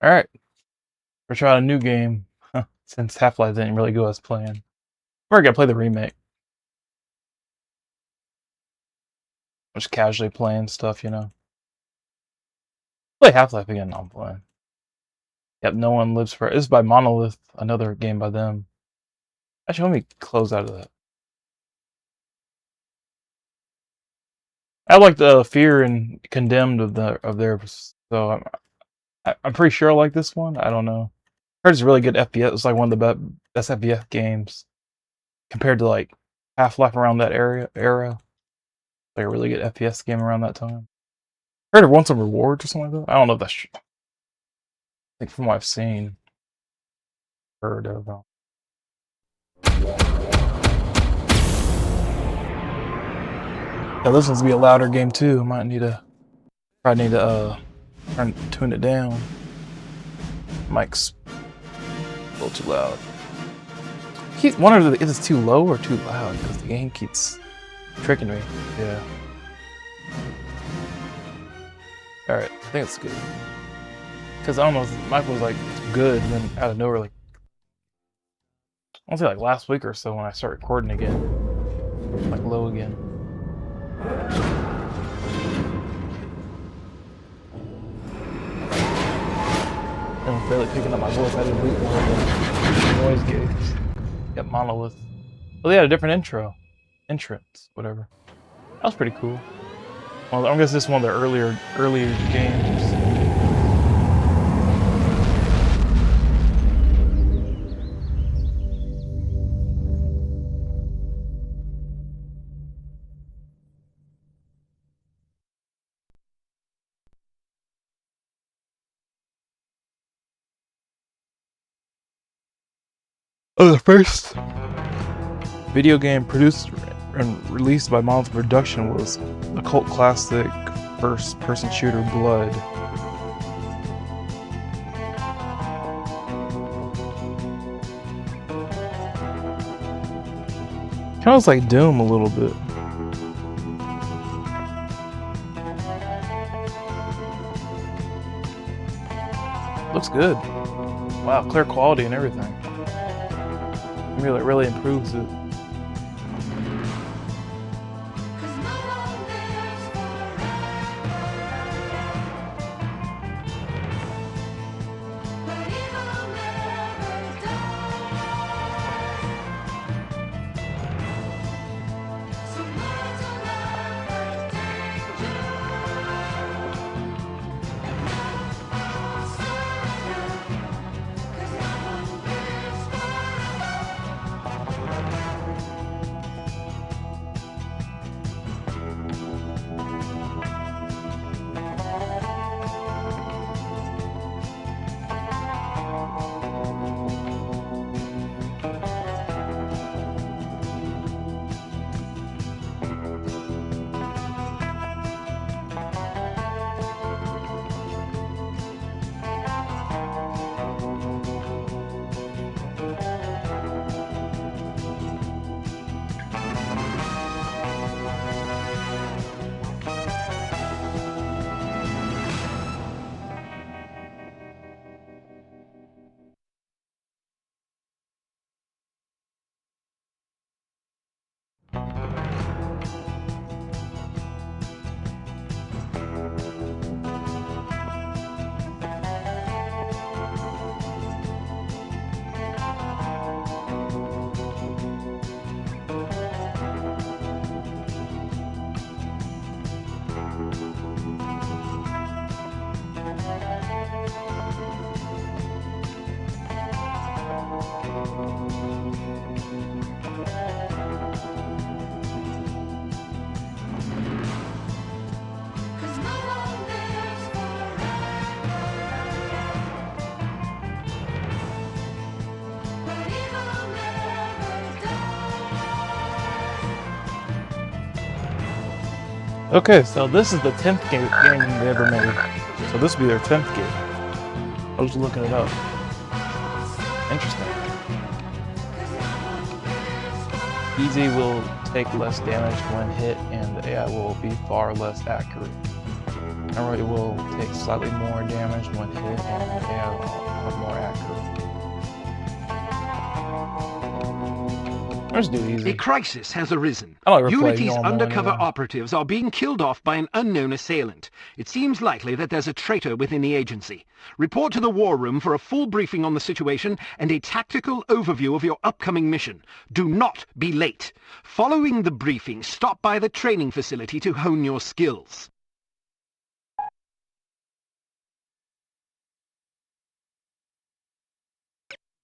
Alright, we're trying a new game, since Half-Life didn't really go as planned. We're gonna play the remake. Just casually playing stuff, you know. Play Half-Life again, I'm playing. Yep, No One Lives Forever. This is by Monolith, another game by them. Actually, let me close out of that. I like the Fear and Condemned of theirs, so I'm pretty sure I like this one. I don't know. I heard it's really good FPS. It's like one of the best FPS games compared to like Half-Life around that era. Like a really good FPS game around that time. I heard it won some rewards or something like that. I don't know if that's true. I think from what I've seen, heard of. Yeah, this one's gonna be a louder game too. Probably need to tune it down. Mic's a little too loud. I keep wondering if it's too low or too loud because the game keeps tricking me. Yeah. Alright, I think it's good. Because I don't know if the mic was like good and then out of nowhere, like, I want to say like last week or so when I start recording again, like low again. I'm barely picking up my voice. I didn't boot one of the noise gates. Got Monolith. Well, they had a different entrance, whatever. That was pretty cool. Well, I guess this is one of their earlier games. The first video game produced and released by Monolith Production was the cult classic first-person shooter Blood. Kind of looks like Doom a little bit. Looks good. Wow, clear quality and everything. Really improves it. Okay, so this is the 10th game they ever made. So this will be their 10th game. I was looking it up. Interesting. Easy will take less damage when hit, and the AI will be far less accurate. Normally will take slightly more damage when hit, and they are more accurate. Let's do easy. A crisis has arisen. I don't ever play Unity's normal undercover anyway. operatives are being killed off by an unknown assailant. It seems likely that there's a traitor within the agency. Report to the war room for a full briefing on the situation and a tactical overview of your upcoming mission. Do not be late. Following the briefing, stop by the training facility to hone your skills.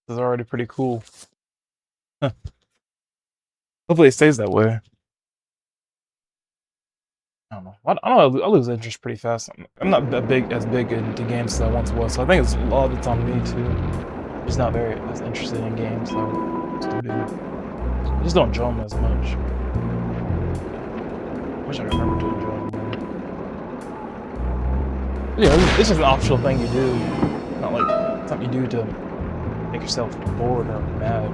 This is already pretty cool. Hopefully it stays that way. I don't know. I don't know. I lose interest pretty fast. I'm not as big into games as I once was, so I think it's a lot of it's on me too. I'm just not very as interested in games as I used to be. I just don't enjoy them as much. I wish I could remember to enjoy them more. But yeah, it's just an optional thing you do, not like something you do to make yourself bored or mad.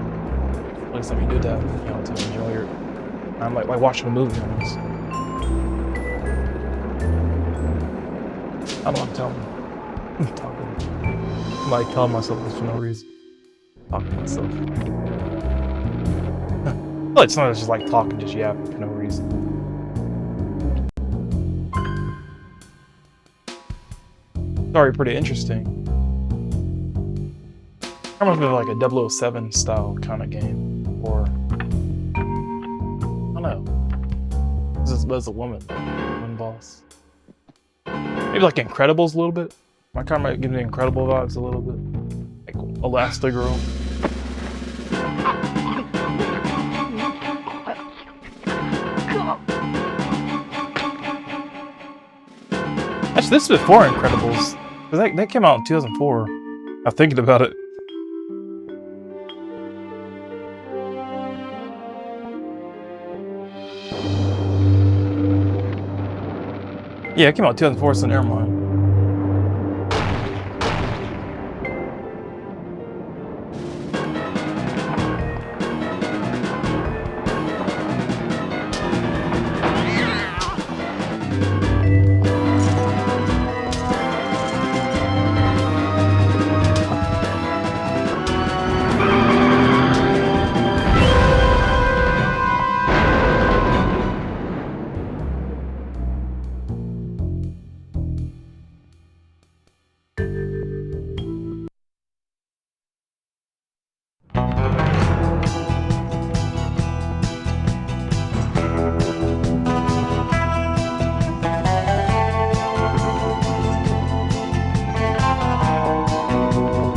Like something you do to, to enjoy your. I'm like watching a movie almost. I don't know what I'm telling you. I'm talking. I'm like telling myself this for no reason. Talking to myself. I feel like sometimes just like talking, just yapping for no reason. It's already pretty interesting. I must be like a 007 style kind of game. Or I don't know. This is a woman boss. Maybe like Incredibles a little bit. My car might give me Incredible vibes a little bit. Like Elastigirl. Actually, this is before Incredibles. Cause that came out in 2004. I'm thinking about it. Yeah, it came out in 2004, so never mind.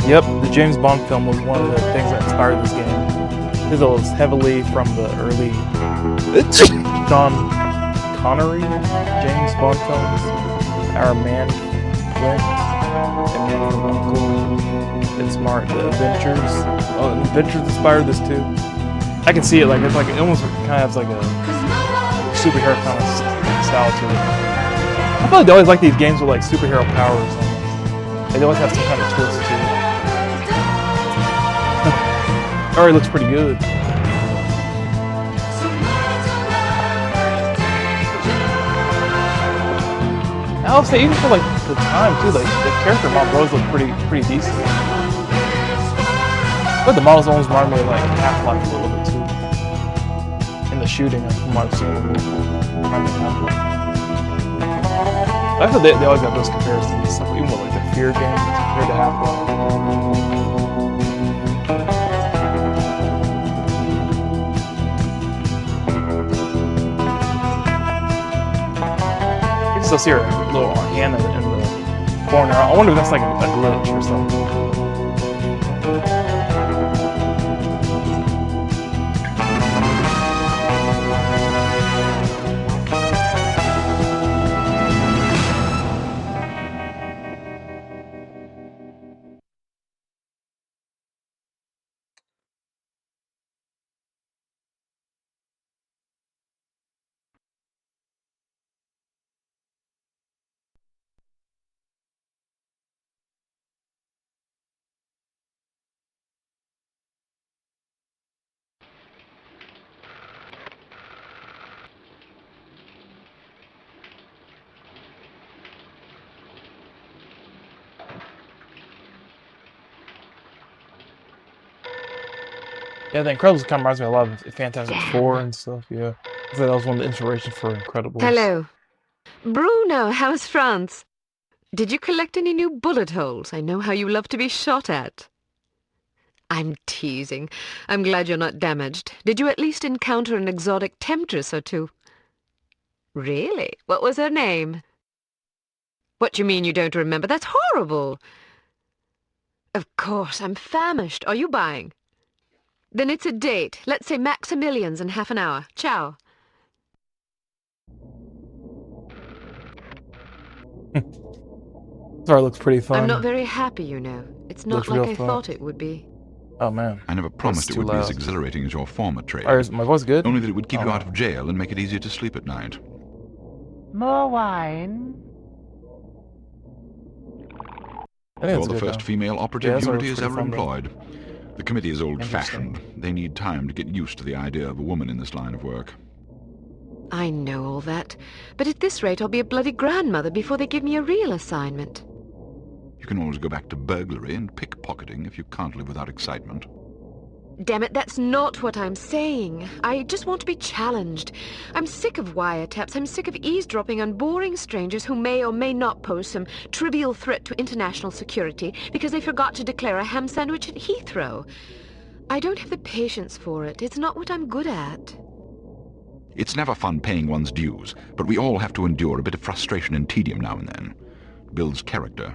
Yep, the James Bond film was one of the things that inspired this game. This was heavily from the early Sean Connery James Bond films. Our Man Flint and Man from Uncle. It's Smart, The Adventures. Oh, The Adventures inspired this too. I can see it like it almost kind of has like a superhero kind of style to it. I feel like they always like these games with like superhero powers almost. They always have some kind of twist to it. Already looks pretty good. I'll say even for like the time too, like the character models look pretty decent. But the models almost remind me of like Half-Life a little bit too. In the shooting, from what I've seen. Remind me of Half-Life. I feel they always have those comparisons and stuff, even with like the Fear games compared to Half-Life. Still see her little hand in the corner. I wonder if that's like a glitch or something. Yeah, The Incredibles kind of reminds me a lot of Fantastic Four Damn. and stuff. Yeah, I thought that was one of the inspirations for Incredibles. Hello. Bruno, how's France? Did you collect any new bullet holes? I know how you love to be shot at. I'm teasing. I'm glad you're not damaged. Did you at least encounter an exotic temptress or two? Really? What was her name? What do you mean you don't remember? That's horrible. Of course, I'm famished. Are you buying? Then it's a date. Let's say Maximilian's in half an hour. Ciao. Sorry, looks pretty fun. I'm not very happy, you know. It's not Looks like real I fun. thought it would be. Oh man, I never promised it too would be as loud. exhilarating as your former trade. Is my voice good? Only that it would keep you out Oh. of jail and make it easier to sleep at night. More wine? I think You're it's the good, first though. female operative Yeah, that's Unity pretty has ever fun, though. employed. The committee is old-fashioned. Interesting. They need time to get used to the idea of a woman in this line of work. I know all that. But at this rate, I'll be a bloody grandmother before they give me a real assignment. You can always go back to burglary and pickpocketing if you can't live without excitement. Damn it, that's not what I'm saying. I just want to be challenged. I'm sick of wiretaps. I'm sick of eavesdropping on boring strangers who may or may not pose some trivial threat to international security because they forgot to declare a ham sandwich at Heathrow. I don't have the patience for it. It's not what I'm good at. It's never fun paying one's dues, but we all have to endure a bit of frustration and tedium now and then. It builds character.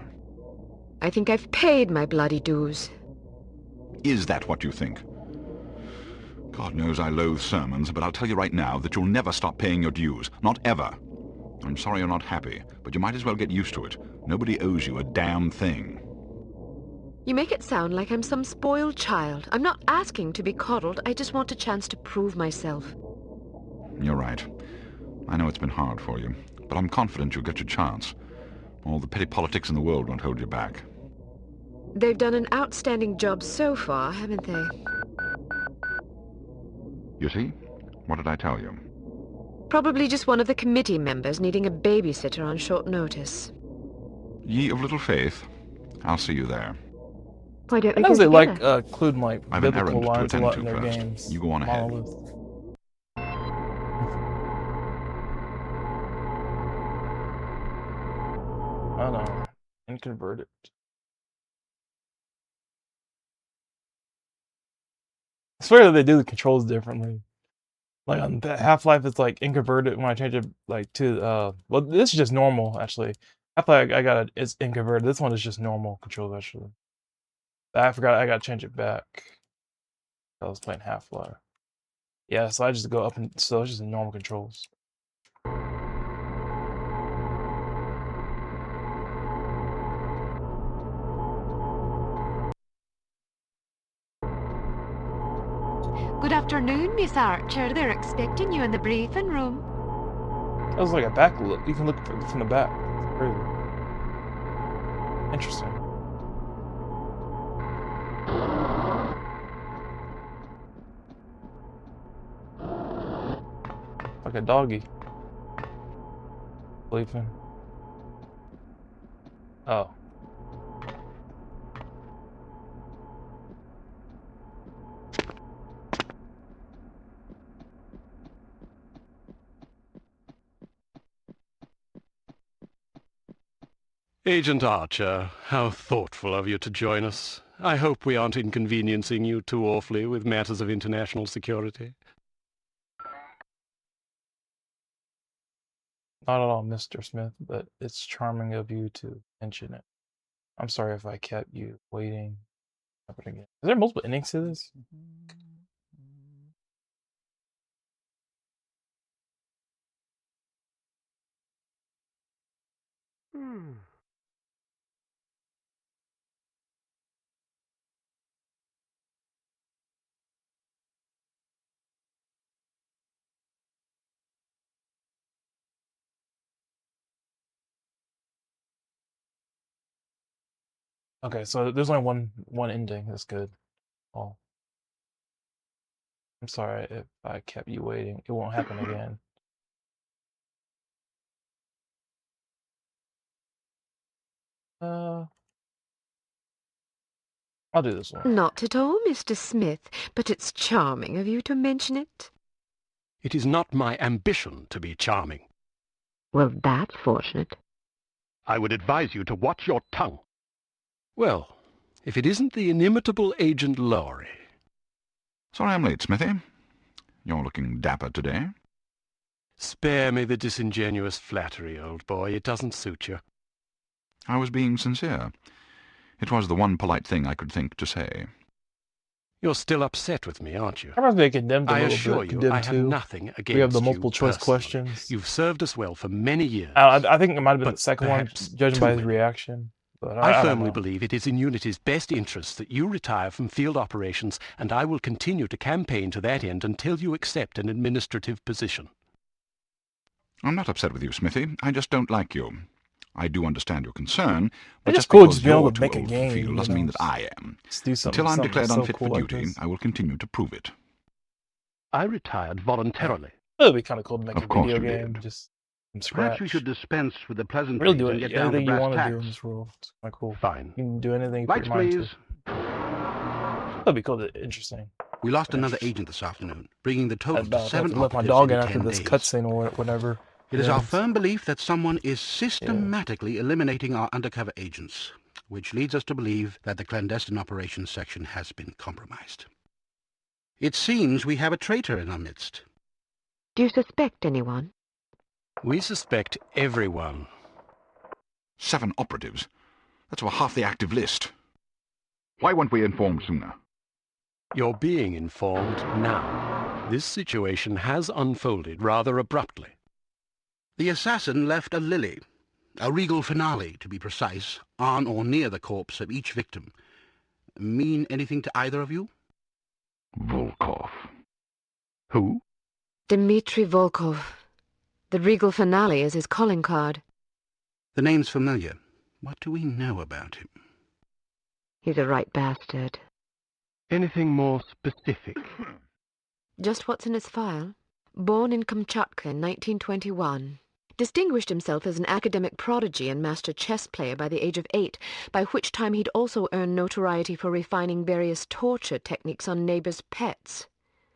I think I've paid my bloody dues. Is that what you think? God knows I loathe sermons, but I'll tell you right now that you'll never stop paying your dues. Not ever. I'm sorry you're not happy, but you might as well get used to it. Nobody owes you a damn thing. You make it sound like I'm some spoiled child. I'm not asking to be coddled. I just want a chance to prove myself. You're right. I know it's been hard for you, but I'm confident you'll get your chance. All the petty politics in the world won't hold you back. They've done an outstanding job so far, haven't they? You see? What did I tell you? Probably just one of the committee members needing a babysitter on short notice. Ye of little faith. I'll see you there. Why don't we Sometimes go they together? like including like I have an biblical errand to lines a attend lot to in their first. games. You go on ahead. Monolith. I don't know. Inconverted. I swear that they do the controls differently. Like on the Half-Life, it's like inconverted when I change it like to well, this is just normal actually. Half-Life I got it's inconverted. This one is just normal controls actually. I forgot I gotta change it back. I was playing Half-Life. Yeah, so I just go up and so it's just normal controls. Good afternoon, Miss Archer. They're expecting you in the briefing room. That was like a back look. You can look from the back. It's crazy. Interesting. Like a doggy. Sleeping. Oh. Agent Archer, how thoughtful of you to join us. I hope we aren't inconveniencing you too awfully with matters of international security. Not at all, Mr. Smith, but it's charming of you to mention it. I'm sorry if I kept you waiting. Happen again. Is there multiple endings to this? Okay, so there's only one ending. That's good. Oh, I'm sorry if I kept you waiting. It won't happen again. Uh, I'll do this one. Not at all, Mr. Smith, but it's charming of you to mention it. It is not my ambition to be charming. Well, that's fortunate. I would advise you to watch your tongue. Well, if it isn't the inimitable Agent Lowry. Sorry I'm late, Smithy. You're looking dapper today. Spare me the disingenuous flattery, old boy. It doesn't suit you. I was being sincere. It was the one polite thing I could think to say. You're still upset with me, aren't you? I remember they condemned a I little assure bit. you, Condemned I have 2. nothing against We have the you multiple choice personally. questions. You've served us well for many years. I think it might have been but the second one, perhaps judging by too his many. reaction. But I don't firmly know. believe it is in Unity's best interest that you retire from field operations, and I will continue to campaign to that end until you accept an administrative position. I'm not upset with you, Smithy. I just don't like you. I do understand your concern, but It's just cool because just being able you're to too make a old for game, field you doesn't know, mean that I am. Just do something, Until I'm declared so unfit cool for like duty, this. I will continue to prove it. I retired voluntarily. It would be kind of cool to make Of a course video you game did. just from scratch. Perhaps we should dispense with the pleasantries really do and it. get down to Anything you brass want to do in tacks. this world. It's kind of cool. Fine. You can do anything you Lights, put your mind please. to. That'd be cool. Interesting. We lost another agent this afternoon, bringing the total to I'd 7 let my operatives dog in in after 10 this days. cutscene or whatever. It is our firm belief that someone is systematically eliminating our undercover agents, which leads us to believe that the clandestine operations section has been compromised. It seems we have a traitor in our midst. Do you suspect anyone? We suspect everyone. 7 operatives? That's over half the active list. Why weren't we informed sooner? You're being informed now. This situation has unfolded rather abruptly. The assassin left a lily, a regal finale, to be precise, on or near the corpse of each victim. Mean anything to either of you? Volkov. Who? Dmitri Volkov. The regal finale is his calling card. The name's familiar. What do we know about him? He's a right bastard. Anything more specific? Just what's in his file. Born in Kamchatka in 1921. Distinguished himself as an academic prodigy and master chess player by the age of 8, by which time he'd also earned notoriety for refining various torture techniques on neighbors' pets.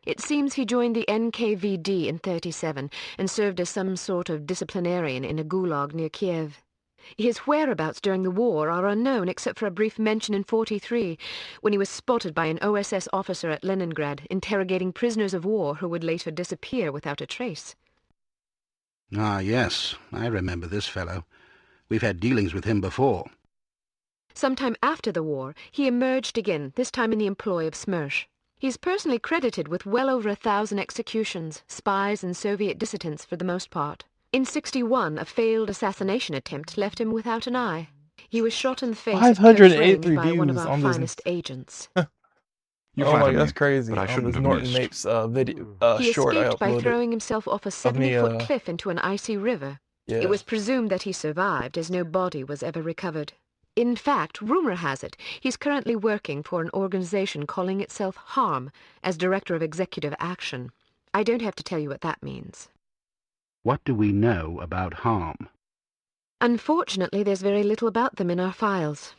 It seems he joined the NKVD in 1937 and served as some sort of disciplinarian in a gulag near Kiev. His whereabouts during the war are unknown except for a brief mention in 1943, when he was spotted by an OSS officer at Leningrad interrogating prisoners of war who would later disappear without a trace. Ah, yes, I remember this fellow. We've had dealings with him before. Sometime after the war, he emerged again, this time in the employ of Smersh. He's personally credited with well over 1,000 executions, spies and Soviet dissidents for the most part. In 1961, a failed assassination attempt left him without an eye. He was shot in the face at close 583 range by one of views our on this. finest agents. You Oh flatter my, me, that's crazy. but I On shouldn't this have Norton missed. Mapes video He short I escaped by uploaded. throwing himself off a Of me, 70-foot cliff into an icy river. Yeah. It was presumed that he survived, as no body was ever recovered. In fact, rumor has it, he's currently working for an organization calling itself HARM as Director of Executive Action. I don't have to tell you what that means. What do we know about harm? Unfortunately, there's very little about them in our files.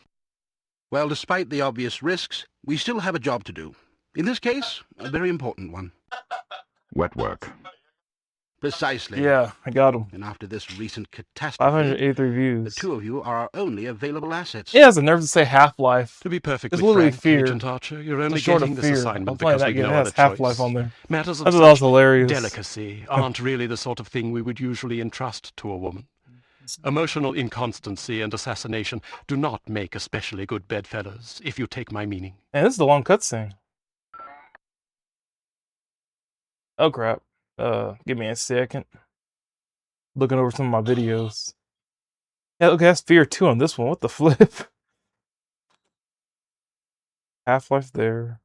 Well, despite the obvious risks, we still have a job to do. In this case, a very important one. Wet work. Precisely. Yeah, I got him. And after this recent catastrophe, 583 the views. two of you are our only available assets. He has the nerve to say Half-Life. To be perfectly It's literally frank, Fear. Agent Archer, you're It's only a short getting of this Fear. assignment I'm playing because that we've game. no It has other Half-Life choice. on there. Matters of That's such also hilarious. delicacy aren't really the sort of thing we would usually entrust to a woman. Emotional inconstancy and assassination do not make especially good bedfellows, if you take my meaning. Man, this is a long cutscene. Oh crap. Give me a second. Looking over some of my videos. Yeah, okay, that's Fear 2 on this one. What the flip? Half-Life there.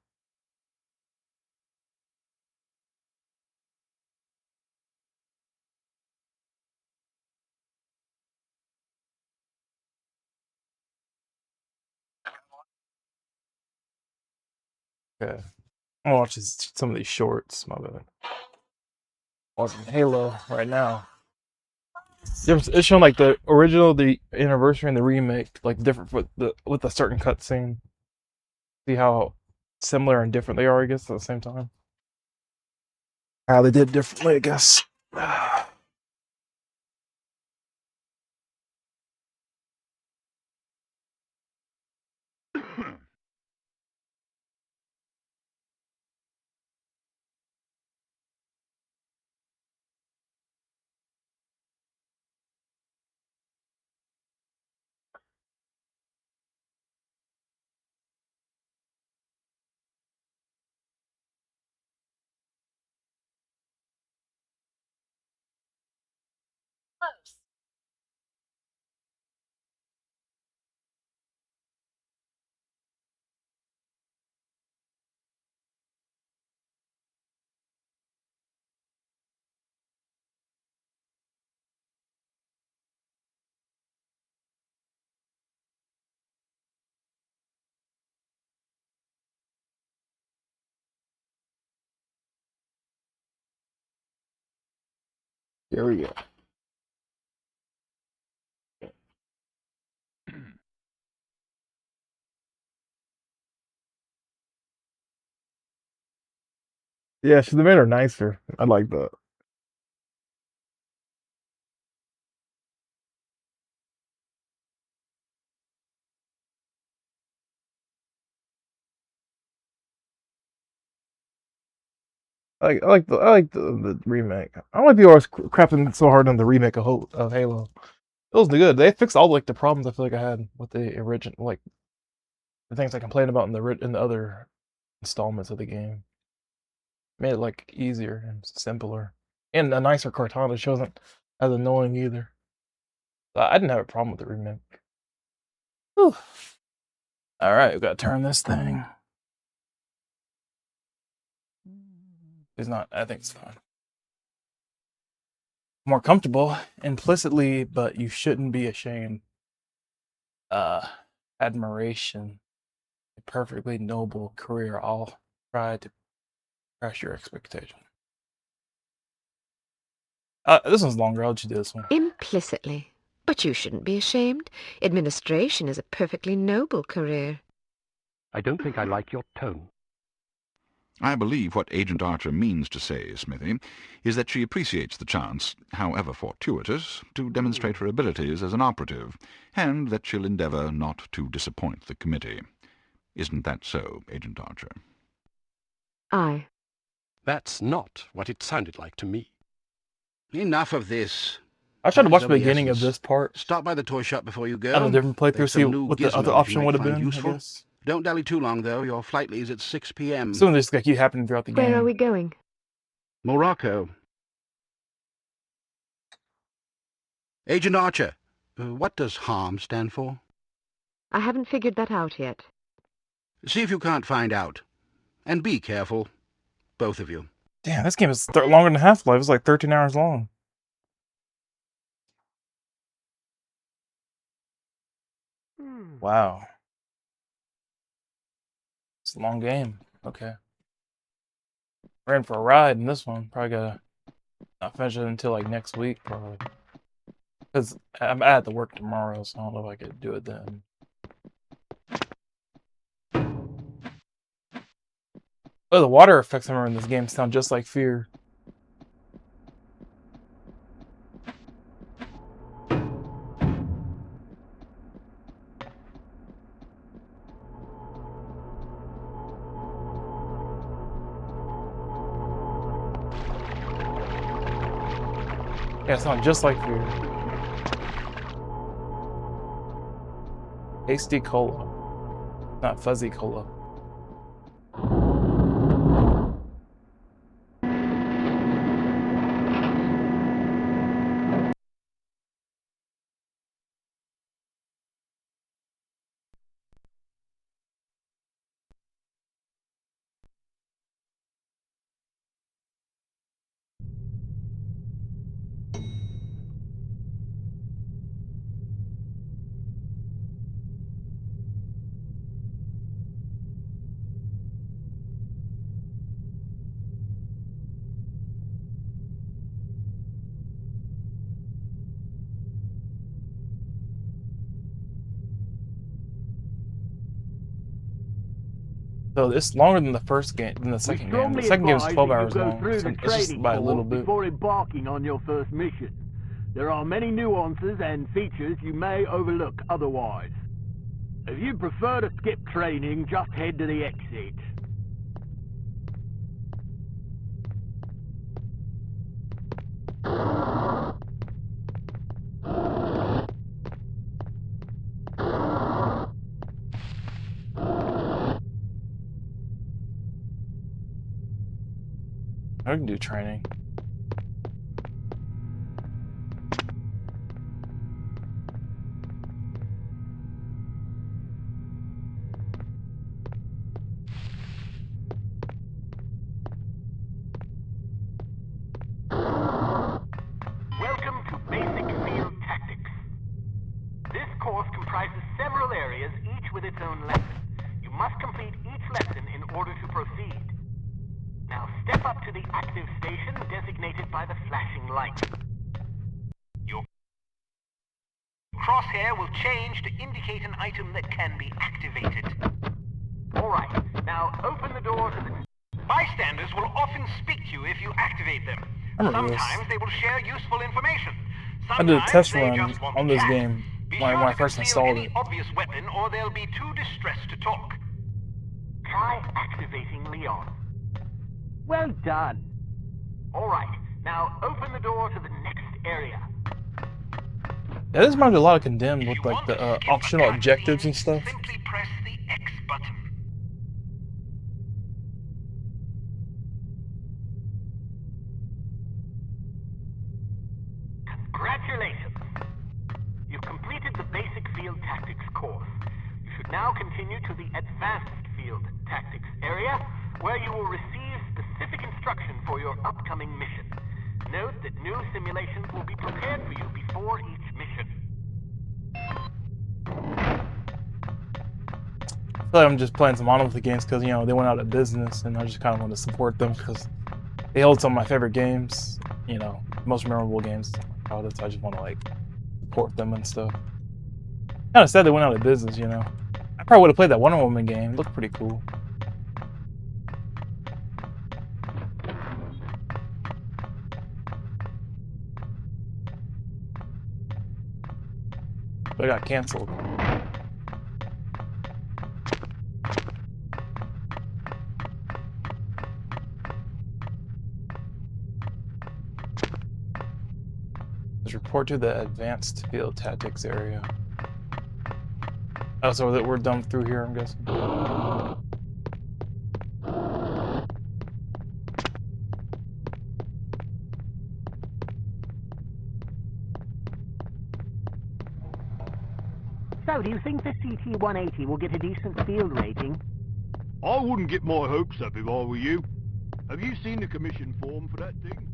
Okay. I'm gonna watch some of these shorts. My bad. Watching Halo right now. It's showing like the original, the anniversary, and the remake, like different with a certain cutscene. See how similar and different they are, I guess, at the same time. How they did differently, I guess. Here we go. Yeah, should have made her nicer. I like that. I like the remake. I don't like people always crapping so hard on the remake of Halo. It was good. They fixed all like the problems I feel like I had with the original, like the things I complained about in the other installments of the game. Made it like easier and simpler, and a nicer Cortana. She wasn't as annoying either. I didn't have a problem with the remake. Whew. All right, we gotta turn this thing. It's not. I think it's fine. More comfortable implicitly, but you shouldn't be ashamed. Admiration, a perfectly noble career. I'll try to crush your expectation. This one's longer. I'll just do this one. Implicitly. But you shouldn't be ashamed. Administration is a perfectly noble career. I don't think I like your tone. I believe what Agent Archer means to say, Smithy, is that she appreciates the chance, however fortuitous, to demonstrate her abilities as an operative, and that she'll endeavour not to disappoint the committee. Isn't that so, Agent Archer? Aye. That's not what it sounded like to me. Enough of this. I tried to Time's watch of the the beginning of essence. this part Stop by the toy shop before you go. on a different playthrough, There's see some new what the other gizmos you option might would have find been, useful. I guess. Don't dally too long, though. Your flight leaves at 6 p.m. Soon this gonna keep happening throughout the game. Where are we going? Morocco. Agent Archer, what does HARM stand for? I haven't figured that out yet. See if you can't find out. And be careful. Both of you. Damn, this game is longer than Half-Life. It's like 13 hours long. Wow. It's a long game. Okay. We're in for a ride in this one. Probably gotta not finish it until like next week, probably. Because I'm at the work tomorrow, so I don't know if I could do it then. Oh, the water effects in this game sound just like Fear. Yeah, it sounds just like Fear. Tasty cola, not fuzzy cola. So it's longer than the first game, than the second game. The second game is 12 hours long. So it's just by a little bit. Before embarking on your first mission. There are many nuances and features you may overlook otherwise. If you prefer to skip training, just head to the exit. I can do training. Welcome to Basic Field Tactics. This course comprises several areas, each with its own lesson. You must complete each lesson in order to proceed. Now step up to the active station designated by the flashing light. Your crosshair will change to indicate an item that can be activated. Alright, now open the door to the... Bystanders will often speak to you if you activate them. Sometimes they will share useful information. I did a test Sometimes they run just want on to this chat. game Be when sure I to first conceal installed any it. obvious weapon or they'll be too distressed to talk. Try activating Leon. Well done. Alright, now open the door to the next area. Yeah, this reminds me a lot of Condemned If with you like want the to skip a optional cutscene, objectives and stuff. simply press the X button. Congratulations! You've completed the Basic Field Tactics course. You should now continue to the Advanced Field Tactics area, where you will receive specific instruction for your upcoming mission. Note that new simulations will be prepared for you before each mission. I feel like I'm just playing some Monolith games because, you know, they went out of business and I just kind of want to support them because they hold some of my favorite games, you know, most memorable games. So I just want to, like, support them and stuff. Kind of sad they went out of business, you know. I probably would have played that Wonder Woman game. It looked pretty cool. But it got canceled. Let's report to the Advanced Field Tactics area. Oh, so that we're done through here, I'm guessing. So, do you think the CT-180 will get a decent field rating? I wouldn't get my hopes up if I were you. Have you seen the commission form for that thing?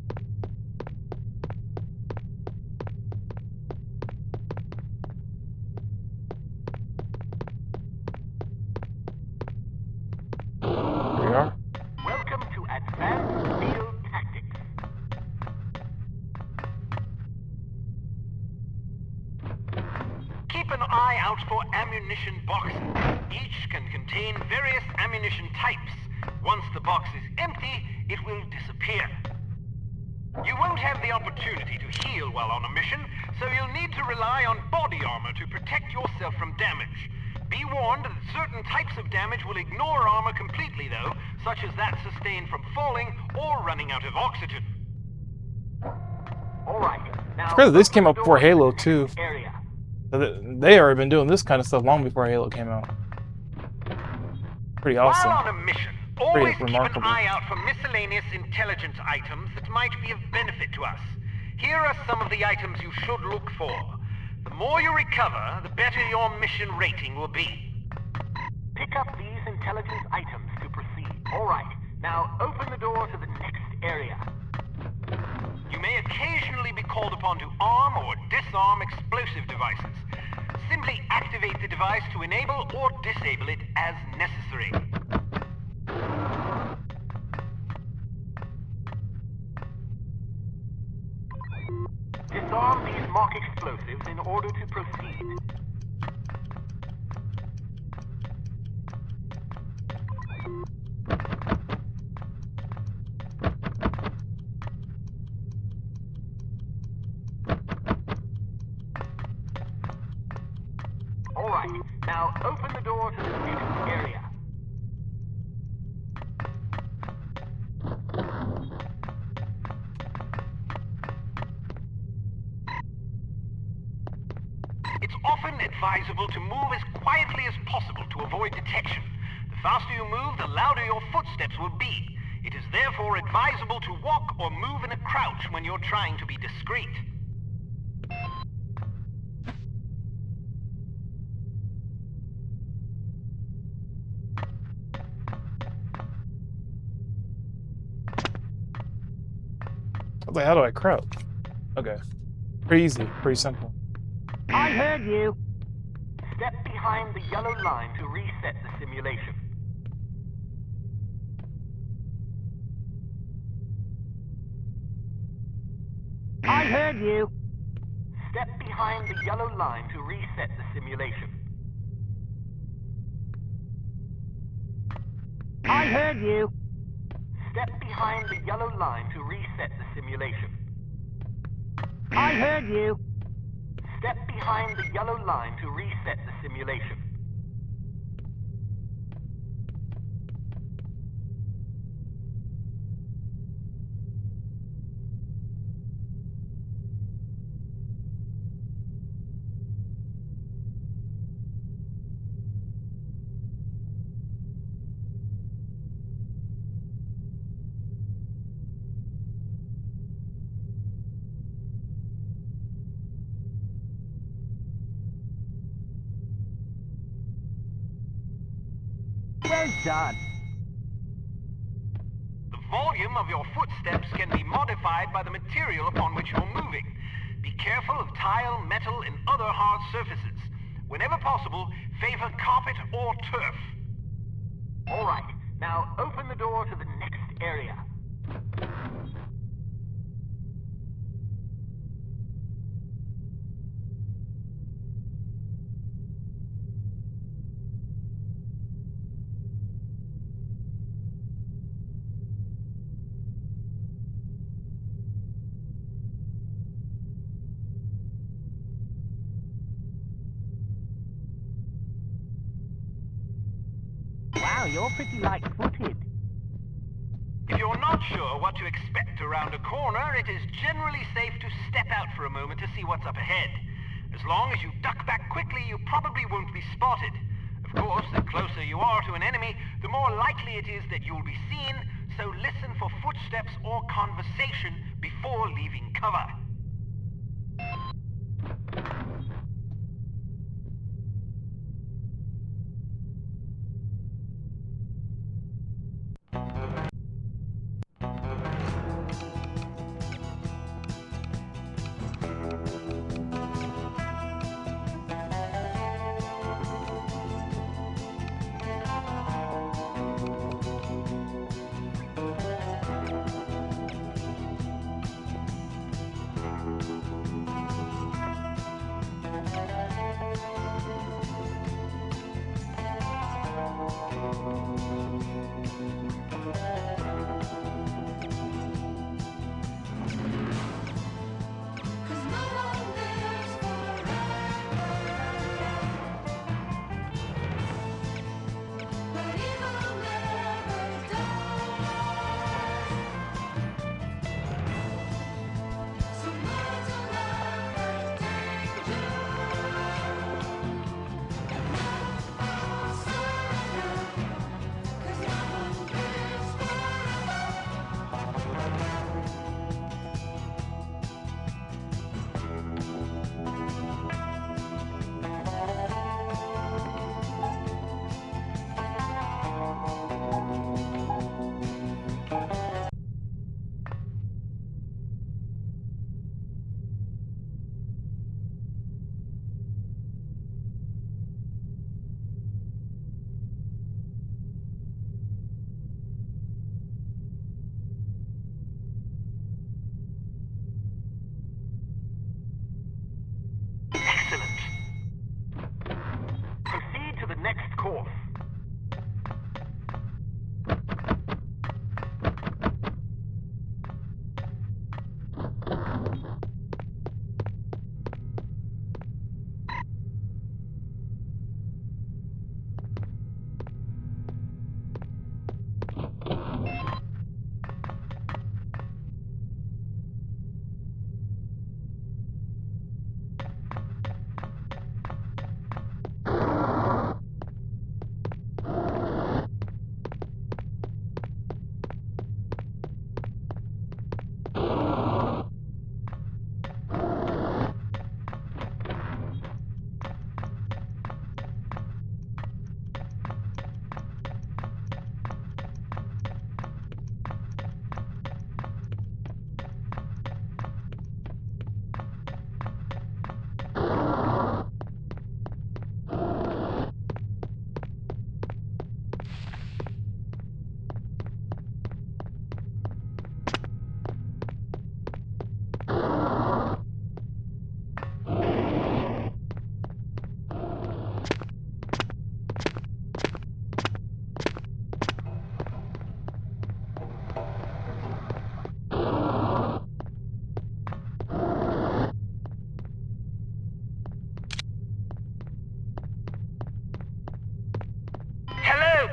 Here we are. Welcome to Advanced Field Tactics. Keep an eye out for ammunition boxes. Each can contain various ammunition types. Once the box is empty, it will disappear. You won't have the opportunity to heal while on a mission, so you'll need to rely on body armor to protect yourself from damage. Be warned that certain types of damage will ignore armor completely, though, such as that sustained from falling or running out of oxygen. Alright, now... It's crazy this came out before Halo 2. Area. So they already been doing this kind of stuff long before Halo came out. Pretty awesome. While on a mission, always keep an remarkable. eye out for miscellaneous intelligence items that might be of benefit to us. Here are some of the items you should look for. The more you recover, the better your mission rating will be. Pick up these intelligence items to proceed. Alright, now open the door to the next area. You may occasionally be called upon to arm or disarm explosive devices. Simply activate the device to enable or disable it as necessary. Disarm these mock explosives in order to proceed. advisable to move as quietly as possible to avoid detection. The faster you move, the louder your footsteps will be. It is therefore advisable to walk or move in a crouch when you're trying to be discreet. I was like, how do I crouch? Okay. Pretty easy, pretty simple. I heard you. Step behind the yellow line to reset the simulation. I heard you. Step behind the yellow line to reset the simulation. I heard you. Step behind the yellow line to reset the simulation. I heard you. Step behind the yellow line to reset the simulation. Well done. The volume of your footsteps can be modified by the material upon which you're moving. Be careful of tile, metal, and other hard surfaces. Whenever possible, favor carpet or turf. All right, now open the door to the next area. Wow, you're pretty light-footed. If you're not sure what to expect around a corner, it is generally safe to step out for a moment to see what's up ahead. As long as you duck back quickly, you probably won't be spotted. Of course, the closer you are to an enemy, the more likely it is that you'll be seen, so listen for footsteps or conversation before leaving cover.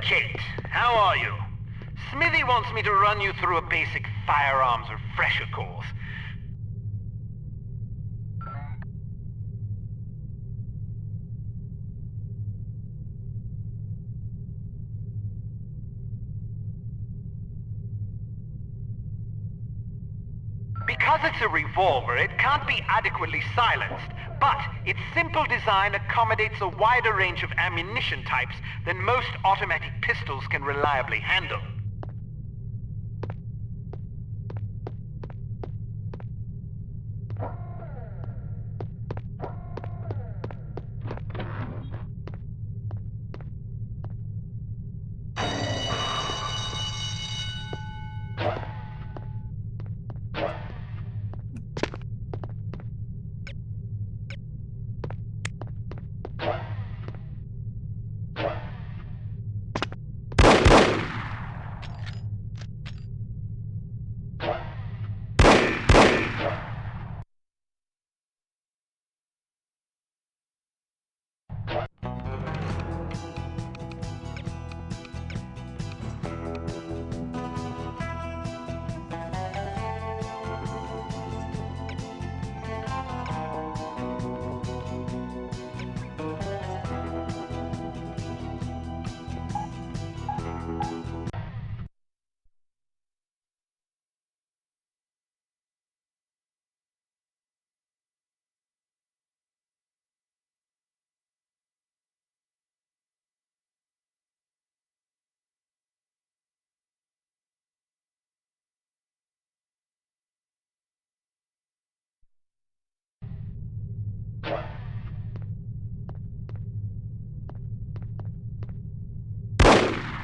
Kate. How are you? Smithy wants me to run you through a basic firearms refresher course. Because it's a revolver, it can't be adequately silenced, but its simple design accommodates a wider range of ammunition types than most automatic pistols can reliably handle.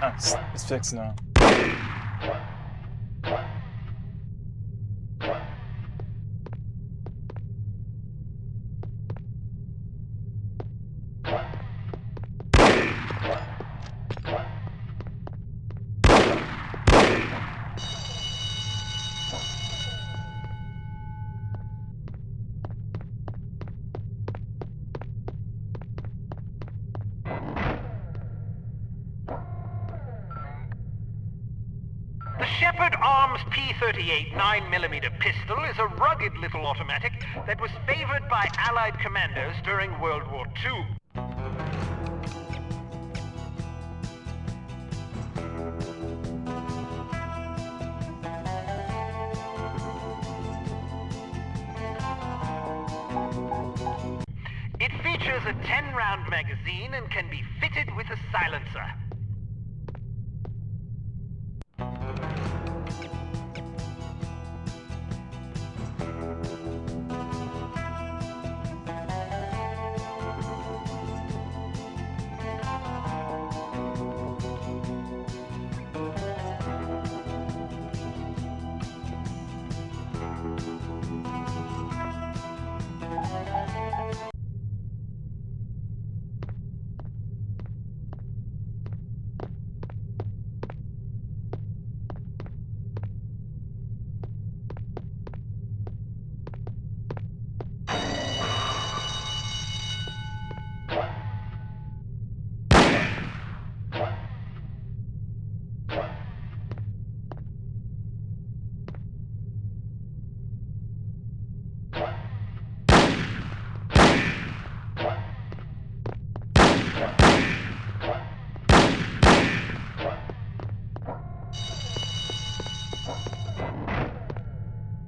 Nice. It's fixed now. The Shepherd Arms P-38 9mm pistol is a rugged little automatic that was favored by Allied commandos during World War II. It features a 10-round magazine and can be fitted with a silencer.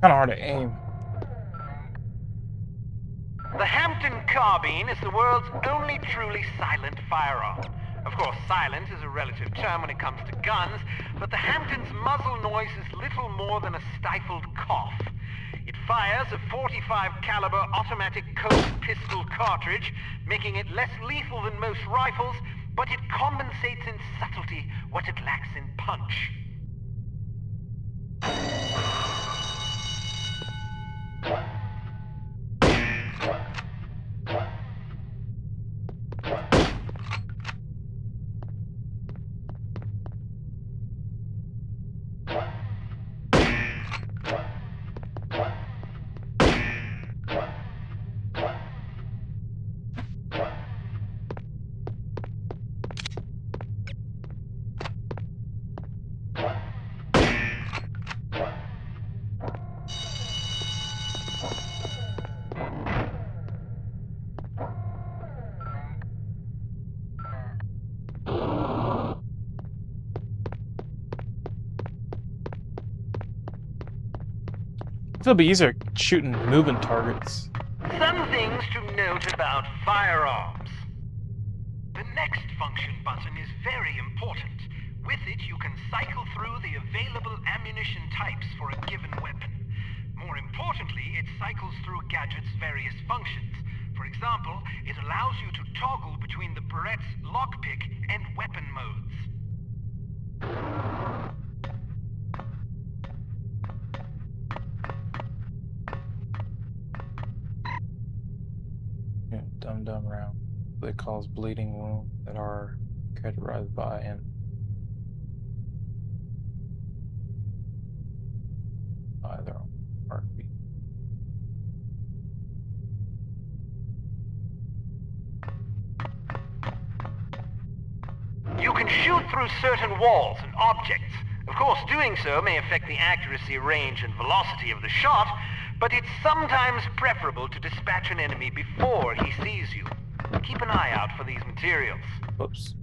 Kind of hard to aim. The Hampton carbine is the world's only truly silent firearm. Of course, silent is a relative term when it comes to guns, but the Hampton's muzzle noise is little more than a stifled cough. It fires a .45 caliber automatic Colt pistol cartridge, making it less lethal than most rifles, but it compensates in subtlety what it lacks in punch. It'll be easier shooting moving targets. Some things to note about firearms. The next function button is very important. With it, you can cycle through the available ammunition types for a given weapon. More importantly, it cycles through a gadget's various functions. For example, it allows you to toggle between the Berette's lockpick and weapon modes. Yeah, dumb round. They cause bleeding wounds that are characterized by an either heartbeat. You can shoot through certain walls and objects. Of course, doing so may affect the accuracy, range, and velocity of the shot, but it's sometimes preferable to dispatch an enemy before he sees you. Keep an eye out for these materials. Whoops.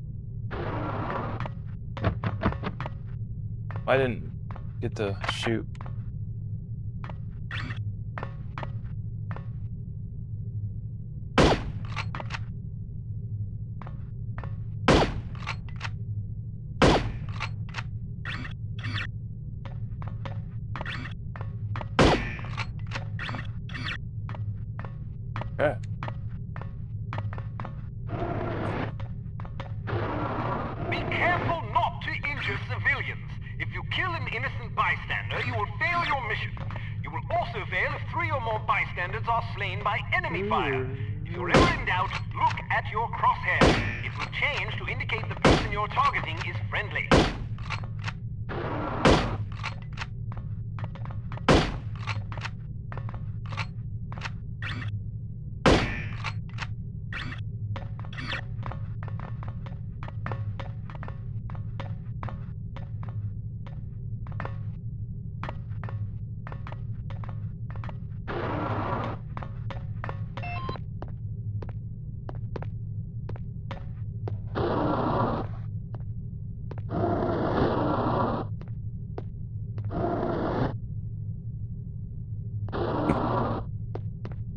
I didn't get to shoot. Okay. Be careful not to injure civilians. If you kill an innocent bystander, you will fail your mission. You will also fail if 3 or more bystanders are slain by enemy fire. If you're ever in doubt, look at your crosshair. It will change to indicate the person you're targeting is friendly.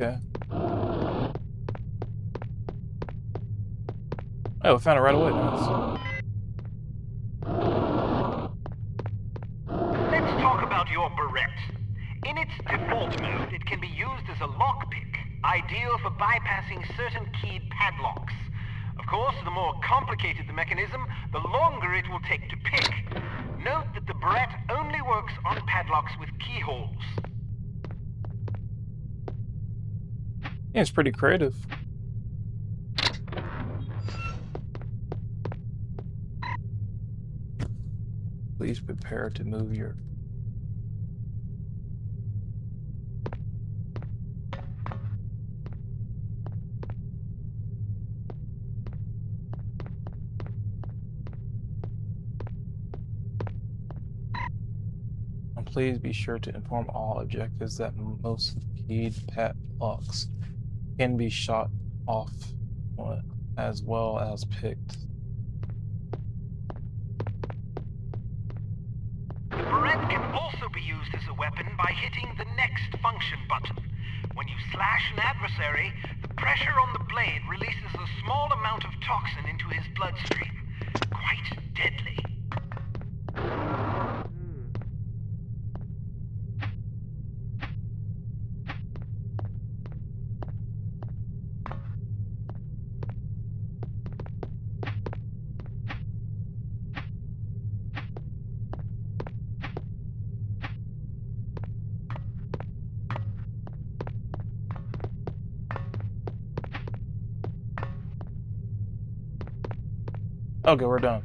Okay. Oh, we found it right away. Nice. Let's talk about your Berette. In its default mode, it can be used as a lockpick, ideal for bypassing certain keyed padlocks. Of course, the more complicated the mechanism, the longer it will take to pick. Note that the Berette only works on padlocks with keyholes. Yeah, it's pretty creative. Please prepare to move your... And please be sure to inform all objectives that most keyed padlocks can be shot off as well as picked. The Berette can also be used as a weapon by hitting the next function button. When you slash an adversary, the pressure on the blade releases a small amount of toxin into his bloodstream. Quite deadly. Okay, we're done.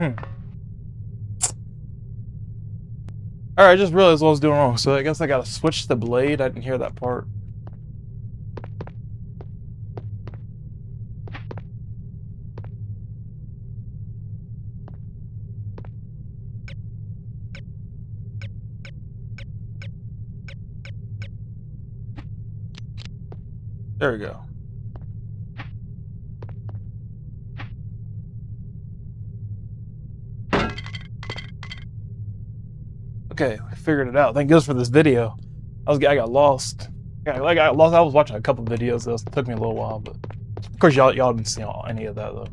Alright, I just realized what I was doing wrong, so I guess I gotta switch the blade. I didn't hear that part. There we go. Okay, I figured it out. Thank goodness for this video. I got lost. I got lost. I was watching a couple videos. It took me a little while, but of course y'all didn't see any of that though.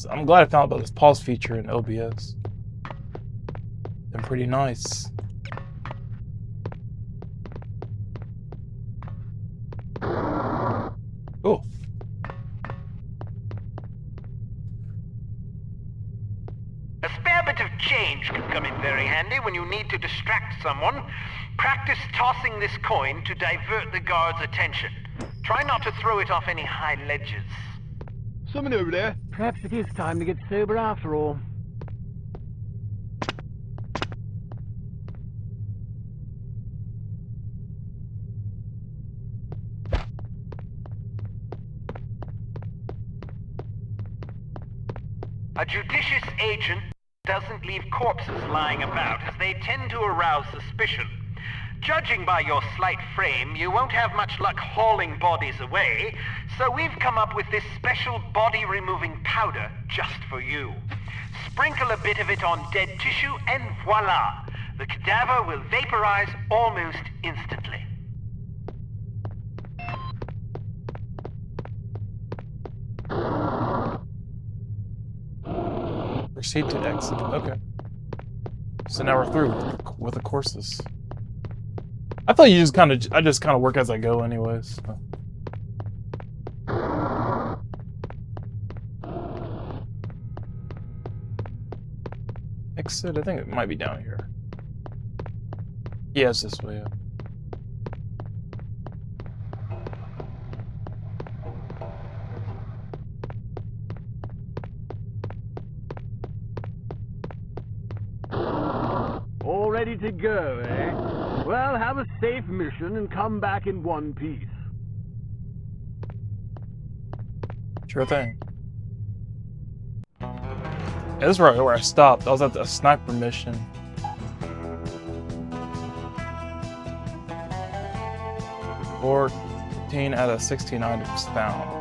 I'm glad I found out about this pause feature in OBS. Been pretty nice. Cool. A spare bit of change can come in very handy when you need to distract someone. Practice tossing this coin to divert the guard's attention. Try not to throw it off any high ledges. Someone over there. Perhaps it is time to get sober after all. A judicious agent doesn't leave corpses lying about, as they tend to arouse suspicion. Judging by your slight frame, you won't have much luck hauling bodies away, so we've come up with this special body-removing powder just for you. Sprinkle a bit of it on dead tissue and voila! The cadaver will vaporize almost instantly. Proceed to exit. Okay. So now we're through with the courses. I thought I just kind of work as I go, anyways. So. Exit. I think it might be down here. Yeah, it's this way. Yeah. All ready to go, eh? Well, have a safe mission and come back in one piece. Sure thing. Yeah, this is right where I stopped. I was at the sniper mission. "14 out of 16 items found."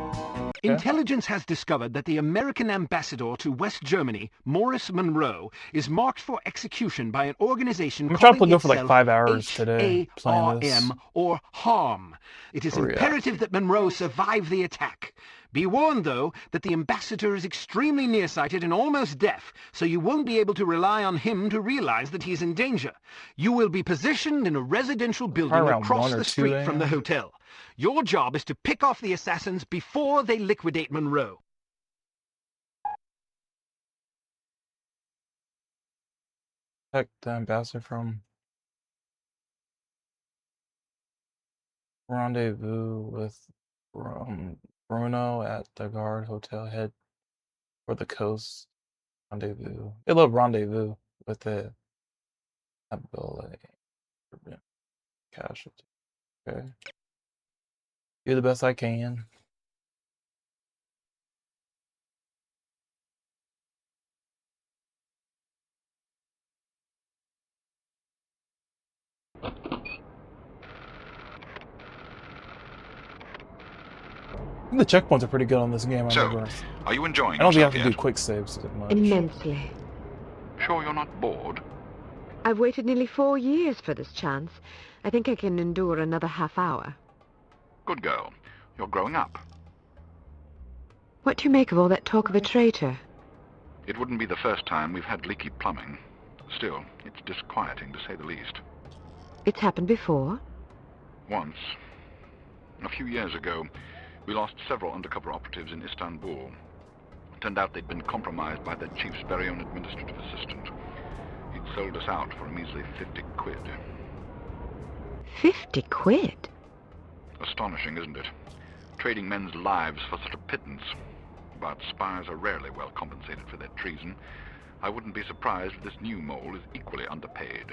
Okay. Intelligence has discovered that the American ambassador to West Germany, Maurice Monroe, is marked for execution by an organization I'm trying to calling go for like itself 5 hours today playing this. HARM, or HARM. It is Oh, yeah. imperative that Monroe survive the attack. Be warned, though, that the ambassador is extremely nearsighted and almost deaf, so you won't be able to rely on him to realize that he is in danger. You will be positioned in a residential building around across 1 or the 2 street from the a.m. hotel. Your job is to pick off the assassins before they liquidate Monroe. Check the ambassador from rendezvous with Bruno at the Guard Hotel. Head for the coast. Rendezvous. They love rendezvous with the ability. Casualty. Okay. Do the best I can. I think the checkpoints are pretty good on this game. So, are you enjoying I don't think I yourself have to do yet? quick saves as much. Immensely. Sure you're not bored? I've waited nearly 4 years for this chance. I think I can endure another half hour. Good girl. You're growing up. What do you make of all that talk of a traitor? It wouldn't be the first time we've had leaky plumbing. Still, it's disquieting to say the least. It's happened before? Once, a few years ago, we lost several undercover operatives in Istanbul. Turned out they'd been compromised by their chief's very own administrative assistant. He'd sold us out for a measly 50 quid. 50 quid? Astonishing, isn't it? Trading men's lives for such a pittance. But spies are rarely well compensated for their treason. I wouldn't be surprised if this new mole is equally underpaid.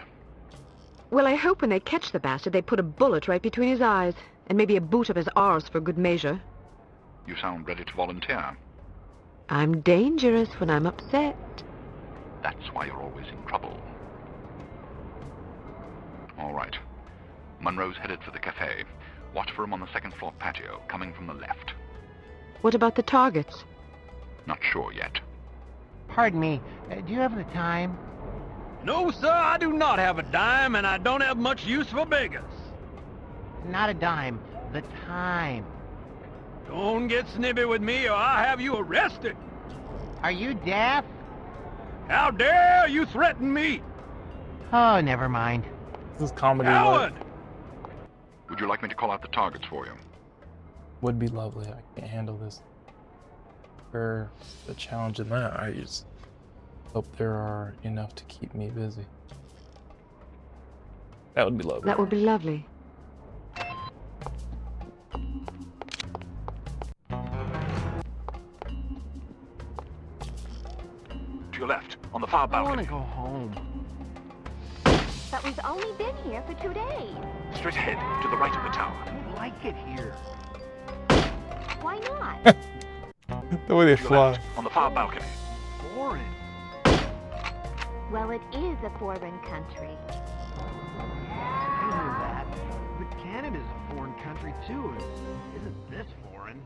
Well, I hope when they catch the bastard, they put a bullet right between his eyes, and maybe a boot up his arse for good measure. You sound ready to volunteer. I'm dangerous when I'm upset. That's why you're always in trouble. All right. Munro's headed for the cafe. Watch for him on the second-floor patio, coming from the left. What about the targets? Not sure yet. Pardon me, do you have the time? No, sir, I do not have a dime, and I don't have much use for beggars. Not a dime, the time. Don't get snippy with me, or I'll have you arrested. Are you deaf? How dare you threaten me? Oh, never mind. This is comedy. Coward! Would you like me to call out the targets for you? Would be lovely. I can't handle this. For the challenge in that, I just hope there are enough to keep me busy. That would be lovely. That would be lovely. To your left, on the far I want balcony. to go home. But we've only been here for 2 days. Straight ahead, to the right of the tower. I don't like it here. Why not? The way they To your fly. left, on the far balcony. Boring. Well, it is a foreign country. I knew that. But Canada's a foreign country too. Isn't this foreign?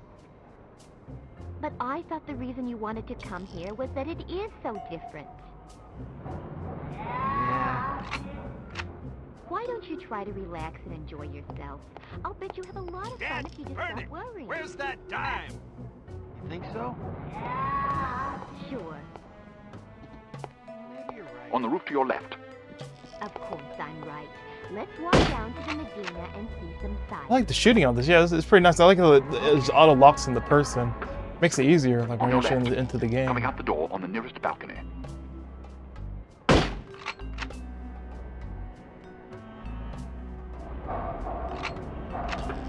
But I thought the reason you wanted to come here was that it is so different. Yeah. Why don't you try to relax and enjoy yourself? I'll bet you have a lot of fun if you just stop worrying. Where's that dime? You think so? Sure. Maybe you're right. On the roof to your left. Of course I'm right. Let's walk down to the Medina and see some sights. I like the shooting on this. Yeah, it's pretty nice. I like how it auto locks in the person. Makes it easier, like when On your you're left, into the game. Coming out the door on the nearest balcony.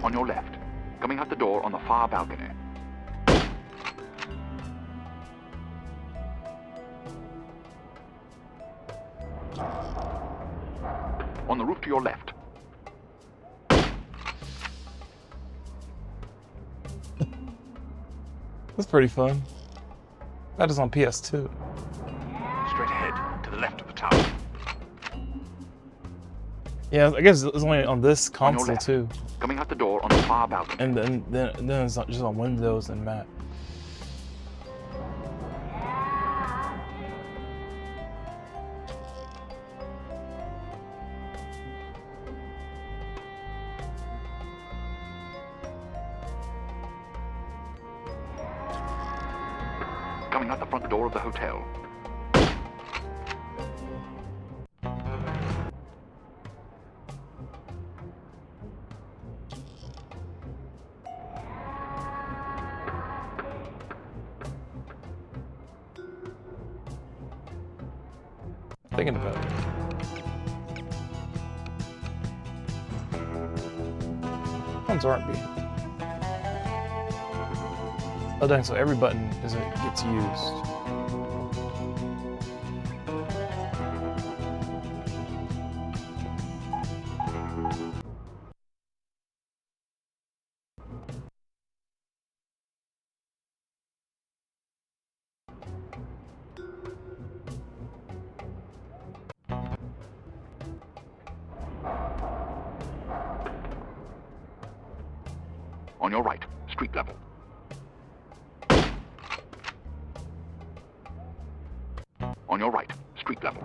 On your left, coming out the door on the far balcony. On the roof to your left. That's pretty fun. That is on PS2. Straight ahead, to the left of the tower. Yeah, I guess it's only on this On your console left, too. coming out the door on the far balcony. And then it's just on Windows and Mac. Coming out the front door of the hotel. Thinking about it. Buttons aren't being. Oh dang, so every button gets used. On your right, street level. On your right, street level.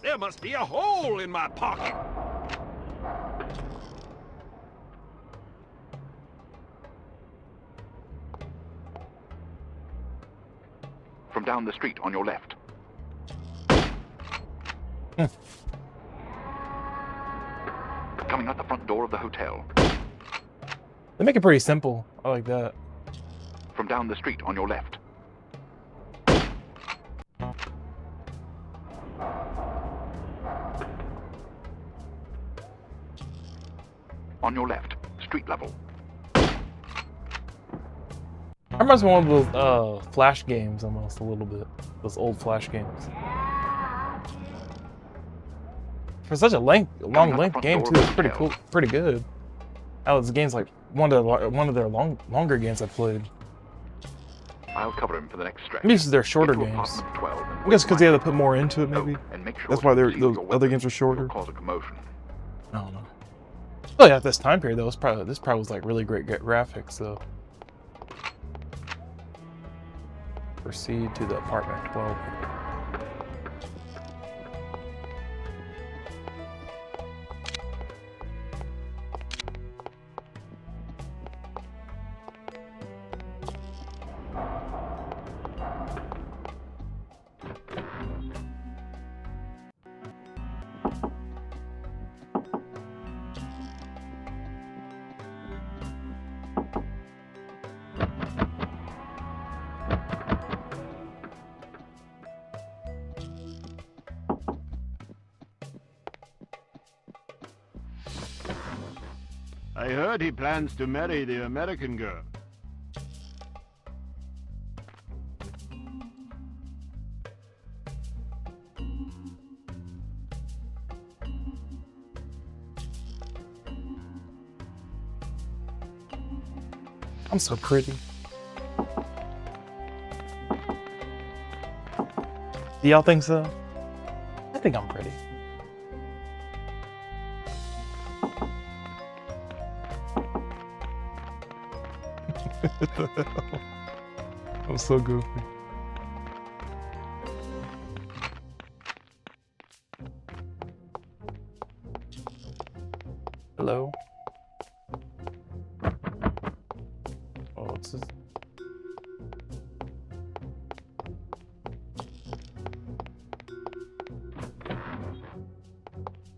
There must be a hole in my pocket. From down the street on your left. Coming out the front door of the hotel. They make it pretty simple. I like that. From down the street on your left. On your left, street level. That reminds me of one of those Flash games almost a little bit. Those old Flash games. For such a long length game too, it's pretty cool, pretty good. That was games like one of their longer games I played. I'll cover him for the next stretch. Maybe this is their shorter games. I guess because they had to put more into it, maybe. That's why those other games are shorter. Cause a commotion. I don't know. Oh yeah, at this time period though, this probably was like really great graphics though. Proceed to the apartment 12. I heard he plans to marry the American girl. I'm so pretty. Do y'all think so? I think I'm pretty. What the hell? I'm so goofy. Hello? Oh, what's this?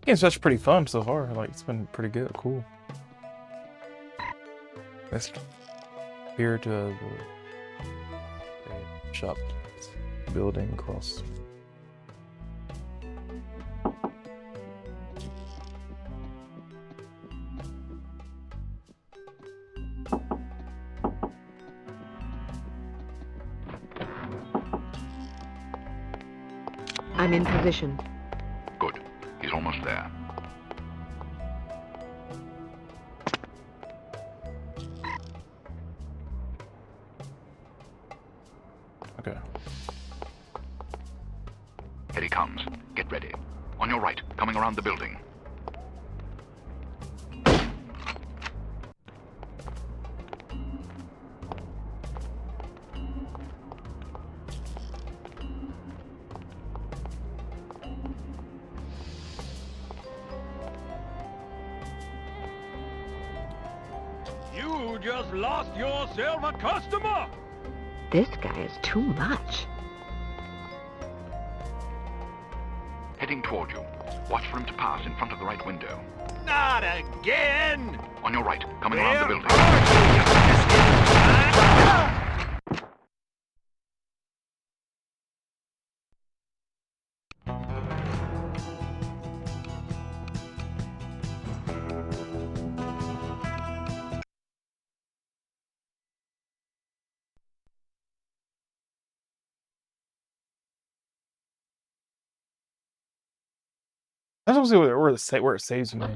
Game's actually pretty fun so far. Like, it's been pretty good, cool. Let's here to the shop building across. I'm in position. Good. He's almost there. Okay. Here he comes. Get ready. On your right, coming around the building. You just lost yourself a customer! This guy is too much. Heading toward you. Watch for him to pass in front of the right window. Not again! On your right, coming around the building. I just want to see where it saves me.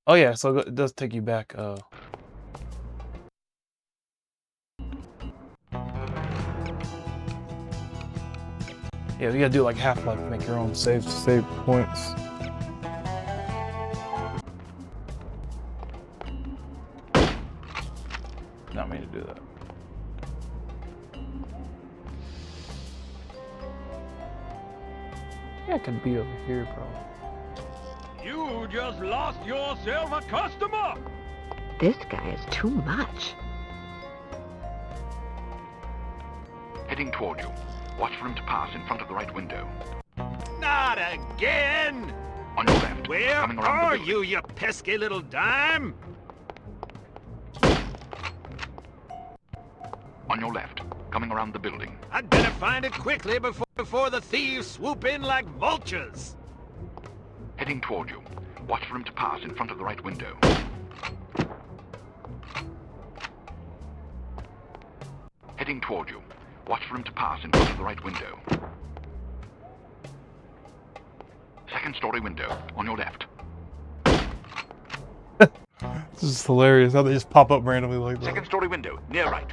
Oh yeah, so it does take you back. Yeah, you gotta do like Half-Life, make your own save points. Not me to do that. Yeah, it could be over here, bro. You just lost yourself a customer! This guy is too much. Heading toward you. Watch for him to pass in front of the right window. Not again! On your left, Where coming around are the building. you, you pesky little dime? On your left, coming around the building. I'd better find it quickly before the thieves swoop in like vultures. Heading toward you. Watch for him to pass in front of the right window. Heading toward you. Watch for him to pass in front of the right window. Second story window, on your left. This is hilarious how they just pop up randomly like that. Second story window, near right.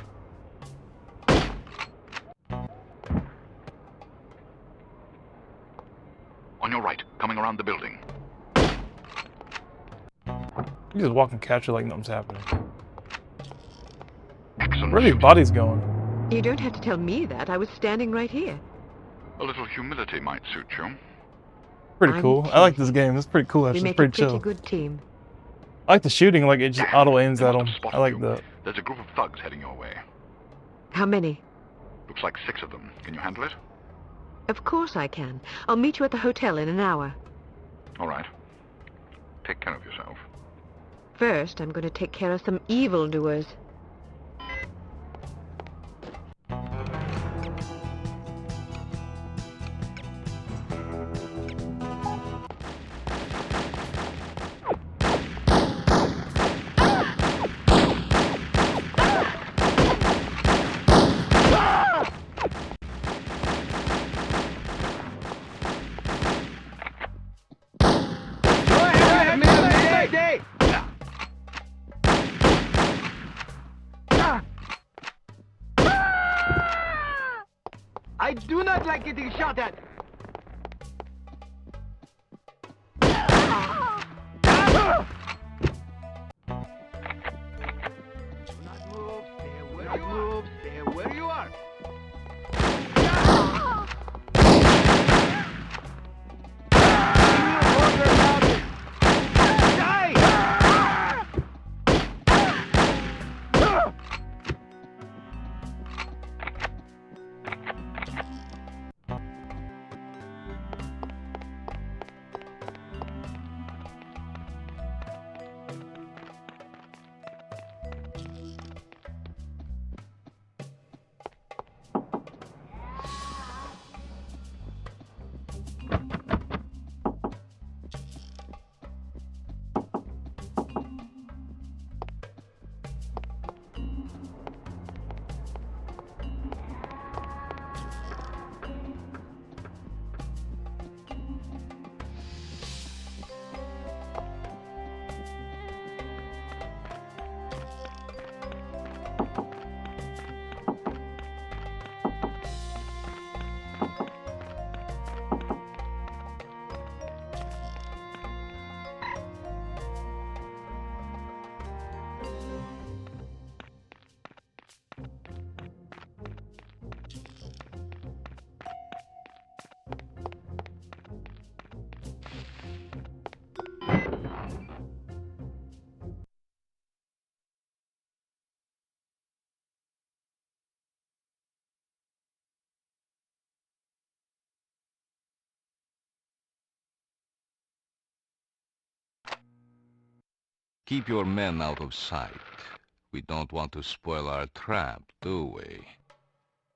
On your right, coming around the building. You just walk and catch it like nothing's happening. Excellent. Where are these bodies going? You don't have to tell me that. I was standing right here. A little humility might suit you. Pretty cool. I like this game. It's pretty cool. We Actually, make pretty a pretty chill. good team. I like the shooting. Like it just auto aims at them. I like you. that. There's a group of thugs heading your way. How many? Looks like 6 of them. Can you handle it? Of course I can. I'll meet you at the hotel in an hour. All right. Take care of yourself. First, I'm going to take care of some evildoers. I do not like getting shot at. Stay where you are. Keep your men out of sight. We don't want to spoil our trap, do we?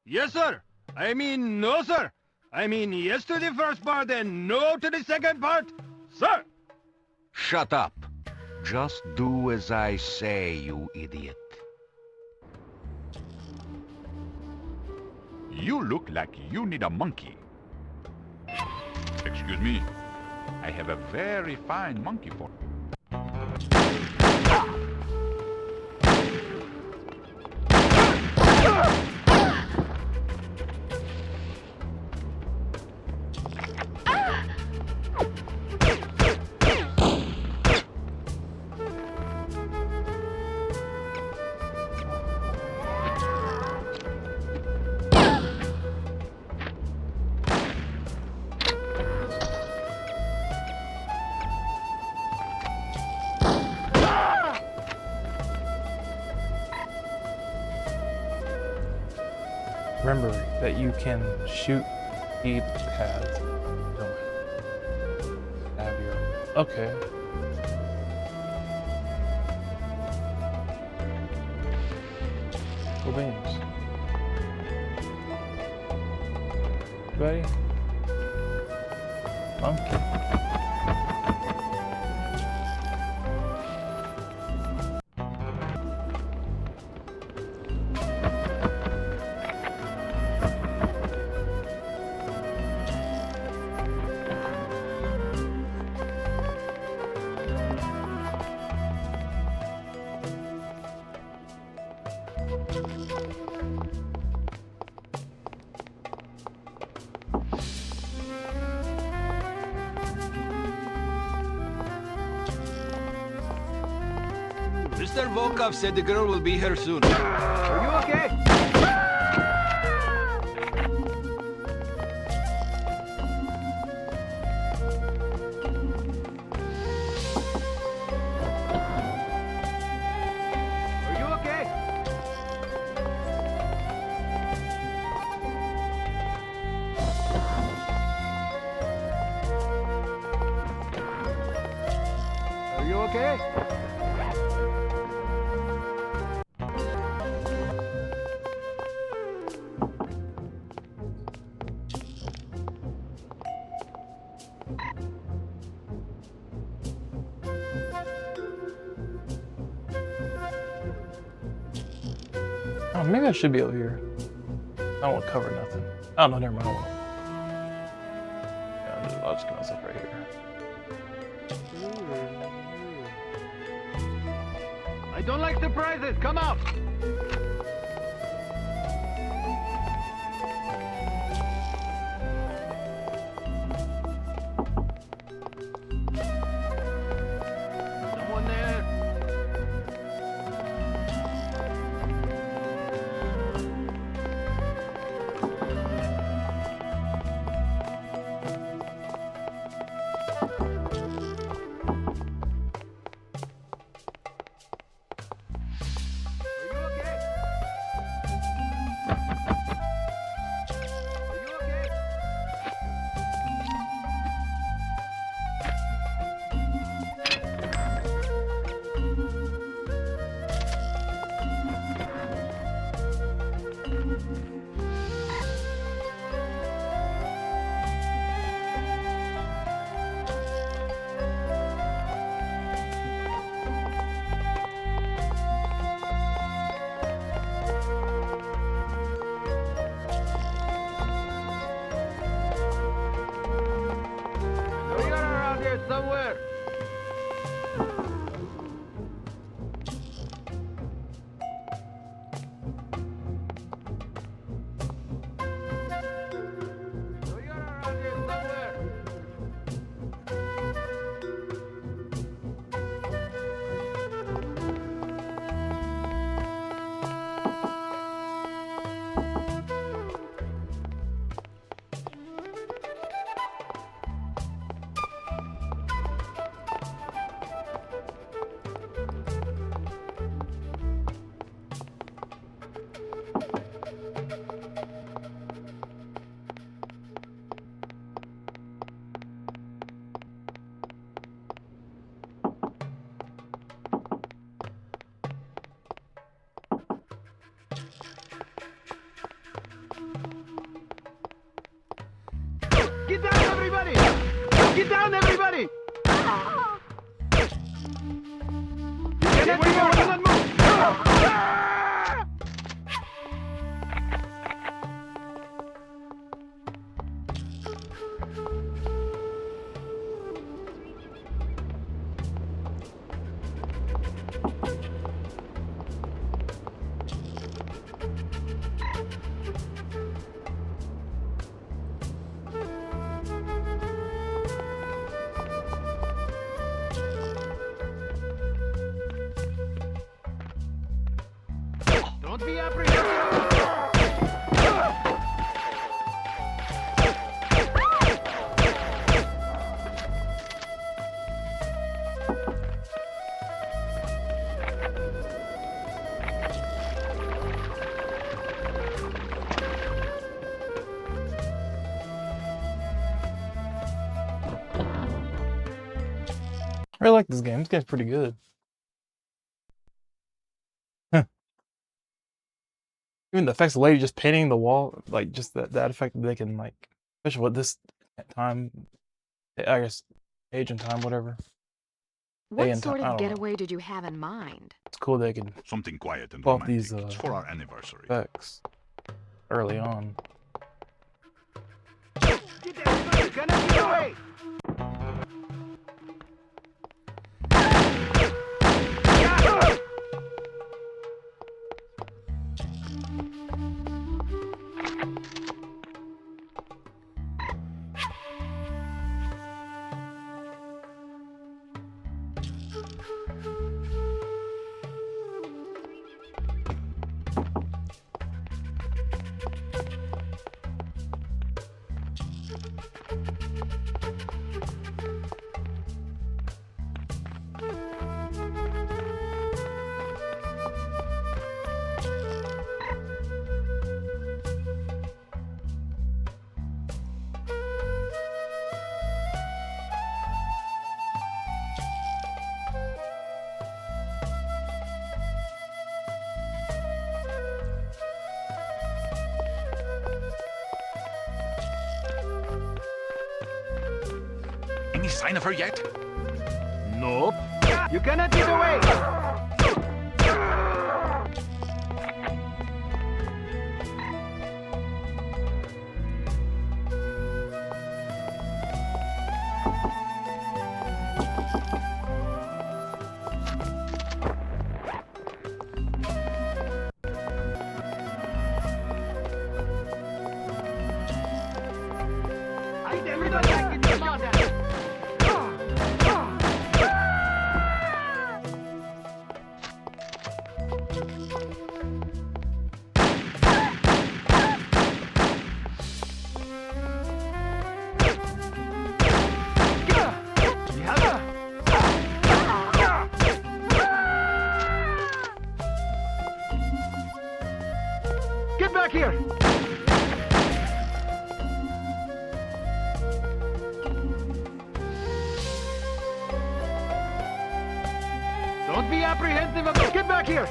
Yes, sir. I mean, no, sir. I mean, yes to the first part and no to the second part, sir. Shut up. Just do as I say, you idiot. You look like you need a monkey. Excuse me. I have a very fine monkey for you. Remember that you can shoot pads. Don't have your okay. Cool beans. Ready? Monkey. Mr. Volkov said the girl will be here soon. Are you okay? Are you okay? Are you okay? Oh, maybe I should be over here. I don't want to cover nothing. Oh no, never mind. Yeah, I'll just get myself right here. I don't like surprises. Come out. Someone there. Somewhere. You're around here somewhere. Get down, everybody! Get down, everybody! You cannot move! You cannot move! Don't be apprehensive! I really like this game. This game's pretty good. Even the effects of the lady just painting the wall, like just that effect they can like, especially with this time, I guess, age and time, whatever. What sort of getaway did you have in mind? It's cool they can something quiet and pull off romantic. these It's for our anniversary. effects early on. Get down! You cannot get away! Any sign of her yet? Nope. You cannot get away! I never done that in the shot at. Get back here! Don't be apprehensive about... Get back here!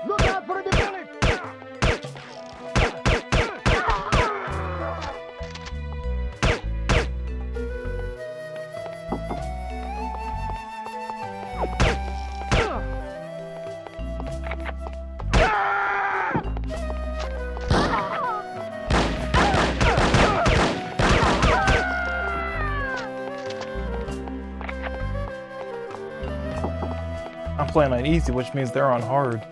Look out for the bullet! I'm playing on easy, which means they're on hard.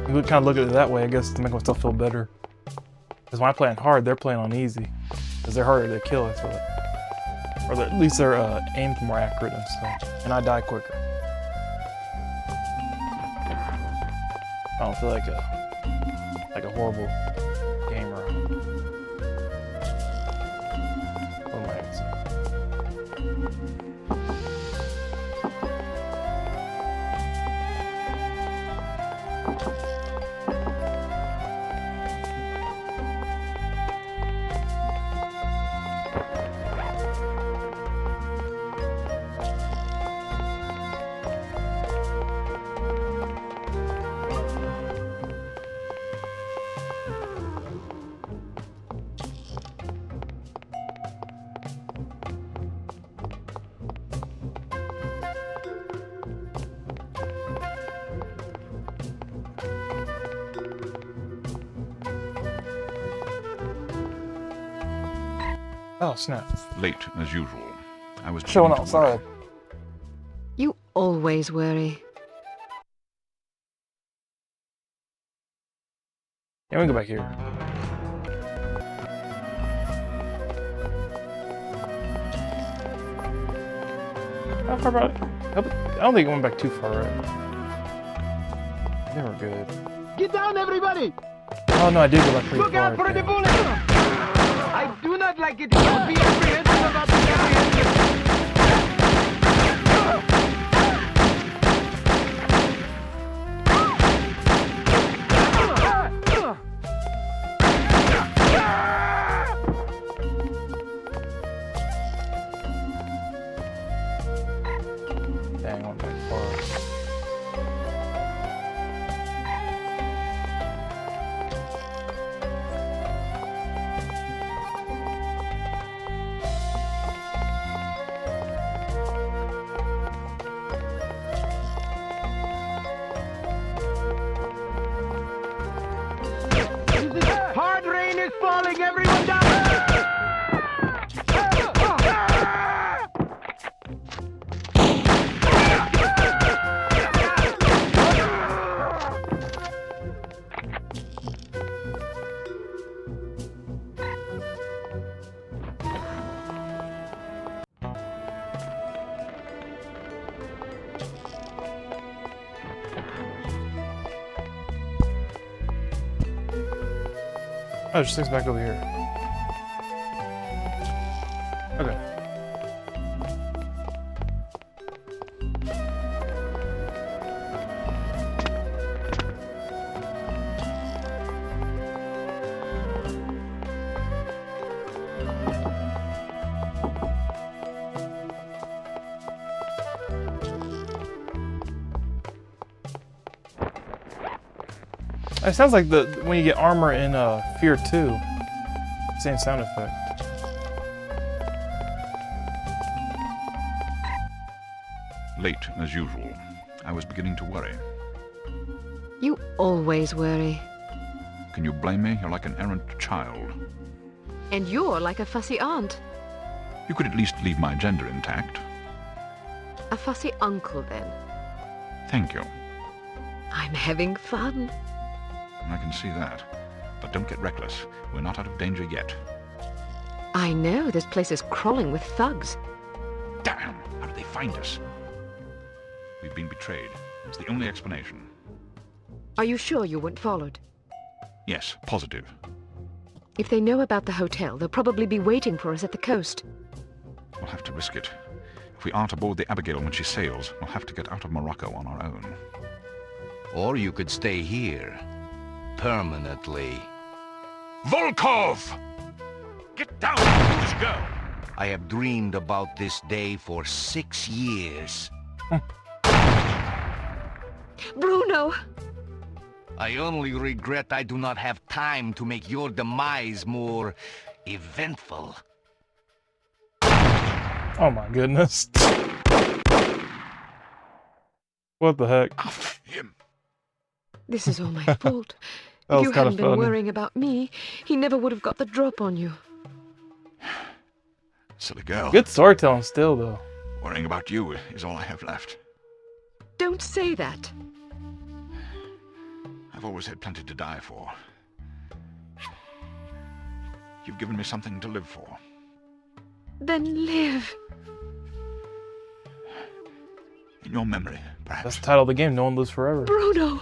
You kind of look at it that way, I guess, to make myself feel better. Because when I play on hard, they're playing on easy. Because they're harder to kill, I feel like. Or at least their aim's more accurate and stuff. And I die quicker. I don't feel like a horrible gamer. What am I gonna say? Oh, snap. Late, as usual. I was Showing beginning to worry. outside. You always worry. Yeah, we can go back here. How far about it? I don't think it went back too far, right? They were good. Get down, everybody! Oh no, I did go back pretty Look far. out for the yeah. bullet! I do not like it. Don't be apprehensive about the apprehensive. Dang, went back far. Hard rain is falling, everyone down! Oh, there's things back over here. Okay. It sounds like when you get armor in Fear 2. Same sound effect. Late, as usual. I was beginning to worry. You always worry. Can you blame me? You're like an errant child. And you're like a fussy aunt. You could at least leave my gender intact. A fussy uncle, then. Thank you. I'm having fun. I can see that. But don't get reckless. We're not out of danger yet. I know. This place is crawling with thugs. Damn! How did they find us? We've been betrayed. It's the only explanation. Are you sure you weren't followed? Yes, positive. If they know about the hotel, they'll probably be waiting for us at the coast. We'll have to risk it. If we aren't aboard the Abigail when she sails, we'll have to get out of Morocco on our own. Or you could stay here. Permanently. Volkov! Get down! Let's go! I have dreamed about this day for 6 years. Bruno! I only regret I do not have time to make your demise more eventful. Oh my goodness. What the heck? This is all my fault. That If was you kinda hadn't been funny. worrying about me, he never would have got the drop on you. Silly girl. Good storytelling still, though. Worrying about you is all I have left. Don't say that. I've always had plenty to die for. You've given me something to live for. Then live. In your memory, perhaps. That's the title of the game. No one lives forever. Bruno!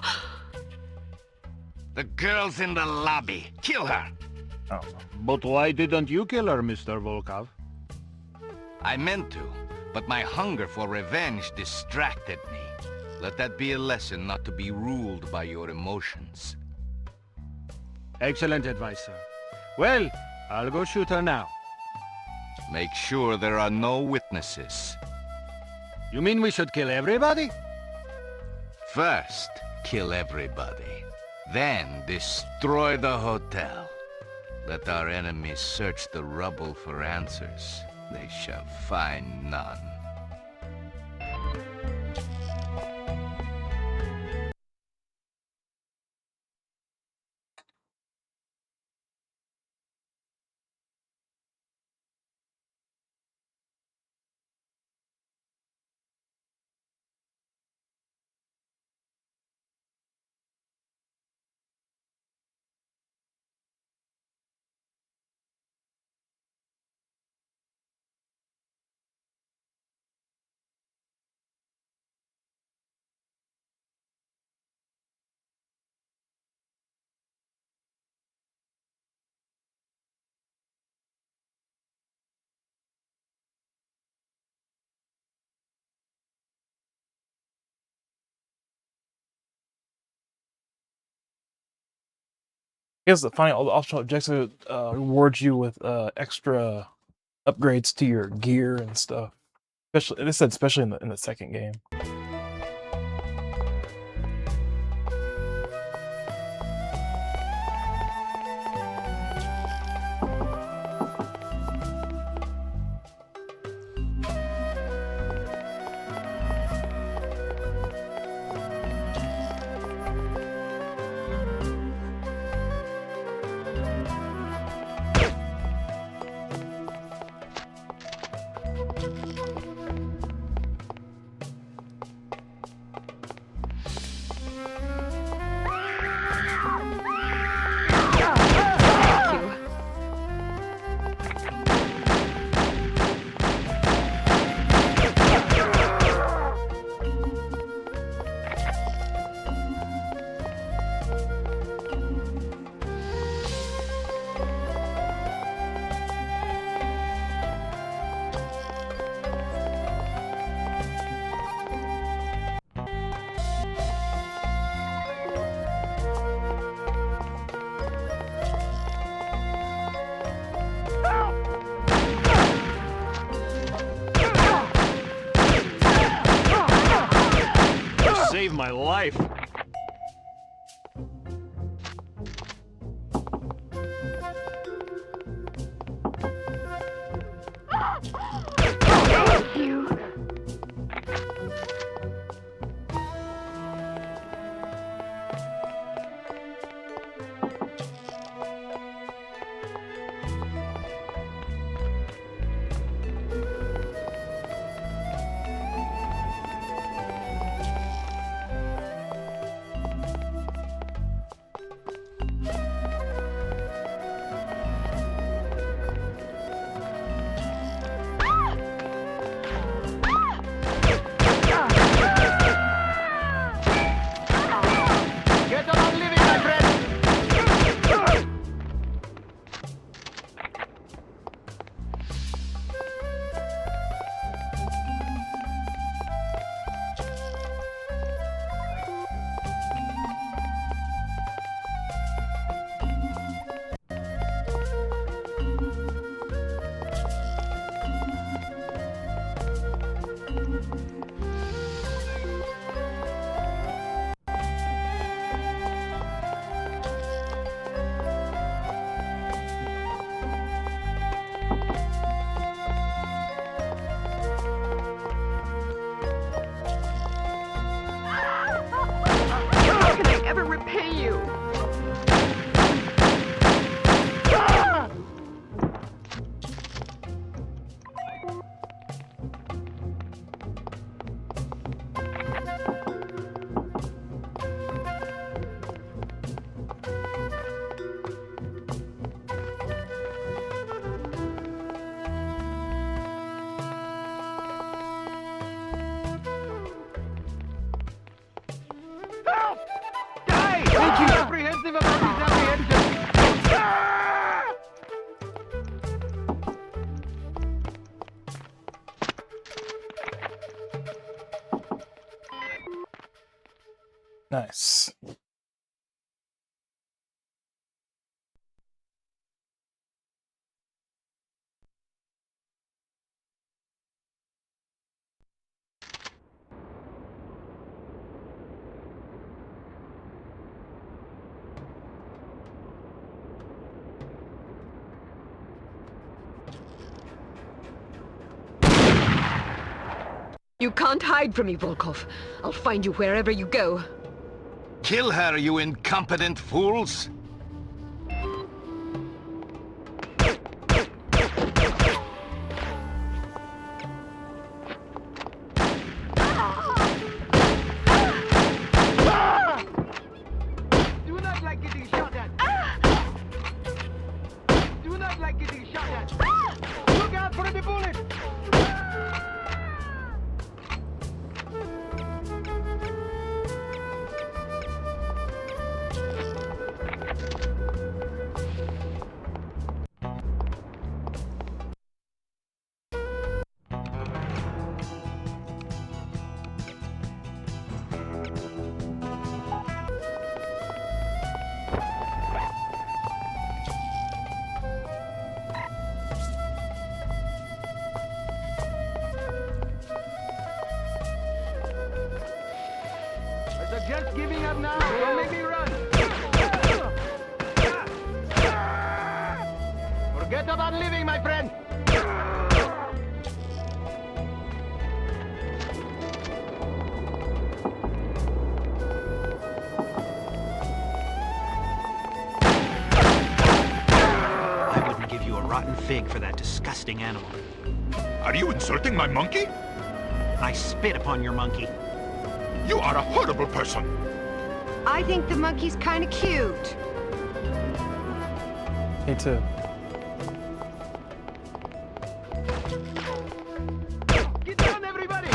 The girl's in the lobby. Kill her. Oh. But why didn't you kill her, Mr. Volkov? I meant to, but my hunger for revenge distracted me. Let that be a lesson not to be ruled by your emotions. Excellent advice, sir. Well, I'll go shoot her now. Make sure there are no witnesses. You mean we should kill everybody? First, kill everybody. Then, destroy the hotel. Let our enemies search the rubble for answers. They shall find none. I guess the final, the optional objective rewards you with extra upgrades to your gear and stuff. Especially, they said especially in the second game. saved my life. Thank you. How can I ever repay you? Thank you. Apprehensive about his apprehension. Nice. You can't hide from me, Volkov. I'll find you wherever you go. Kill her, you incompetent fools! Do not like getting shot at. Do not like getting shot at. Look out for the bullet. I suggest giving up now. Don't make me run. Forget about living, my friend. I wouldn't give you a rotten fig for that disgusting animal. Are you insulting my monkey? I spit upon your monkey. You are a horrible person. I think the monkey's kind of cute. Me too. Get down, everybody.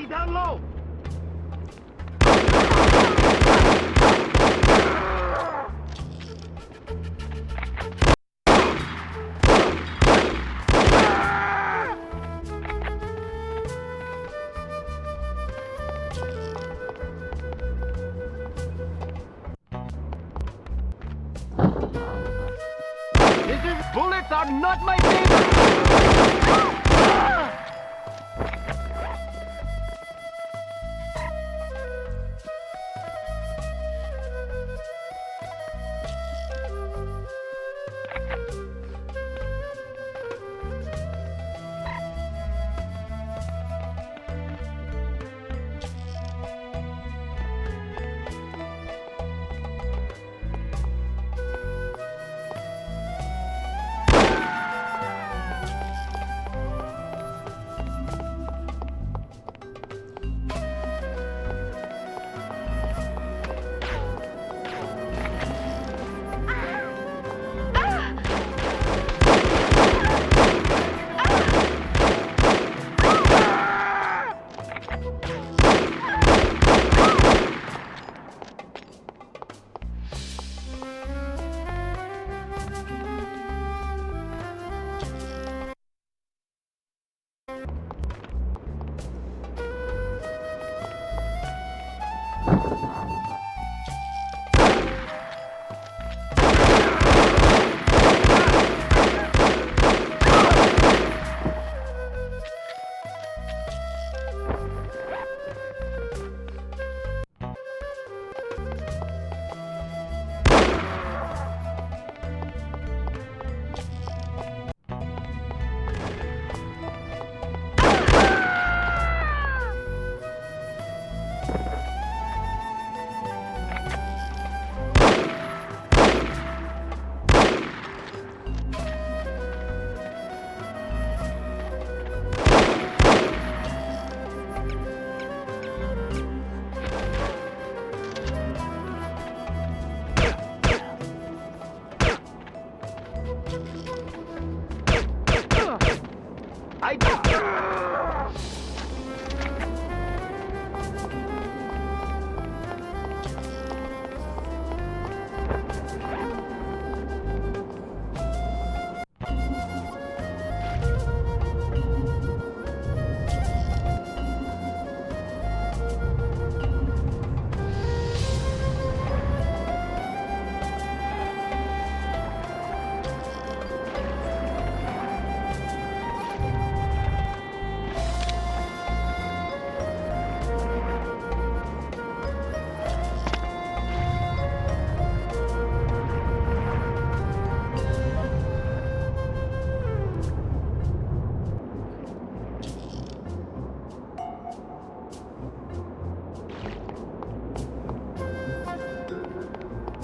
Enemy down low! Bullets are not my favorite!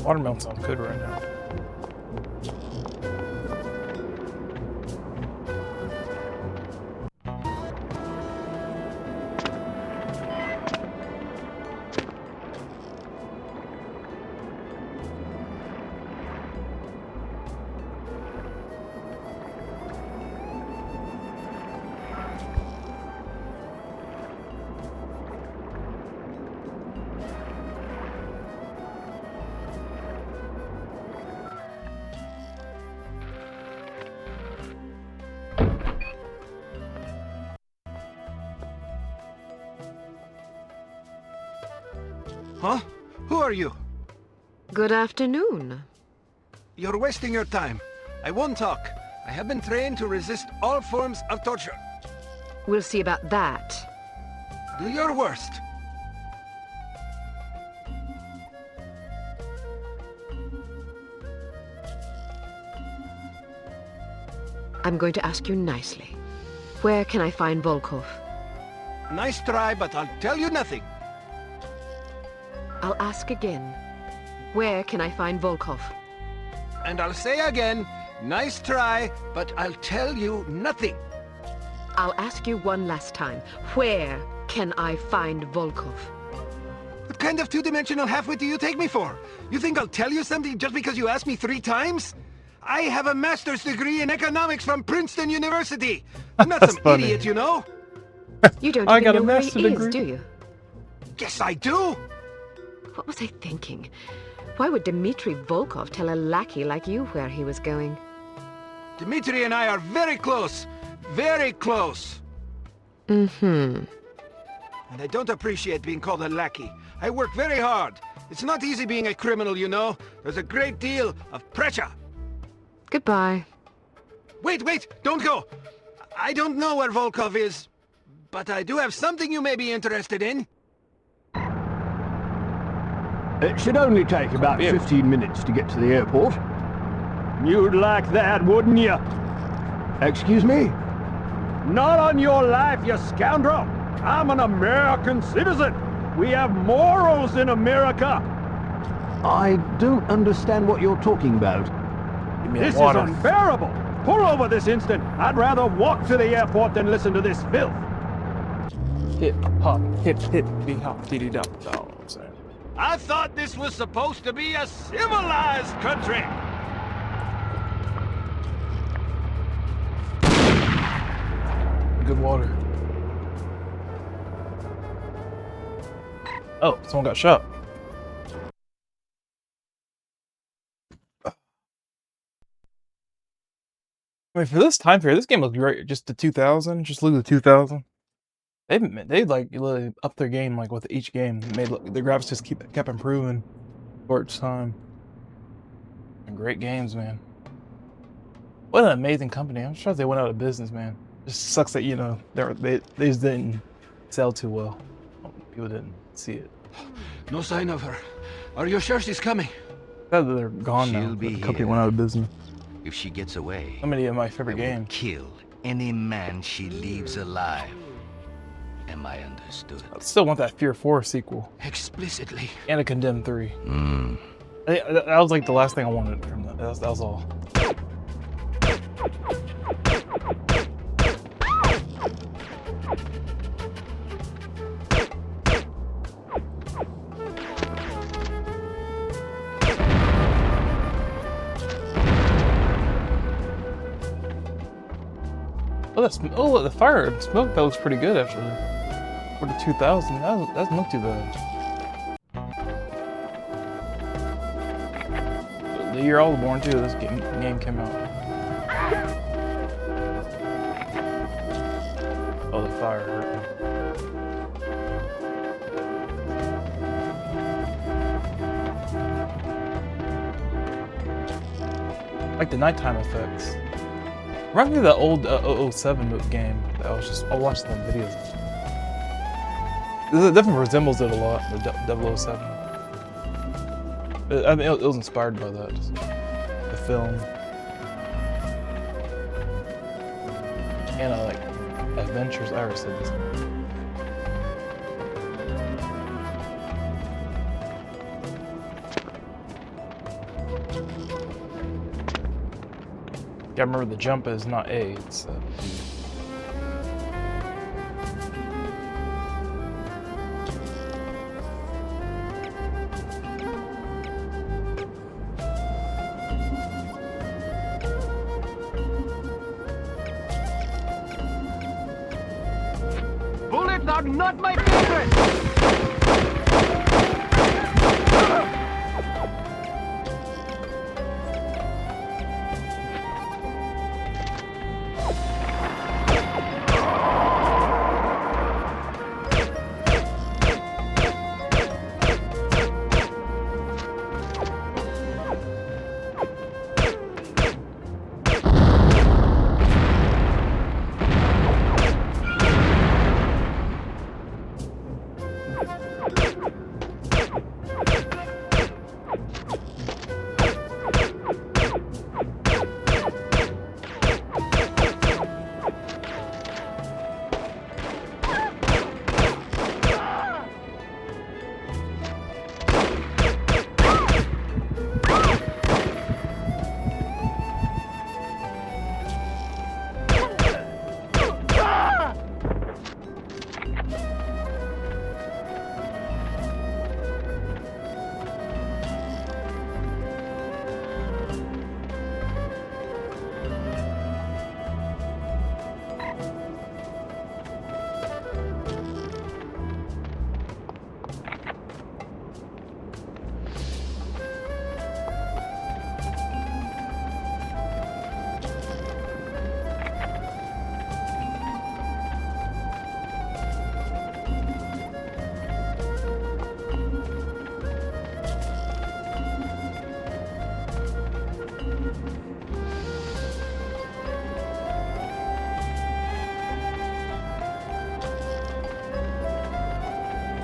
Watermelon sounds good right now. Huh? Who are you? Good afternoon. You're wasting your time. I won't talk. I have been trained to resist all forms of torture. We'll see about that. Do your worst. I'm going to ask you nicely. Where can I find Volkov? Nice try, but I'll tell you nothing. I'll ask again. Where can I find Volkov? And I'll say again, nice try, but I'll tell you nothing. I'll ask you one last time. Where can I find Volkov? What kind of two-dimensional halfwit do you take me for? You think I'll tell you something just because you asked me 3 times? I have a master's degree in economics from Princeton University. I'm not some funny. idiot, you know? You don't I even got know a where he master is, degree. do you? Yes, I do. What was I thinking? Why would Dmitri Volkov tell a lackey like you where he was going? Dmitri and I are very close. Very close. Mm-hmm. And I don't appreciate being called a lackey. I work very hard. It's not easy being a criminal, you know. There's a great deal of pressure. Goodbye. Wait, don't go. I don't know where Volkov is, but I do have something you may be interested in. It should only take about 15 minutes to get to the airport. You'd like that, wouldn't you? Excuse me? Not on your life, you scoundrel! I'm an American citizen! We have morals in America! I don't understand what you're talking about. This is unbearable! Pull over this instant! I'd rather walk to the airport than listen to this filth! Hip hop, hip be hop, diddy dop. I thought this was supposed to be a civilized country! Good water. Oh, someone got shot. I mean, for this time period, this game looks great. Just the 2000, just look at the 2000. They like really upped their game like with each game. Made the graphics just kept improving for each time. And great games, man. What an amazing company! I'm sure they went out of business, man. Just sucks that they just didn't sell too well. People didn't see it. No sign of her. Are you sure she's coming? They're gone now. The company went out of business. If she gets away, so many of my favorite games. Kill any man she leaves alive. Am I understood? I still want that Fear 4 sequel. Explicitly. And a Condemned 3. That was like the last thing I wanted from that. That was all. Oh, the fire and smoke, that looks pretty good actually. For the 2000, that doesn't look too bad. The year I was born too, this game came out. Oh, the fire hurt me. Like the nighttime effects. Reminds me of the old 007 game that I watched some videos. It definitely resembles it a lot, the 007. I mean, it was inspired by that, the film. And like Adventures, I already said this. Yeah, remember the jump is not A, it's B. Bullets are not my favorite!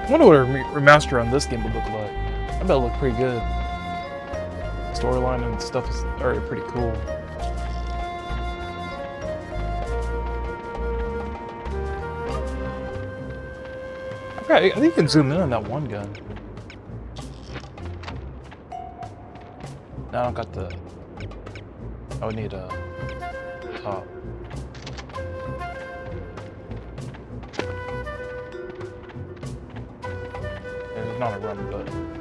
I wonder what a remaster on this game would look like. I bet it'll look pretty good. Storyline and stuff is already pretty cool. I think you can zoom in on that one gun. No, I don't got the... I would need a top. There's not a run button.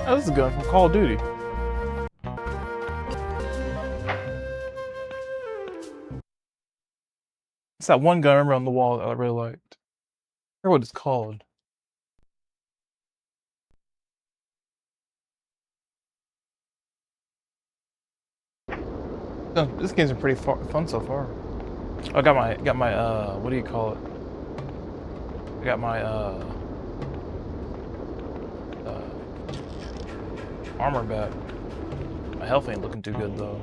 Oh, this is a gun from Call of Duty. It's that one gun I remember on the wall that I really liked. I forget what it's called. Oh, this game's been pretty fun so far. I got my what do you call it? I got my armor back. My health ain't looking too good though.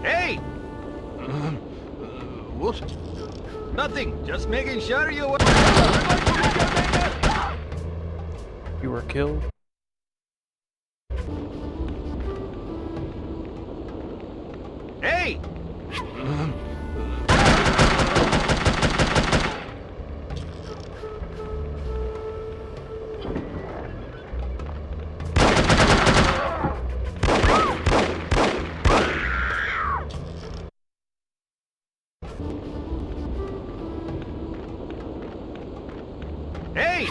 Hey! What? Nothing. Just making sure you were... You were killed? Hey! Hey!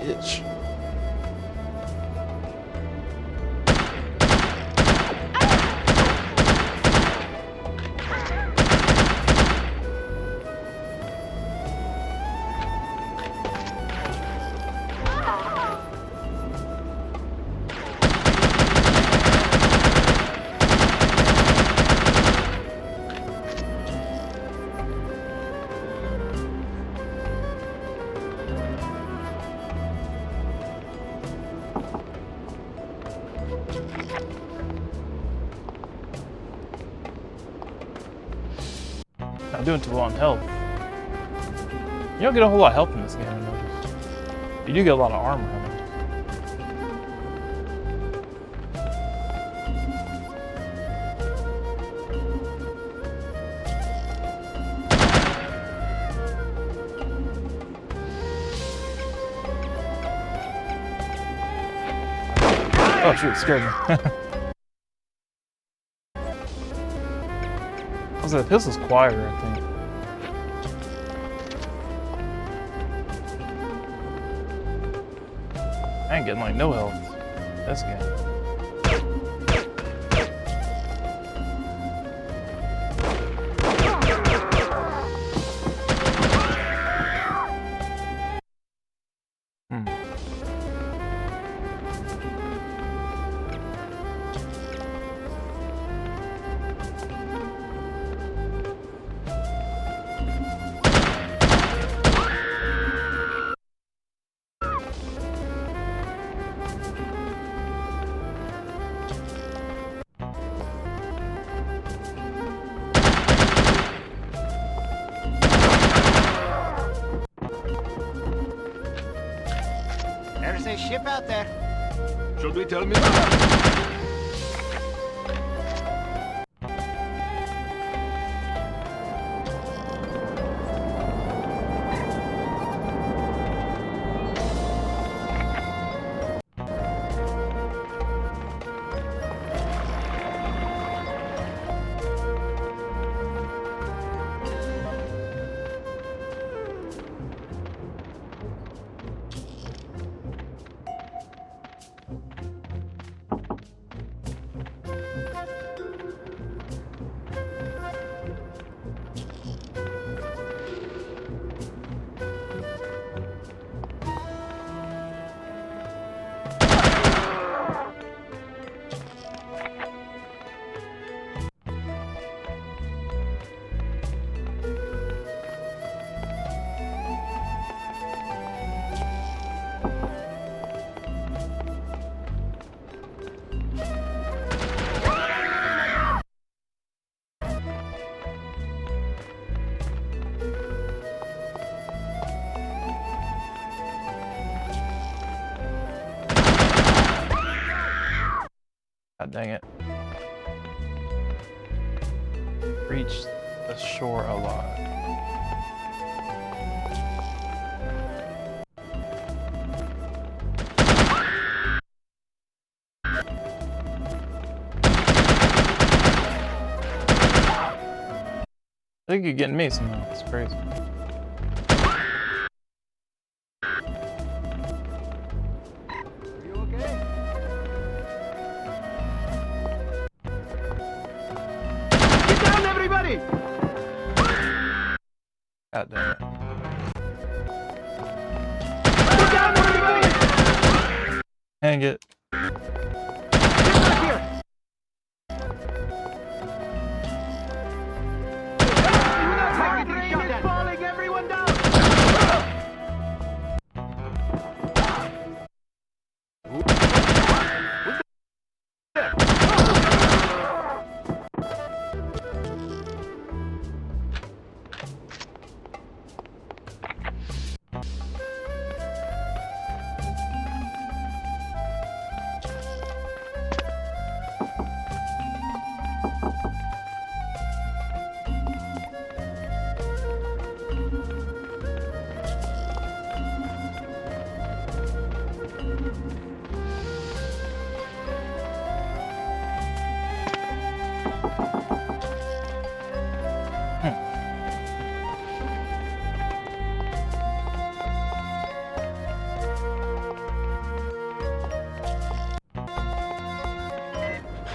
Itch. Not doing too well on health. You don't get a whole lot of health in this game, I noticed. You do get a lot of armor, I noticed. Oh shoot, it scared me. The pistol's quieter, I think. I ain't getting like no health. This game. There's a ship out there. Should we tell him it's God dang it. Reach the shore alive. I think you're getting me somehow. It's crazy. God damn it. Hang it.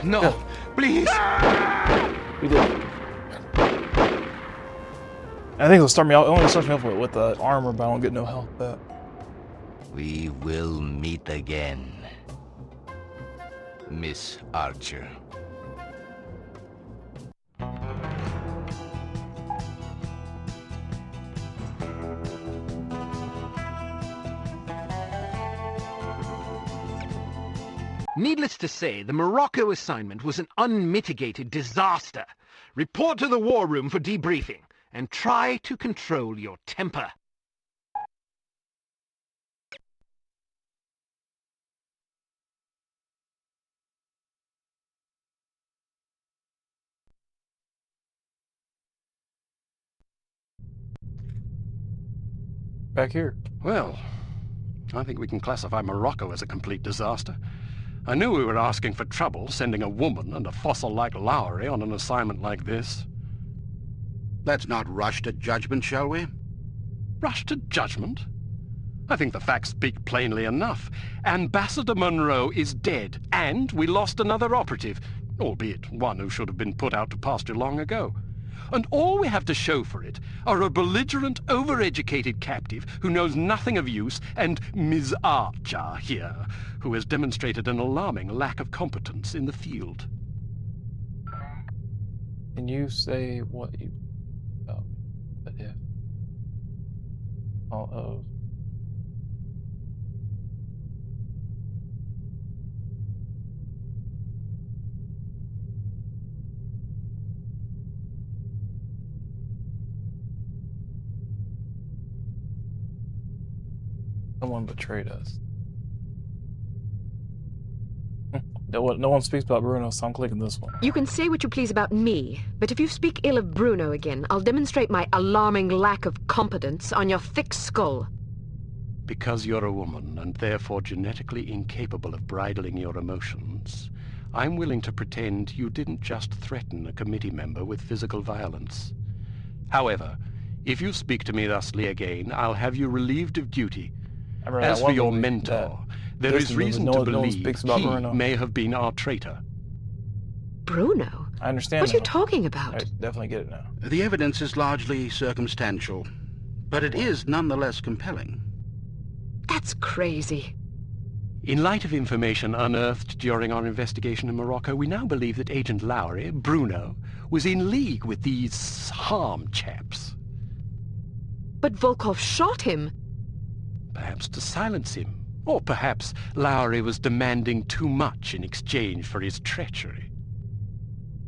No, please. We did. I think it'll start me out. It only starts me off with the armor, but I won't get no health back. We will meet again, Miss Archer. Needless to say, the Morocco assignment was an unmitigated disaster. Report to the war room for debriefing, and try to control your temper. Back here. Well, I think we can classify Morocco as a complete disaster. I knew we were asking for trouble, sending a woman and a fossil like Lowry on an assignment like this. Let's not rush to judgment, shall we? Rush to judgment? I think the facts speak plainly enough. Ambassador Monroe is dead, and we lost another operative, albeit one who should have been put out to pasture long ago. And all we have to show for it are a belligerent, overeducated captive who knows nothing of use, and Ms. Archer here, who has demonstrated an alarming lack of competence in the field. Can you say what you... Oh, but if... All of... Someone betrayed us. No one speaks about Bruno, so I'm clicking this one. You can say what you please about me, but if you speak ill of Bruno again, I'll demonstrate my alarming lack of competence on your thick skull. Because you're a woman, and therefore genetically incapable of bridling your emotions, I'm willing to pretend you didn't just threaten a committee member with physical violence. However, if you speak to me thusly again, I'll have you relieved of duty. As for your mentor, there is reason to believe he may have been our traitor. Bruno? I understand. What are you talking about? I definitely get it now. The evidence is largely circumstantial, but it is nonetheless compelling. That's crazy. In light of information unearthed during our investigation in Morocco, we now believe that Agent Lowry, Bruno, was in league with these harm chaps. But Volkov shot him. Perhaps to silence him. Or perhaps Lowry was demanding too much in exchange for his treachery.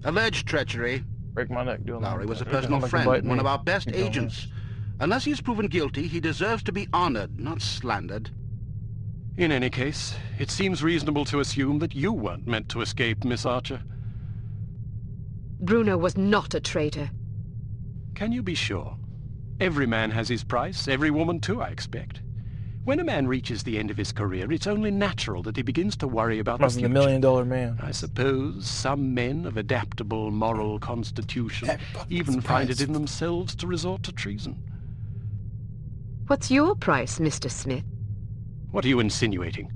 Alleged treachery. Break my neck doing that. Lowry was a personal friend, one of our best agents. Unless he's proven guilty, he deserves to be honored, not slandered. In any case, it seems reasonable to assume that you weren't meant to escape, Miss Archer. Bruno was not a traitor. Can you be sure? Every man has his price, every woman too, I expect. When a man reaches the end of his career, it's only natural that he begins to worry about the future. The $1 million man. I suppose some men of adaptable moral constitution even find it in themselves to resort to treason. What's your price, Mr. Smith? What are you insinuating?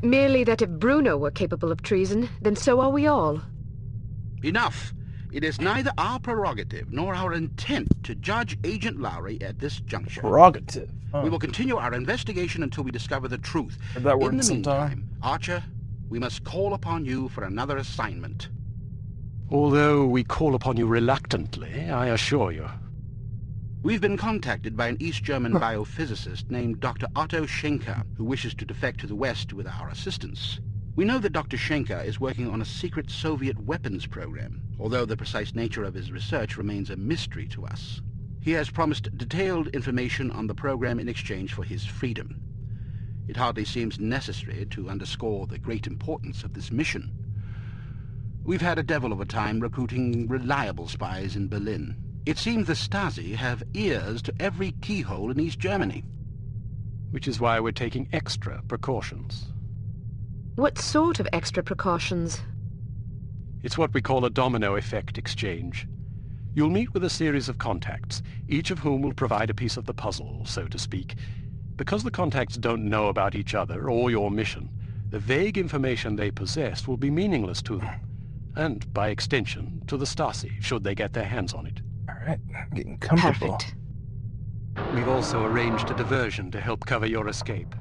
Merely that if Bruno were capable of treason, then so are we all. Enough! It is neither our prerogative nor our intent to judge Agent Lowry at this juncture. Prerogative? Huh. We will continue our investigation until we discover the truth. Heard that word in the sometime. meantime, Archer, we must call upon you for another assignment. Although we call upon you reluctantly, I assure you. We've been contacted by an East German biophysicist named Dr. Otto Schenker, who wishes to defect to the West with our assistance. We know that Dr. Schenker is working on a secret Soviet weapons program, although the precise nature of his research remains a mystery to us. He has promised detailed information on the program in exchange for his freedom. It hardly seems necessary to underscore the great importance of this mission. We've had a devil of a time recruiting reliable spies in Berlin. It seems the Stasi have ears to every keyhole in East Germany. Which is why we're taking extra precautions. What sort of extra precautions? It's what we call a domino effect exchange. You'll meet with a series of contacts, each of whom will provide a piece of the puzzle, so to speak. Because the contacts don't know about each other or your mission, The vague information they possessed will be meaningless to them, and, by extension, to the Stasi, should they get their hands on it. Alright, I'm getting comfortable. Perfect. We've also arranged a diversion to help cover your escape.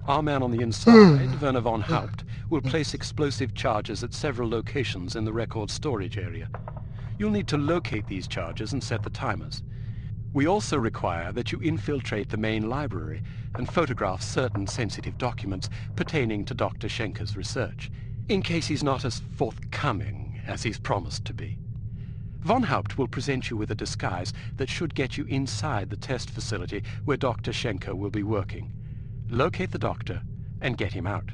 Our man on the inside, Werner von Haupt, will place explosive charges at several locations in the record storage area. You'll need to locate these charges and set the timers. We also require that you infiltrate the main library and photograph certain sensitive documents pertaining to Dr. Schenker's research, in case he's not as forthcoming as he's promised to be. Von Haupt will present you with a disguise that should get you inside the test facility where Dr. Schenker will be working. Locate the doctor and get him out.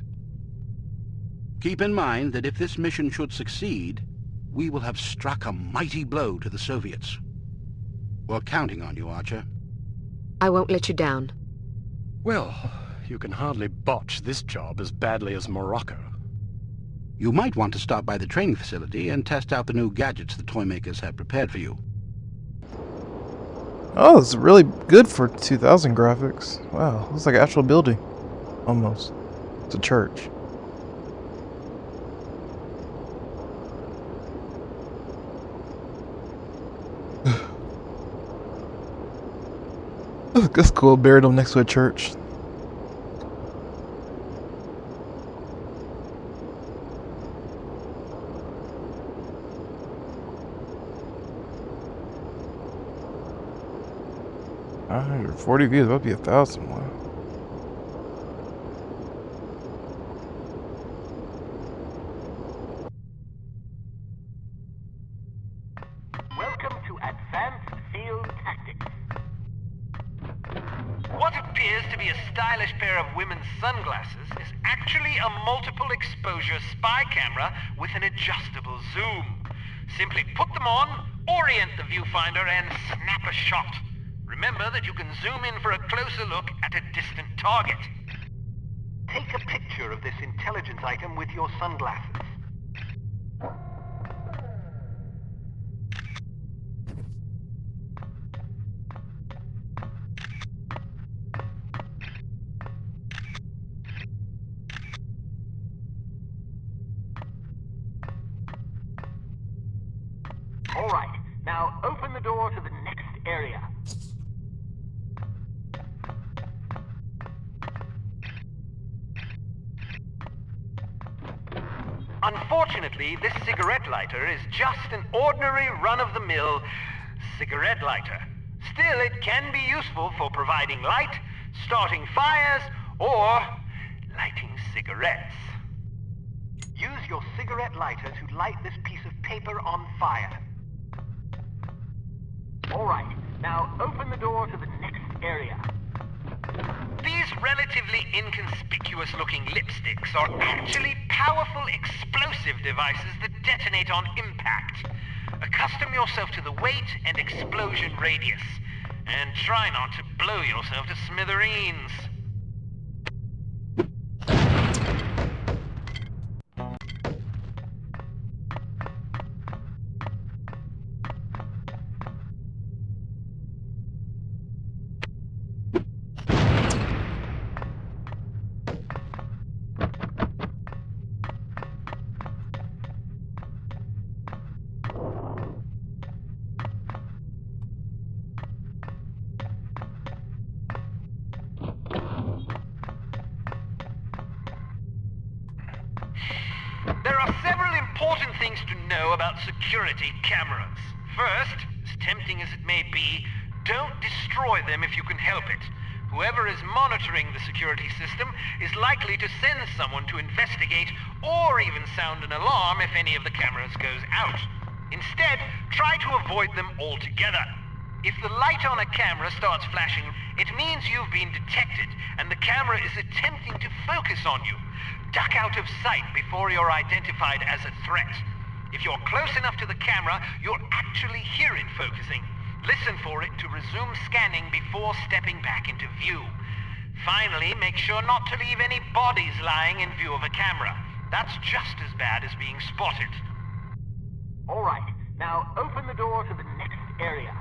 Keep in mind that if this mission should succeed, we will have struck a mighty blow to the Soviets. We're counting on you, Archer. I won't let you down. Well, you can hardly botch this job as badly as Morocco. You might want to stop by the training facility and test out the new gadgets the toy makers have prepared for you. Oh, it's really good for 2000 graphics. Wow, looks like an actual building. Almost. It's a church. That's cool, buried him next to a church. $140 views, that'd be 1,000 more. Welcome to Advanced Field Tactics. What appears to be a stylish pair of women's sunglasses is actually a multiple exposure spy camera with an adjustable zoom. Simply put them on, orient the viewfinder, and snap a shot. Remember that you can zoom in for a closer look at a distant target. Take a picture of this intelligence item with your sunglasses. All right, now open the door to the next area. Unfortunately, this cigarette lighter is just an ordinary run-of-the-mill cigarette lighter. Still, it can be useful for providing light, starting fires, or lighting cigarettes. Use your cigarette lighter to light this piece of paper on fire. All right, now open the door to the next area. These relatively inconspicuous-looking lipsticks are actually powerful explosive devices that detonate on impact. Accustom yourself to the weight and explosion radius, and try not to blow yourself to smithereens. There are several important things to know about security cameras. First, as tempting as it may be, don't destroy them if you can help it. Whoever is monitoring the security system is likely to send someone to investigate or even sound an alarm if any of the cameras goes out. Instead, try to avoid them altogether. If the light on a camera starts flashing, it means you've been detected and the camera is attempting to focus on you. Duck out of sight before you're identified as a threat. If you're close enough to the camera, you'll actually hear it focusing. Listen for it to resume scanning before stepping back into view. Finally, make sure not to leave any bodies lying in view of a camera. That's just as bad as being spotted. All right, now open the door to the next area.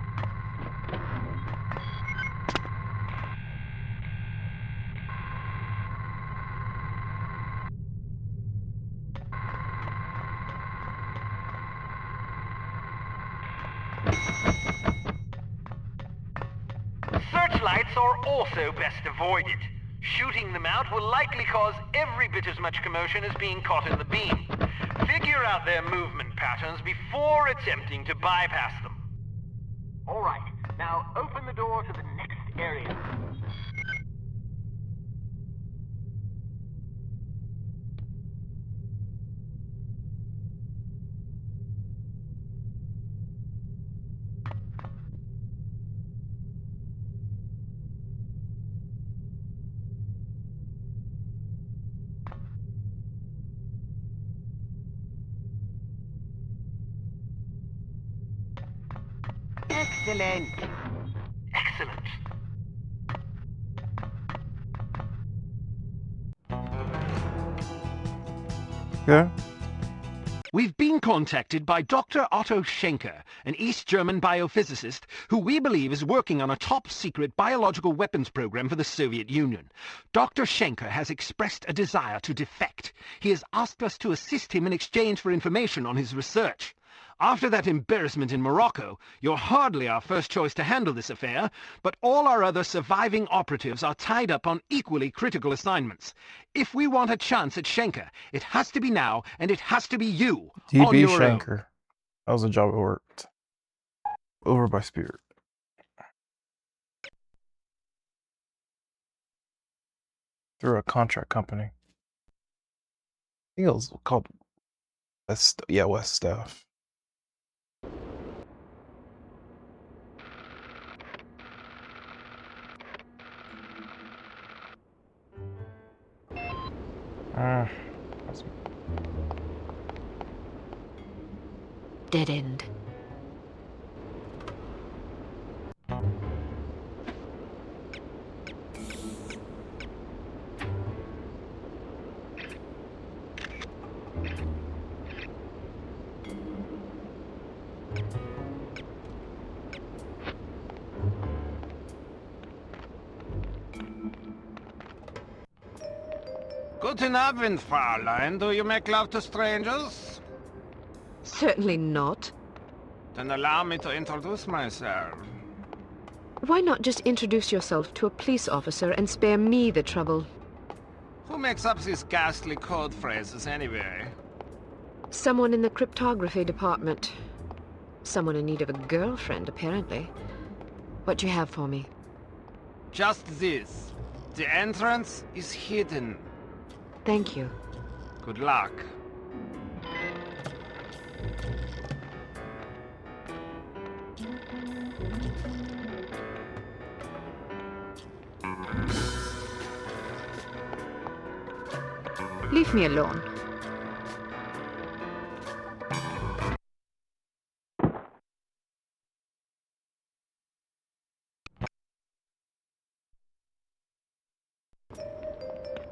Searchlights are also best avoided. Shooting them out will likely cause every bit as much commotion as being caught in the beam. Figure out their movement patterns before attempting to bypass them. All right, now open the door to the next area. Excellent. Excellent. Yeah. We've been contacted by Dr. Otto Schenker, an East German biophysicist who we believe is working on a top-secret biological weapons program for the Soviet Union. Dr. Schenker has expressed a desire to defect. He has asked us to assist him in exchange for information on his research. After that embarrassment in Morocco, you're hardly our first choice to handle this affair, but all our other surviving operatives are tied up on equally critical assignments. If we want a chance at Schenker, it has to be now, and it has to be you, on DB your own. Schenker. That was a job that worked. Over by Spirit. Through a contract company. I think it was called West Staff. Dead end. Guten Abend, Fräulein. Do you make love to strangers? Certainly not. Then allow me to introduce myself. Why not just introduce yourself to a police officer and spare me the trouble? Who makes up these ghastly code phrases anyway? Someone in the cryptography department. Someone in need of a girlfriend, apparently. What do you have for me? Just this. The entrance is hidden. Thank you. Good luck. Leave me alone.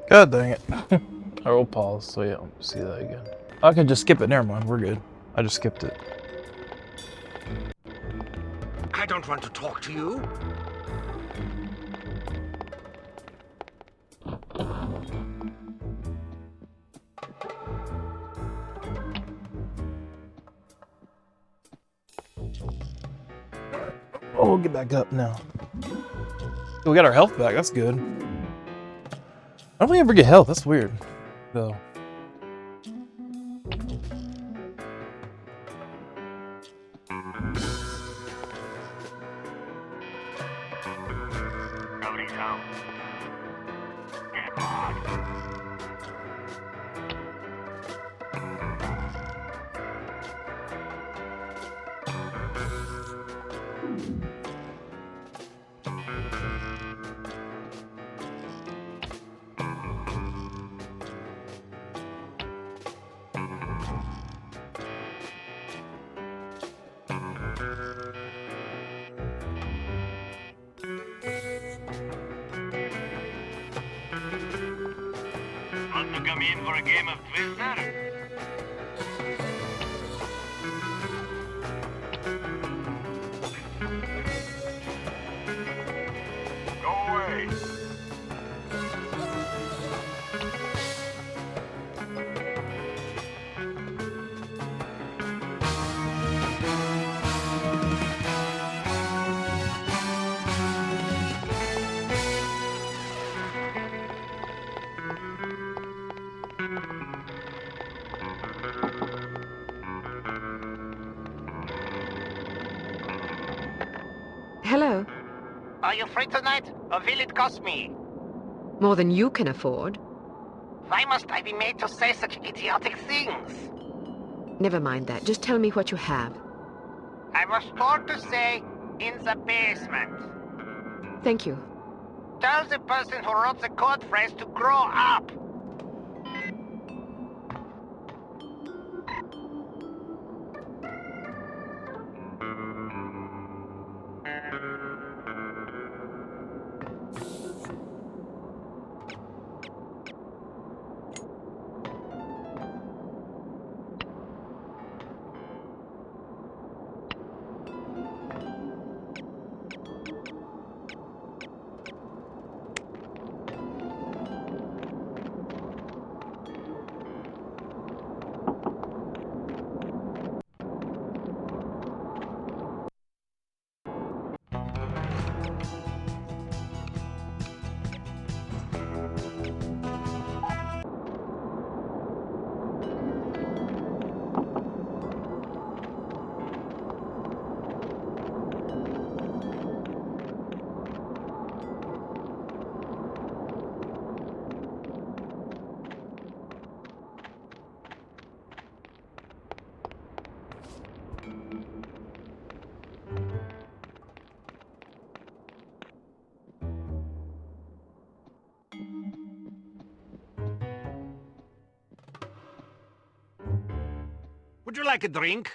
God dang it. I will pause, so yeah, I'll see that again. I can just skip it, never mind, we're good. I just skipped it. I don't want to talk to you. Oh, we'll get back up now. We got our health back, that's good. I don't think I ever get health, that's weird. Though. Nobody's home. Come on. Want to come in for a game of Twister? Go away. Are you free tonight, or will it cost me? More than you can afford. Why must I be made to say such idiotic things? Never mind that. Just tell me what you have. I was told to say, in the basement. Thank you. Tell the person who wrote the code phrase to grow up. Would you like a drink?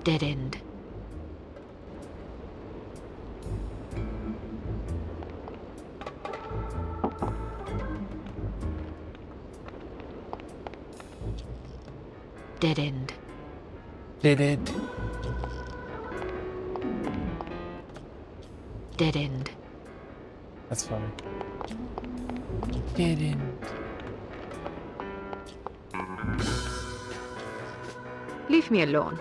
Dead end. Dead end. Dead end. Dead end. That's funny. Dead end. Leave me alone.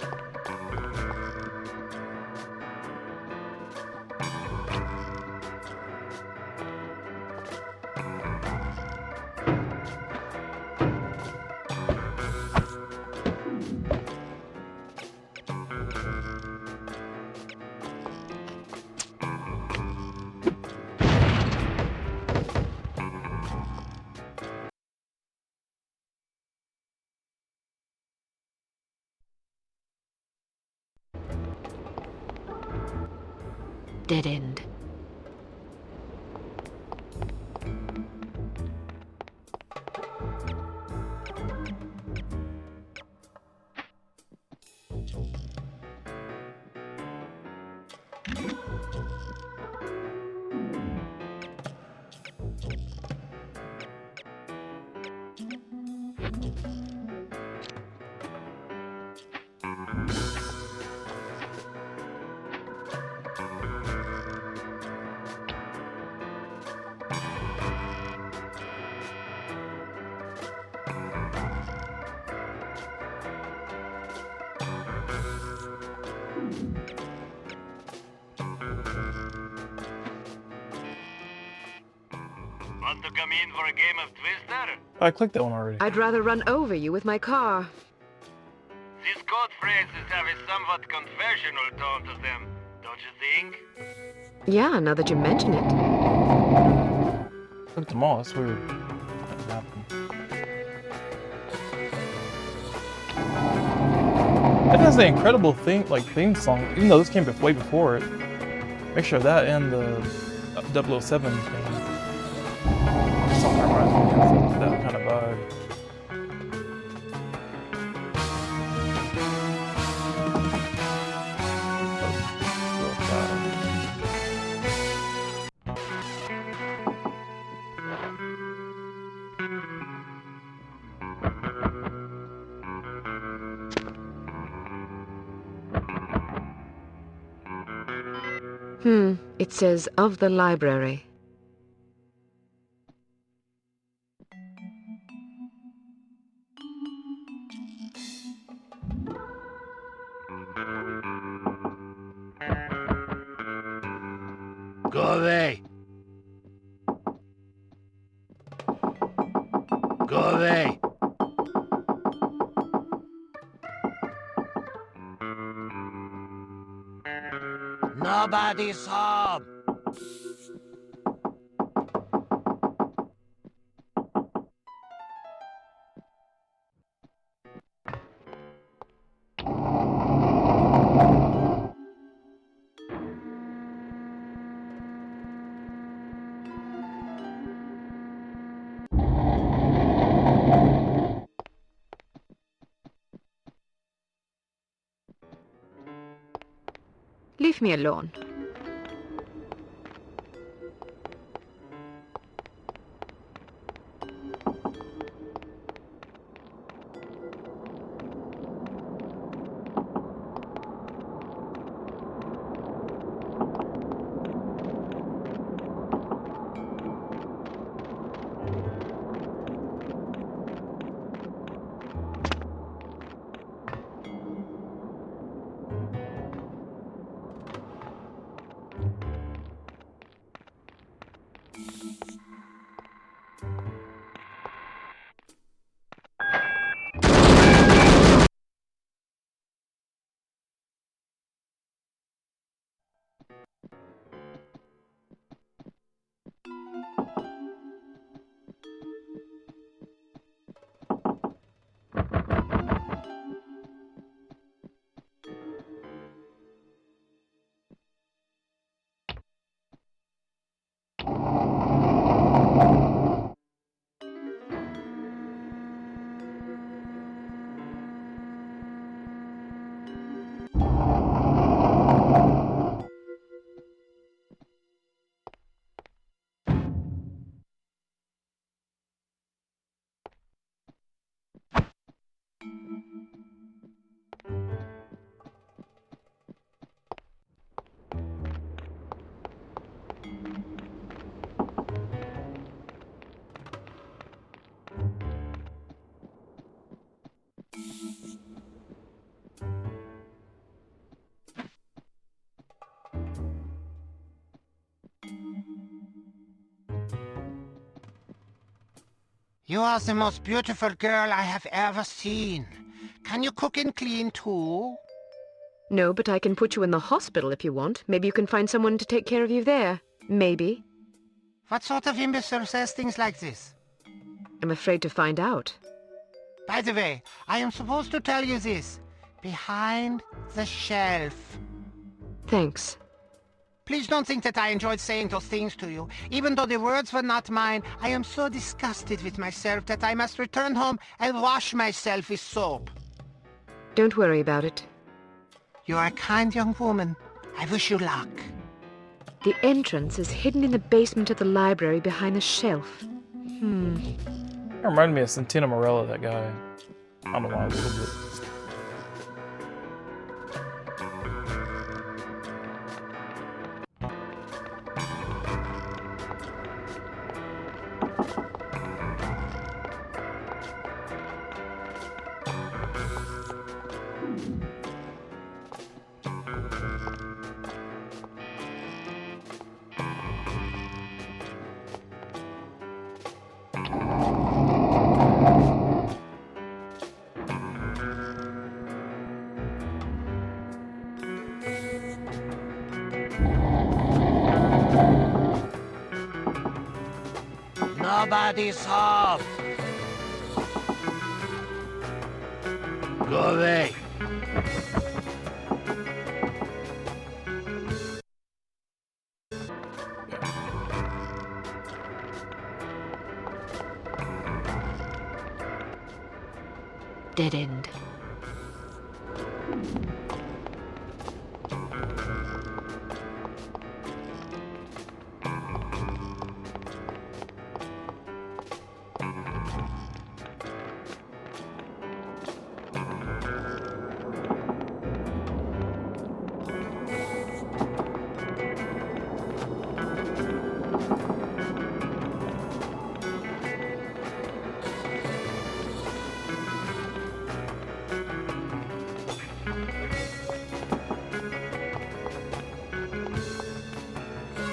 Dead end. Want to come in for a game of Twister? I clicked that one already. I'd rather run over you with my car. These code phrases have a somewhat confessional tone to them, don't you think? Yeah, now that you mention it. Clicked them all. That's weird. That happened. That has an incredible theme song, even though this came way before it. Make sure that and the 007 thing. Something reminds me of that kind of vibe. It says of the library. Go away. Go away. Nobody's home. Leave me alone. You are the most beautiful girl I have ever seen. Can you cook and clean too? No, but I can put you in the hospital if you want. Maybe you can find someone to take care of you there. Maybe. What sort of imbecile says things like this? I'm afraid to find out. By the way, I am supposed to tell you this. Behind the shelf. Thanks. Please don't think that I enjoyed saying those things to you. Even though the words were not mine, I am so disgusted with myself that I must return home and wash myself with soap. Don't worry about it. You are a kind young woman. I wish you luck. The entrance is hidden in the basement of the library behind the shelf. It reminded me of Santino Morella, that guy. I don't know why, a little bit. Nobody's home. Go away. Dead end.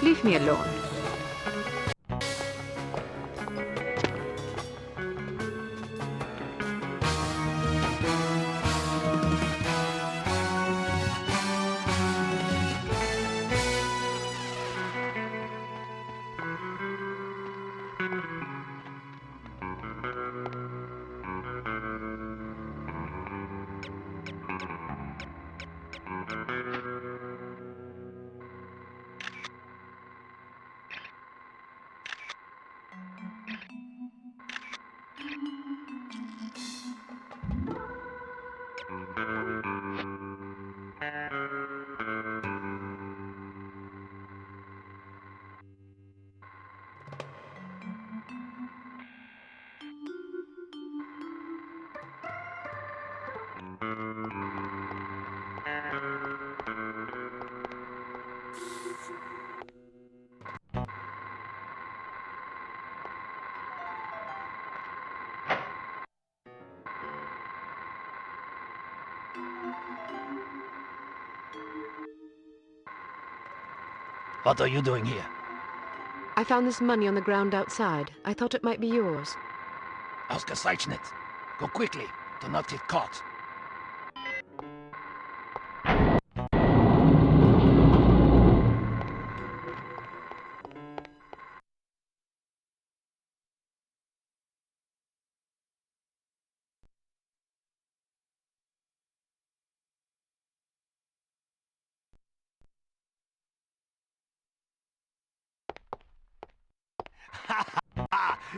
Leave me alone. What are you doing here? I found this money on the ground outside. I thought it might be yours. Ausgezeichnet. Go quickly. Do not get caught.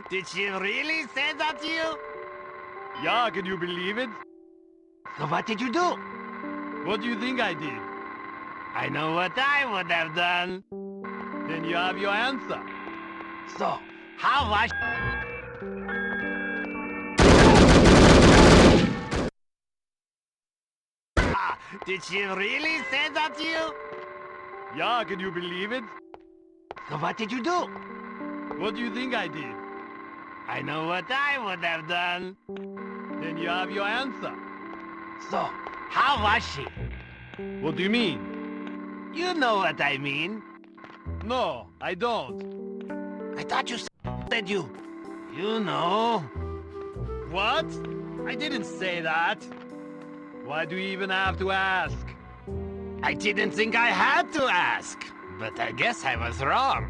Did she really say that to you? Yeah, can you believe it? So what did you do? What do you think I did? I know what I would have done. Then you have your answer. So, how was... Did she really say that to you? Yeah, can you believe it? So what did you do? What do you think I did? I know what I would have done. Then you have your answer. So, how was she? What do you mean? You know what I mean. No, I don't. I thought you said you... You know. What? I didn't say that. Why do you even have to ask? I didn't think I had to ask. But I guess I was wrong.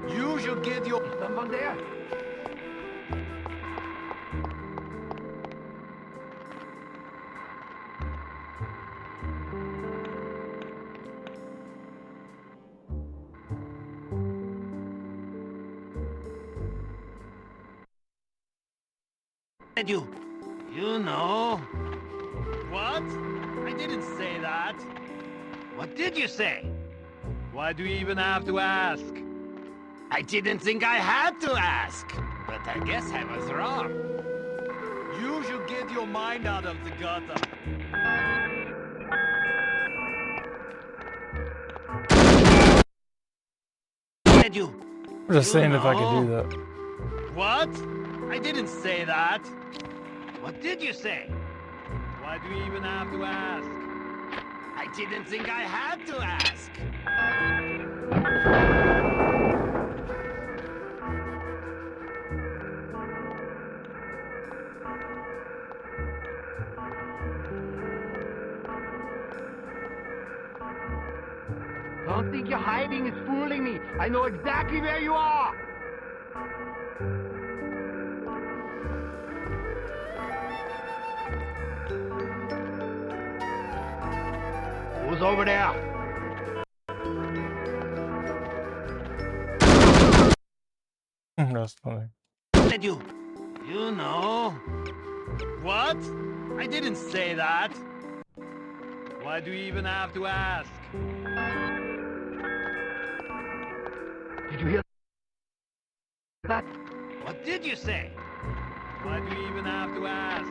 You should get your... Is someone there? You... You know. What? I didn't say that. What did you say? Why do you even have to ask? I didn't think I had to ask. But I guess I was wrong. You should get your mind out of the gutter. You... I'm just saying if I could do that. What? I didn't say that. What did you say? Why do you even have to ask? I didn't think I had to ask. Don't think your hiding is fooling me. I know exactly where you are. Who's over there? That's funny. You know. What? I didn't say that. Why do you even have to ask? Did you hear that? What did you say? Why do you even have to ask?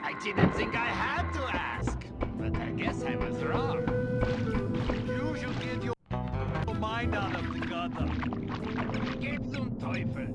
I didn't think I had to ask. But I guess I was wrong. You should get your mind out of the gutter. Get some Teufel.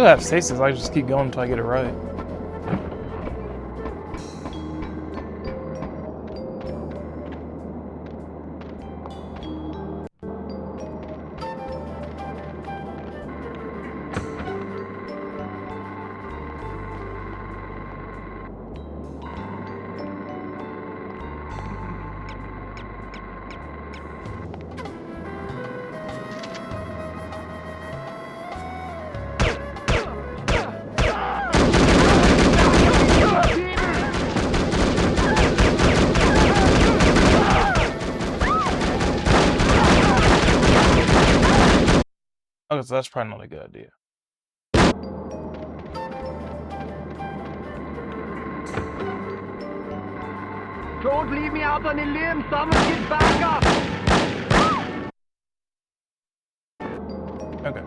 I have stasis. I just keep going until I get it right. Okay, so that's probably not a good idea. Don't leave me out on a limb! Someone get back up! Okay.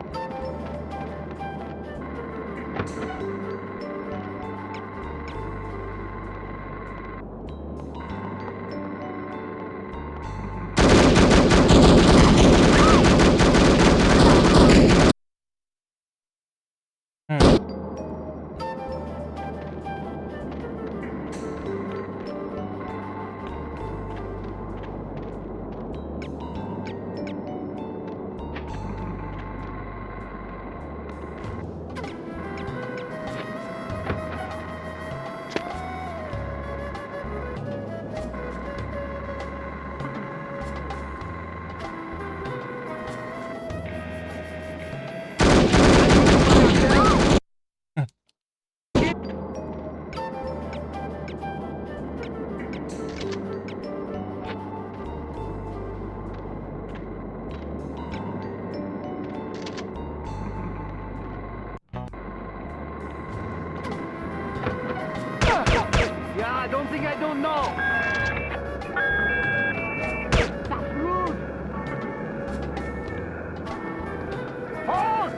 I don't think I don't know. That's rude. Hold!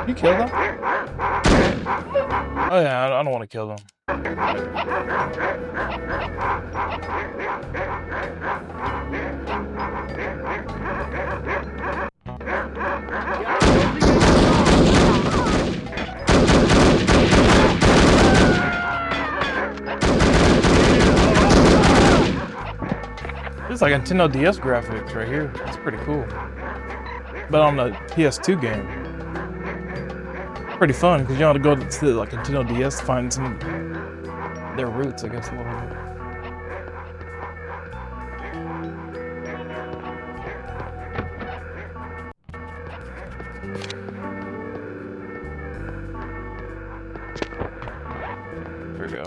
You kill them? Oh yeah, I don't want to kill them. It's like Nintendo DS graphics right here. It's pretty cool. But on the PS2 game, pretty fun because you don't have to go to like Nintendo DS to find some their roots, I guess, a little bit. There we go.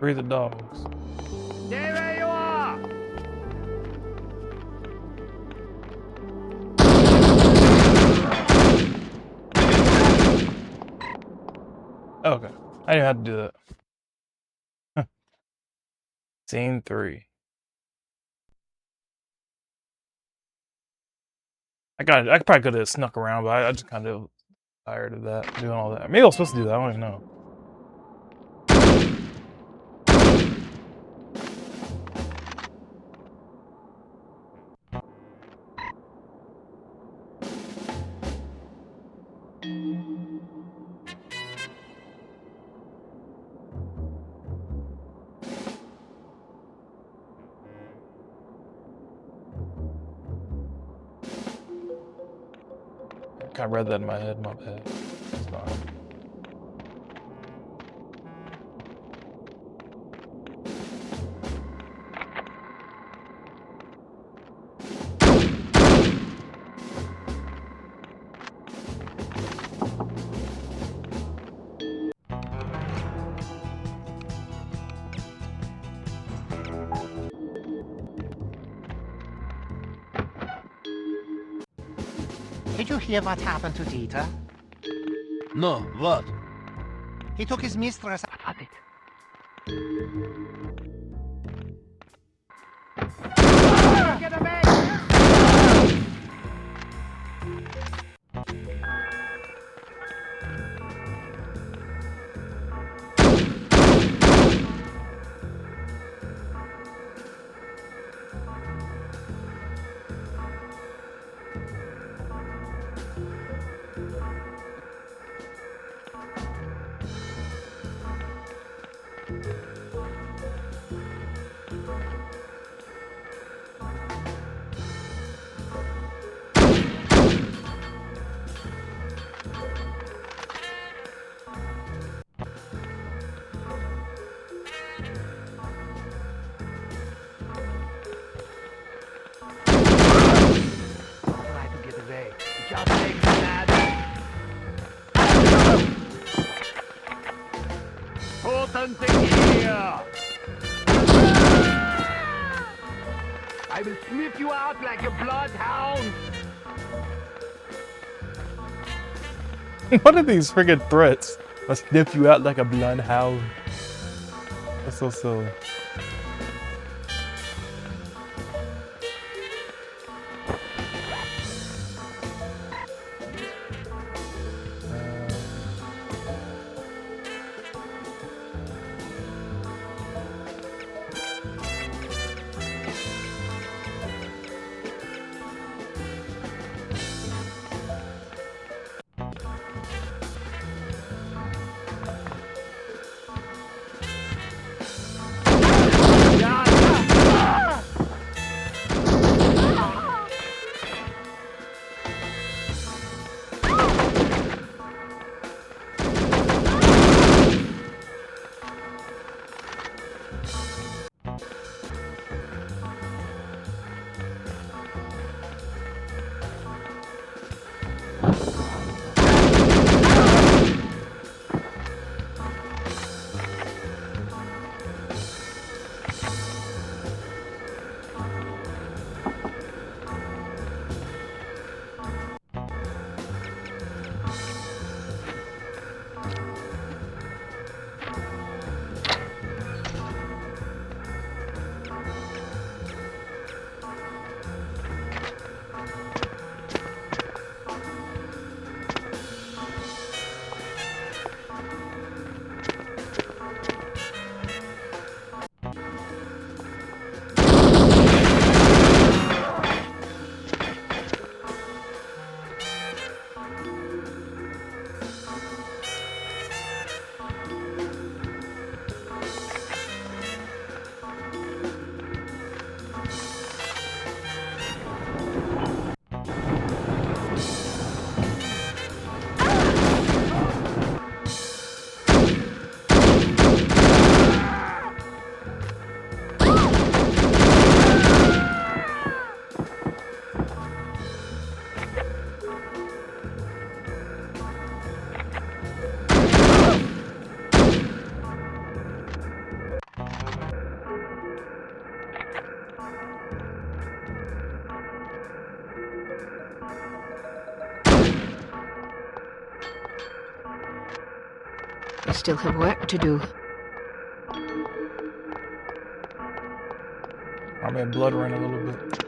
Free the dogs. Stay where you are! Okay. I didn't have to do that. Scene 3. I probably could have snuck around, but I just kind of tired of that, doing all that. Maybe I was supposed to do that, I don't even know. I kind of read that in my head, my bad. It's fine. Did you hear what happened to Dieter? No, what? He took his mistress. What it? Get away! Just take that. Potent here. I will sniff you out like a bloodhound. What are these friggin' threats? I'll sniff you out like a bloodhound. That's so silly. We still have work to do. I made blood run a little bit.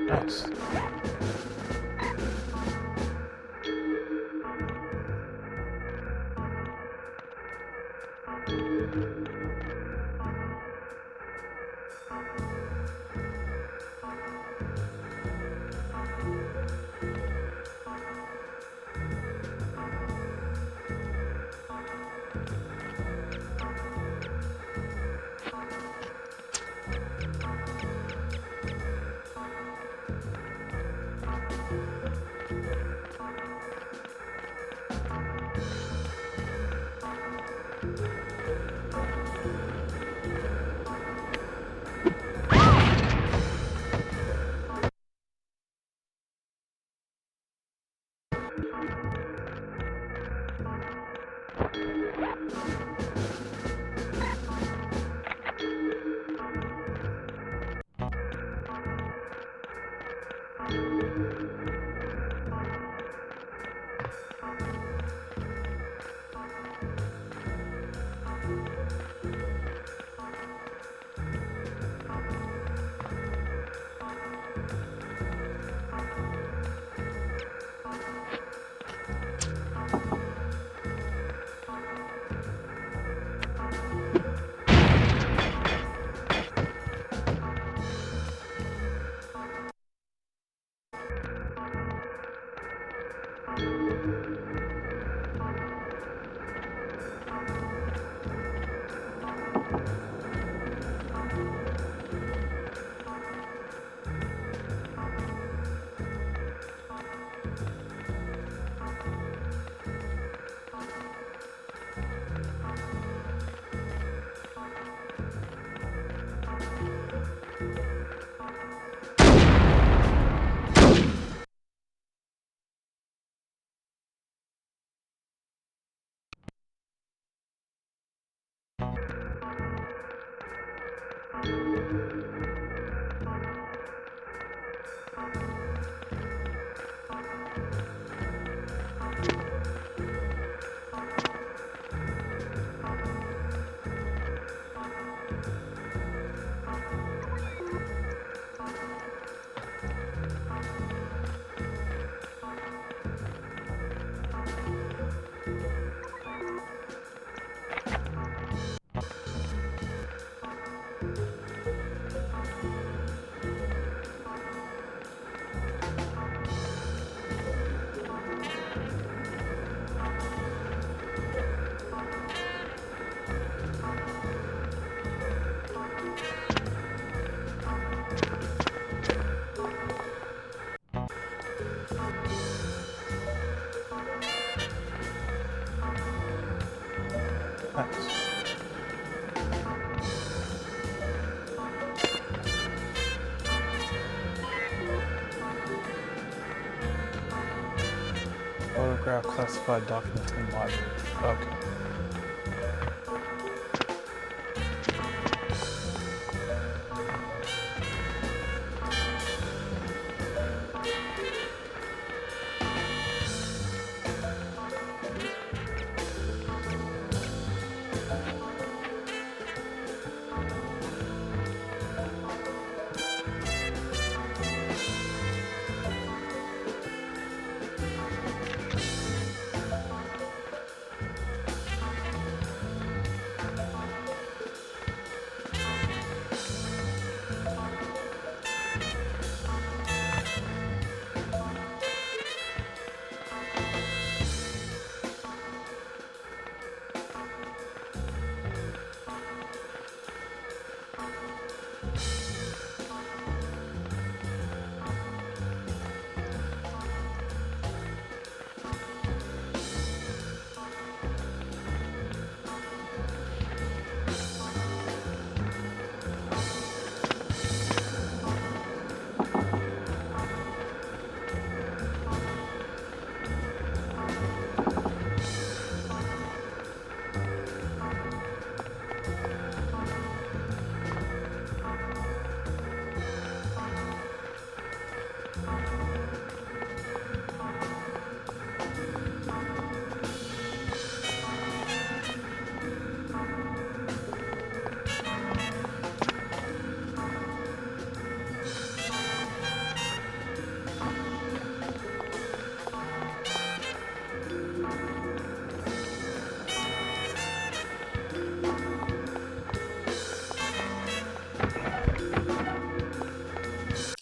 Nice. Photograph classified documents in library. Okay.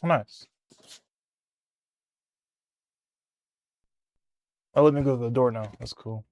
Nice. Oh, let me go to the door now. That's cool.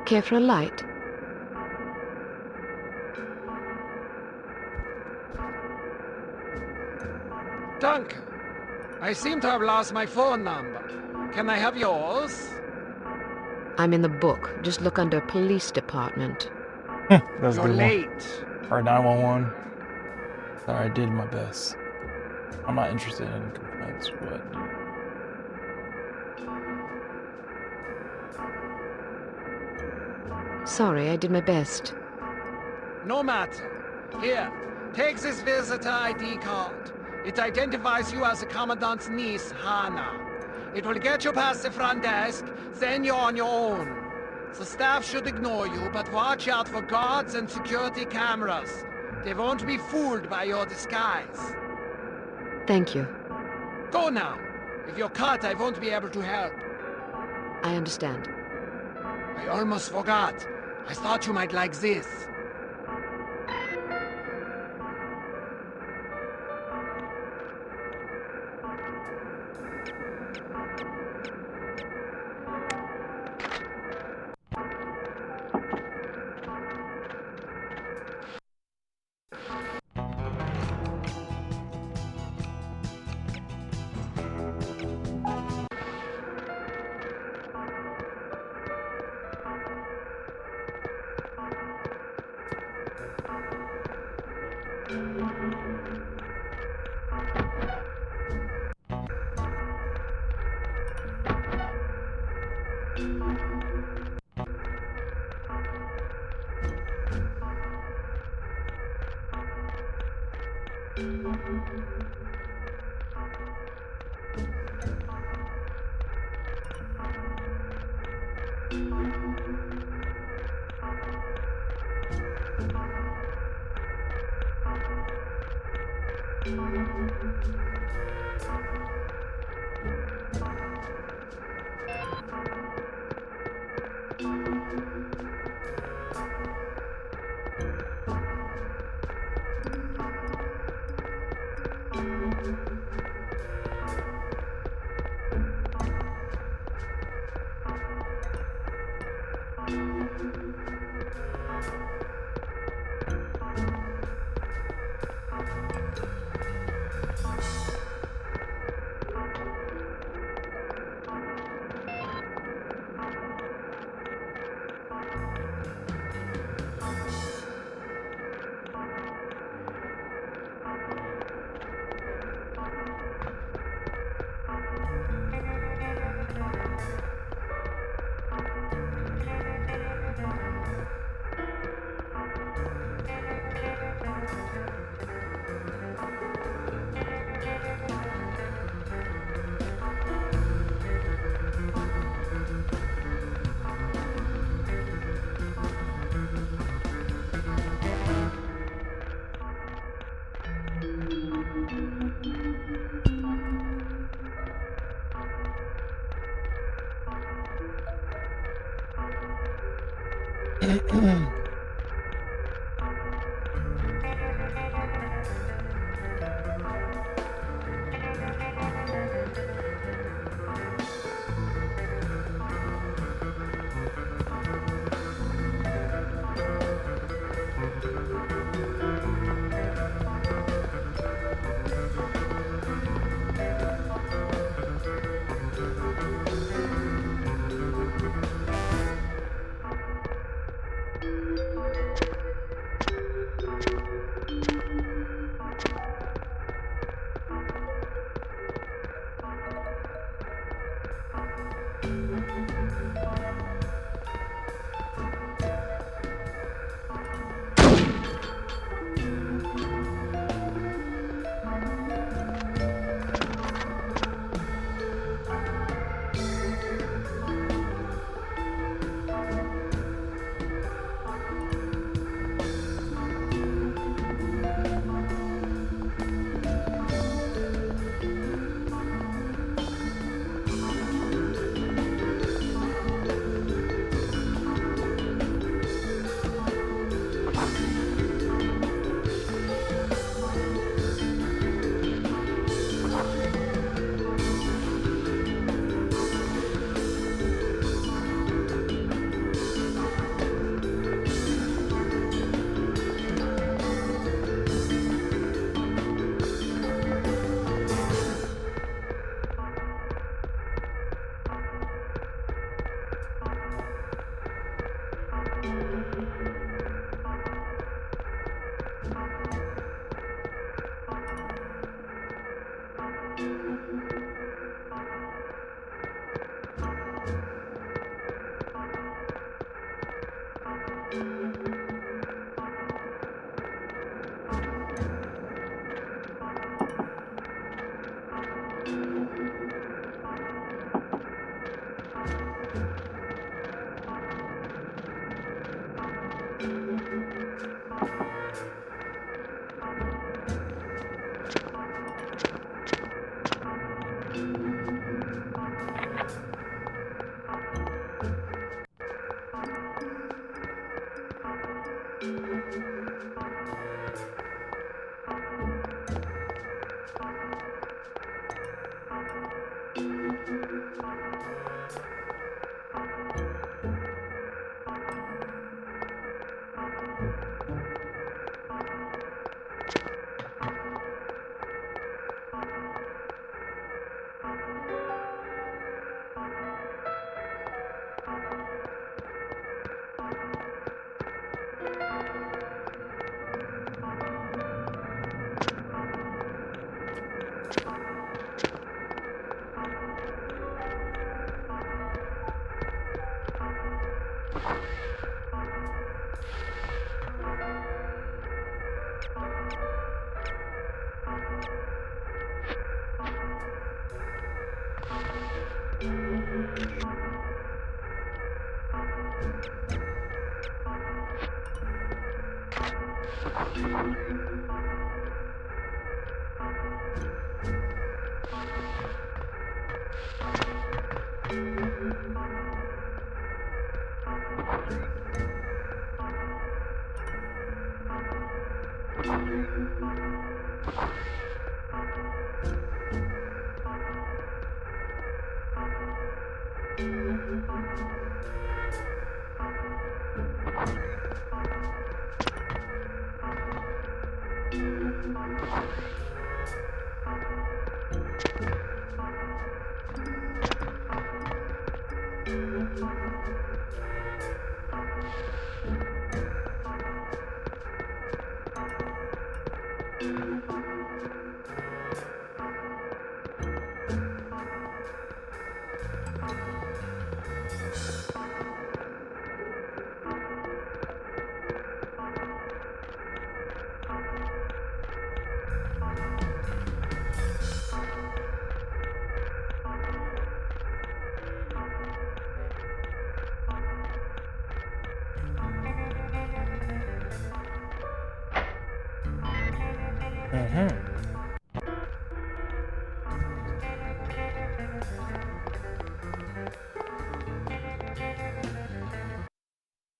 Care for a light? Dunk, I seem to have lost my phone number. Can I have yours? I'm in the book. Just look under Police Department. That's a You're good late. one. Or 911. Sorry, I did my best. I'm not interested in complaints, but... Sorry, I did my best. No matter. Here, take this visitor ID card. It identifies you as the Commandant's niece, Hannah. It will get you past the front desk, then you're on your own. The staff should ignore you, but watch out for guards and security cameras. They won't be fooled by your disguise. Thank you. Go now. If you're cut, I won't be able to help. I understand. I almost forgot. I thought you might like this.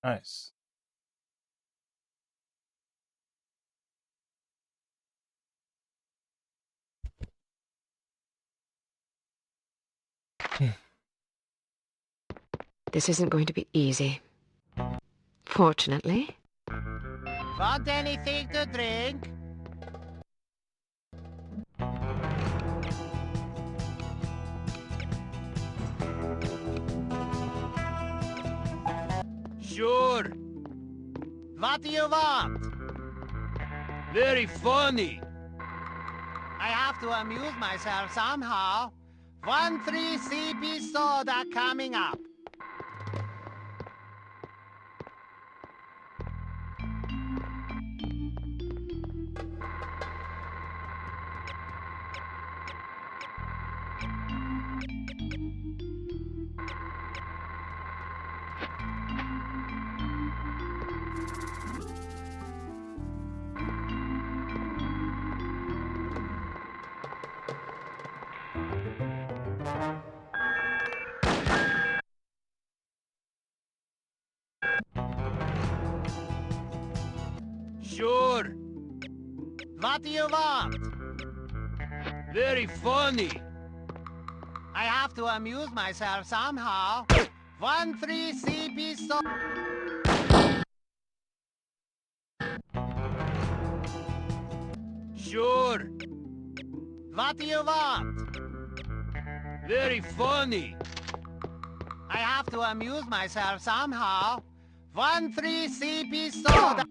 Nice. This isn't going to be easy. Fortunately. Want anything to drink? Sure. What do you want? Very funny. I have to amuse myself somehow. 1-3 CP soda coming up. Sure. What do you want? Very funny. I have to amuse myself somehow. 1-3 CP soda. Sure. What do you want? Very funny. I have to amuse myself somehow. 1-3 CP soda.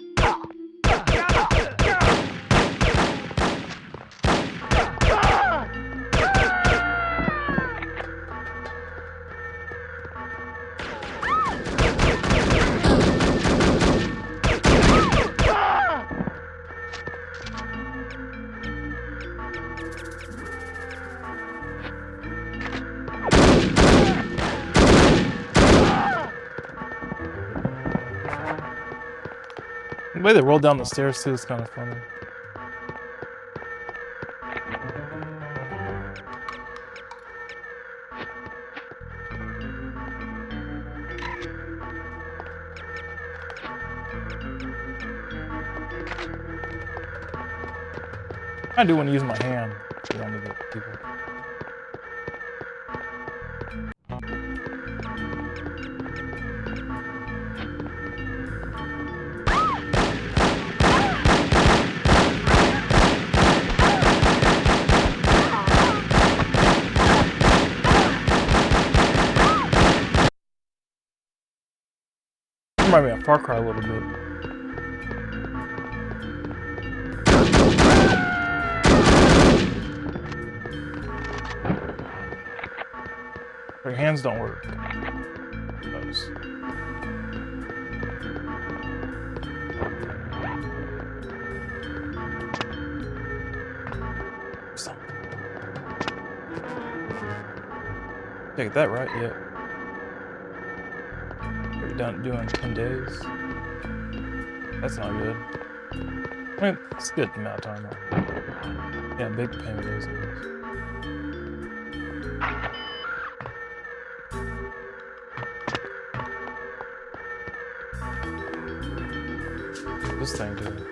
The way they roll down the stairs too is kind of funny. I do want to use my hand to get onto the people. Remind me of Far Cry a little bit. Your hands don't work. Those. Take that right? Yeah. You're done doing 10 days. That's not good. I mean, it's a good amount of time. Yeah, big payment days, I guess. this thing do?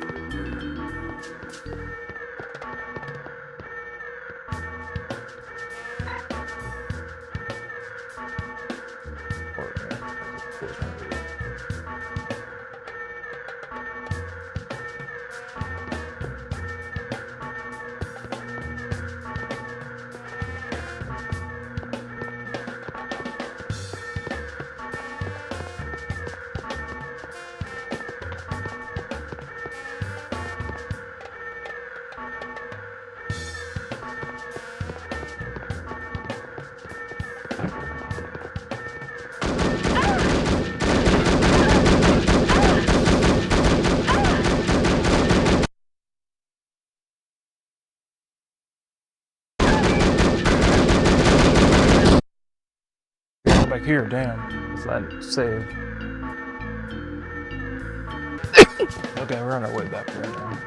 Back here, damn. If I save. Okay, we're on our way back there now.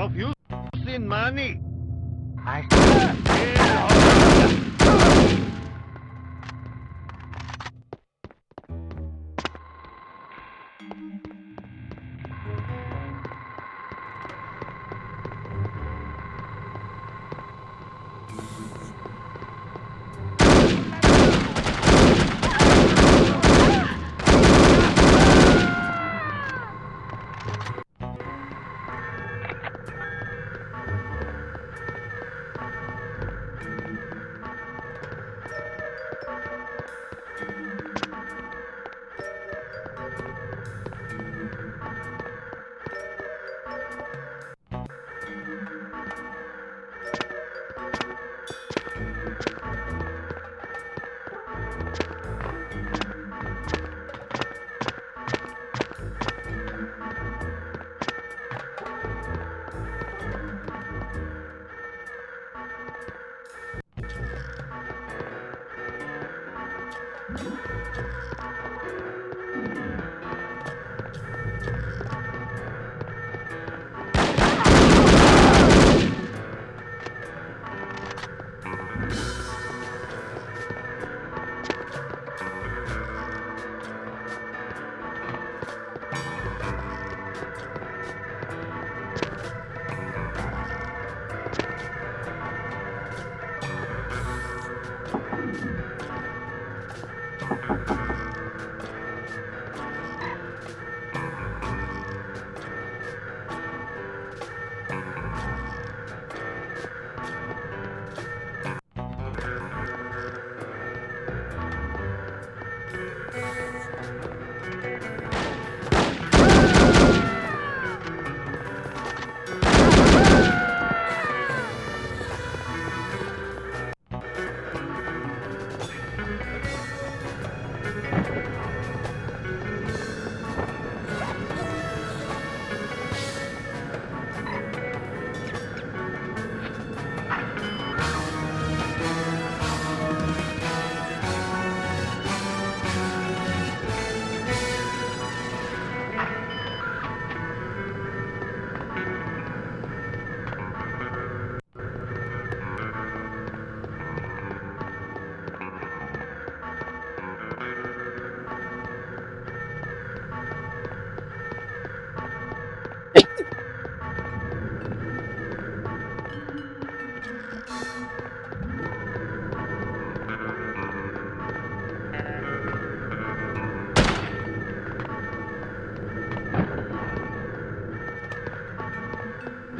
Have you seen money?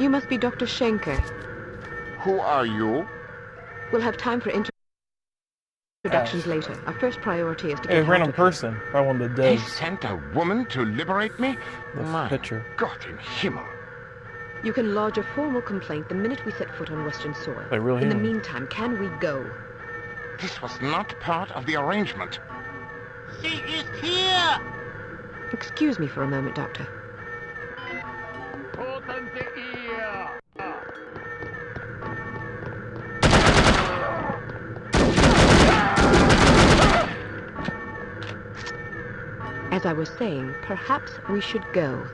You must be Dr. Schenker. Who are you? We'll have time for introductions later. Our first priority is to Hey, get random out of here. person. Probably one of the He devs. sent a woman to liberate me? The My picture. God in Himmel. You can lodge a formal complaint the minute we set foot on Western soil. Like real In the human. meantime, can we go? This was not part of the arrangement. She is here! Excuse me for a moment, Doctor. Tote ear! As I was saying, perhaps we should go.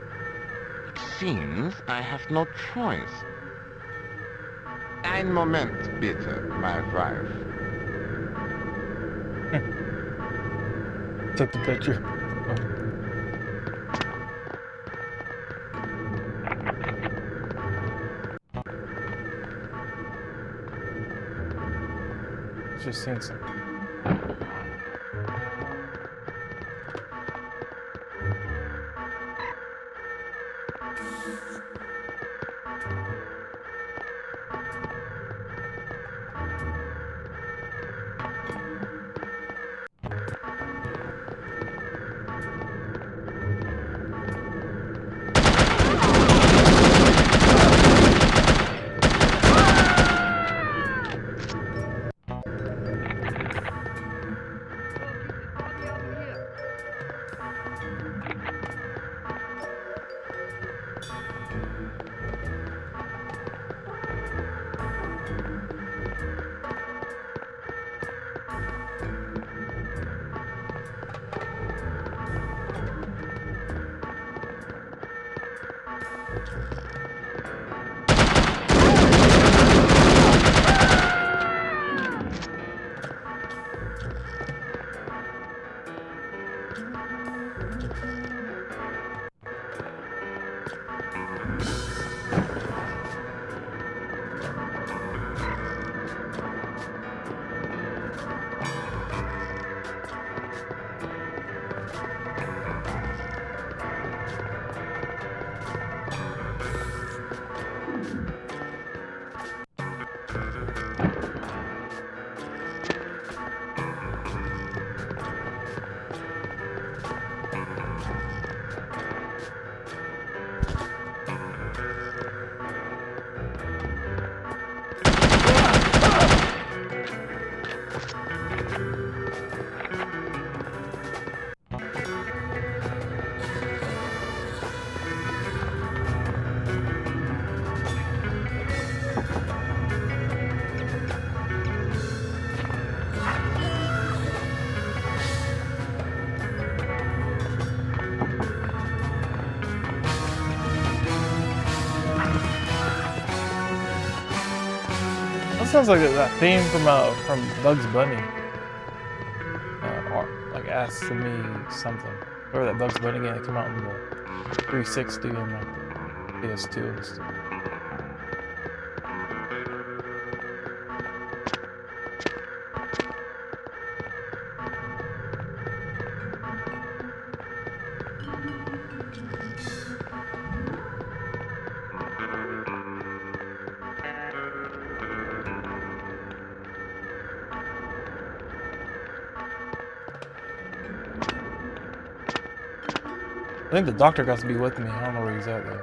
It seems I have no choice. Ein Moment, bitte, my wife. Took the picture. Just seen some. That sounds like that theme from Bugs Bunny. Or like Ask Me something. Or that Bugs Bunny game that came out in the 360 and the PS2 and stuff. I think the doctor got to be with me. I don't know where he's at though.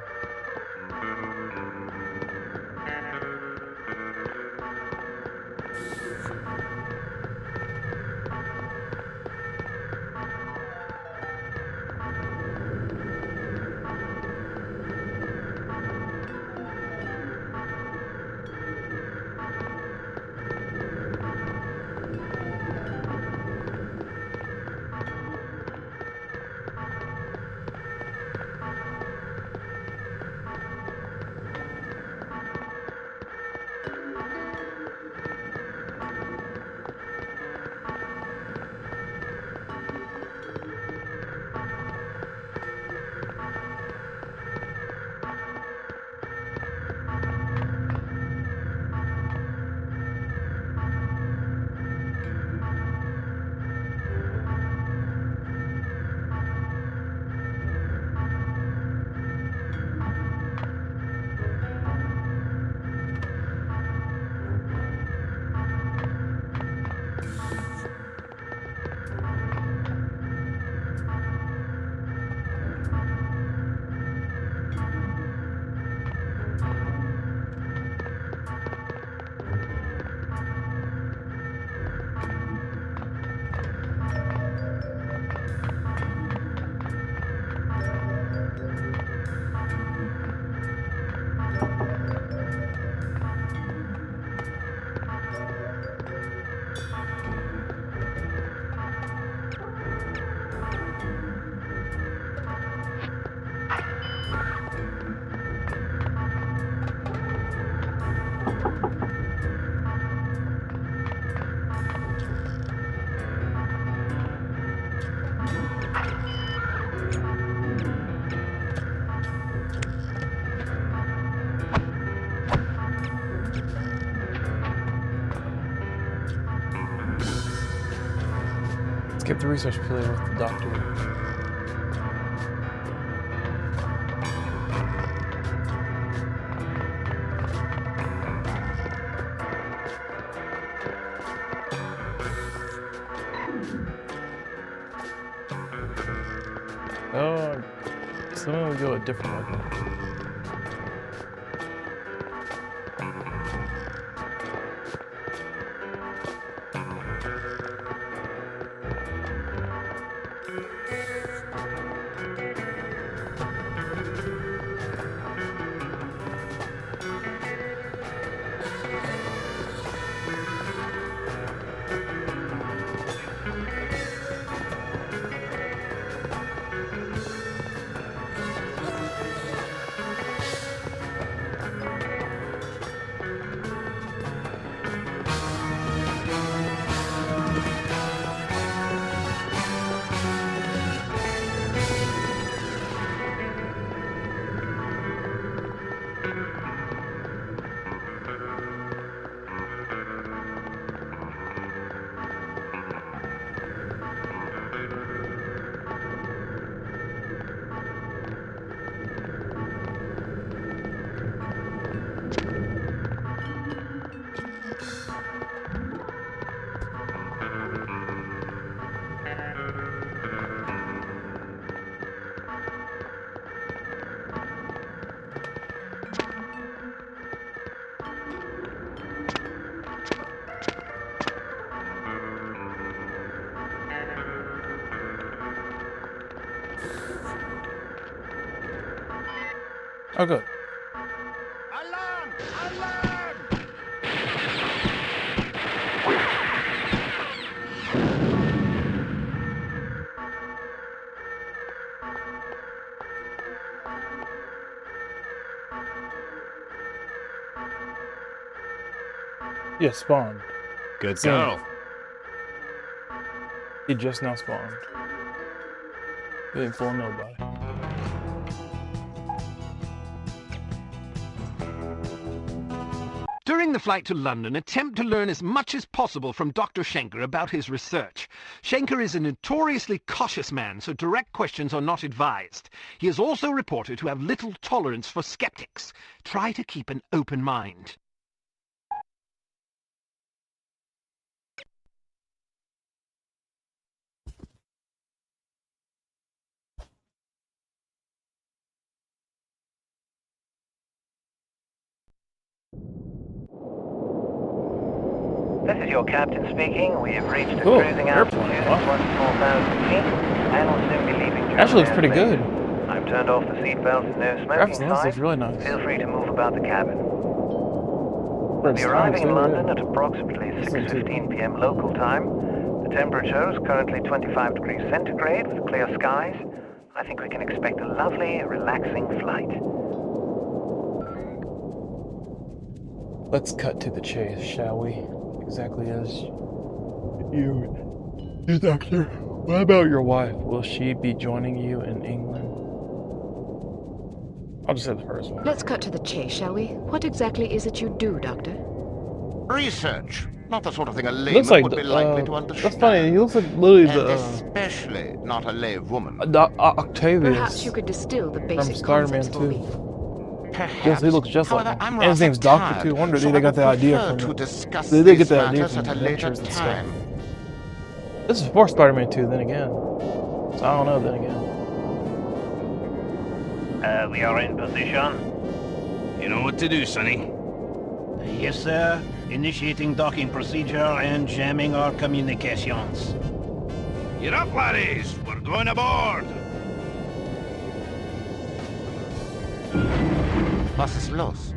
Skip the research period with the doctor. Oh, so I'm gonna go a different weapon. Oh, good. Alarm! Alarm! Yeah, spawned. Good Soon. go. He just now spawned. He didn't fool nobody. During the flight to London, attempt to learn as much as possible from Dr. Schenker about his research. Schenker is a notoriously cautious man, so direct questions are not advised. He is also reported to have little tolerance for skeptics. Try to keep an open mind. This is your captain speaking. We have reached a cruising altitude of 24,000 feet and will soon be leaving Germany. Actually, looks pretty good. I've turned off the seatbelts and no smoking signs. Looks really nice. Feel free to move about the cabin. We'll be arriving in London at approximately 6:15 p.m. local time. The temperature is currently 25 degrees centigrade with clear skies. I think we can expect a lovely, relaxing flight. Let's cut to the chase, shall we? Exactly as you doctor. What about your wife? Will she be joining you in England? I'll just say the first one. Let's cut to the chase, shall we? What exactly is it you do, Doctor? Research. Not the sort of thing a layman Looks like would be likely to understand. That's funny. He looks like literally and especially not a lay woman. Octavius. Perhaps you could distill the basic from Spider-Man concepts for 2. me. Yes, he looks just However, like him. I'm And his rather name's Doctor tired, too. I wonder so if they got the I would idea prefer from to it. discuss They did get these the idea matters from at a later Adventures and stuff. time. This is before Spider-Man 2, then again. So I don't know, then again. We are in position. You know what to do, Sonny. Yes, sir. Initiating docking procedure and jamming our communications. Get up, laddies. We're going aboard. Was ist los?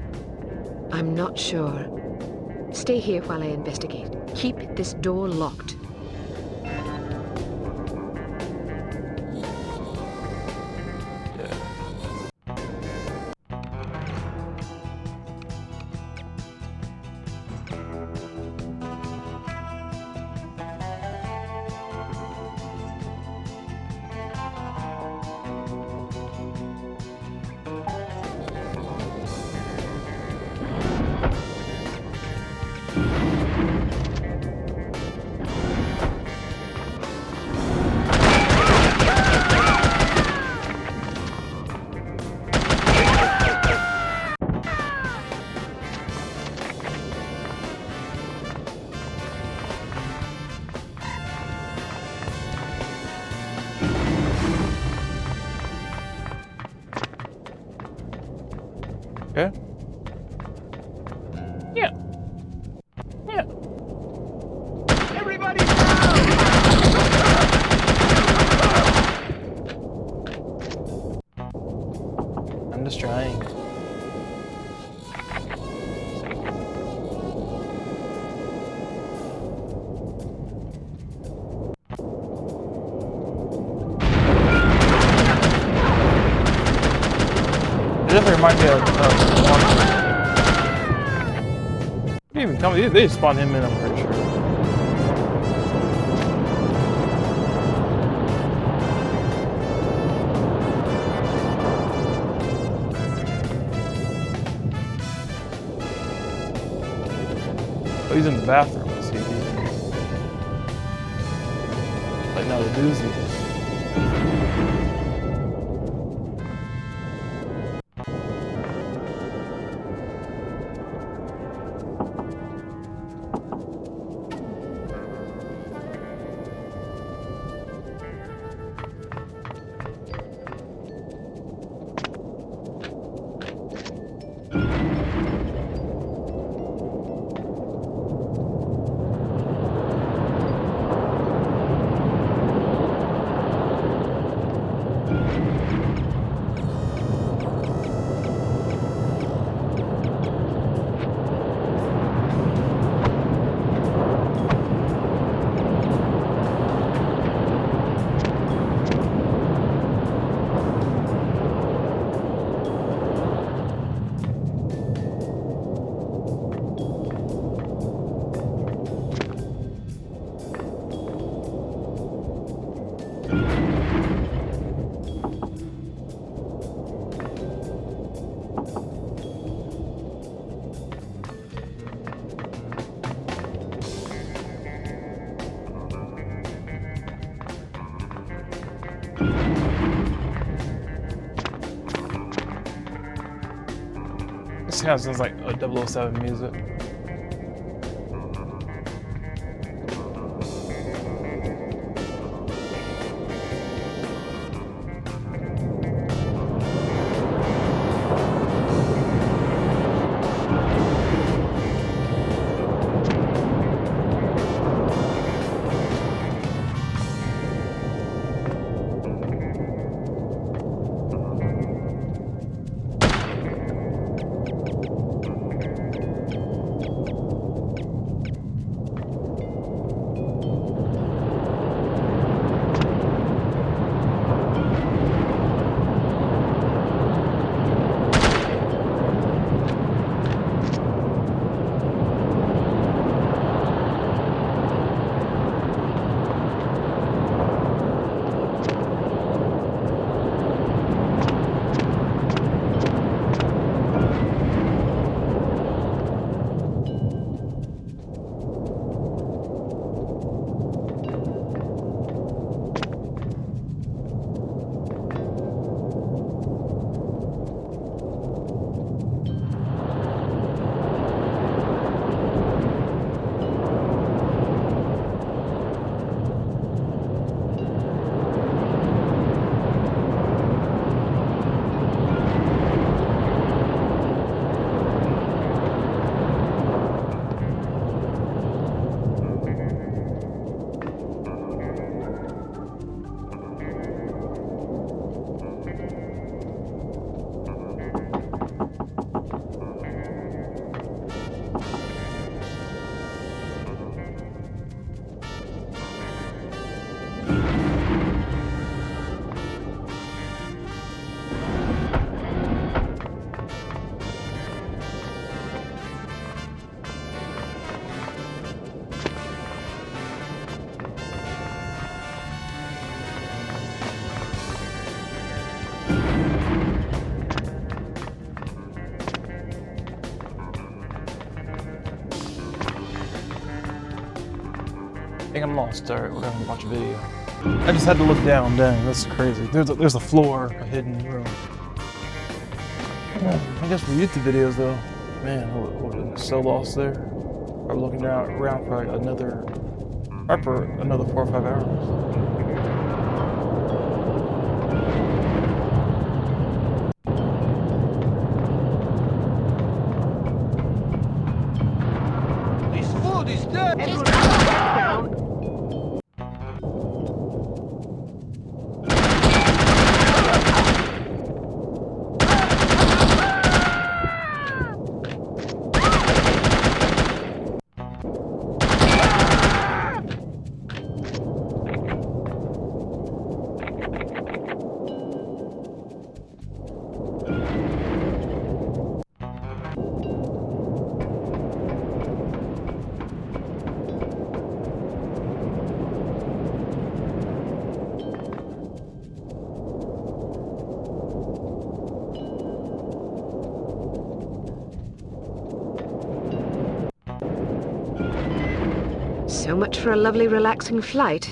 I'm not sure. Stay here while I investigate. Keep this door locked. It definitely reminds me of Monolith. They even come. They spawned him in. I'm pretty sure. Oh, he's in the bathroom. Let's see. Like now the doozy. This kind of sounds like a 007 music. I think I'm lost. Alright, we're gonna watch a video. I just had to look down. Dang, that's crazy. There's a floor, a hidden room. I guess for YouTube videos though, man, I'm so lost there. I'm looking around for like another 4 or 5 hours. So much for a lovely, relaxing flight.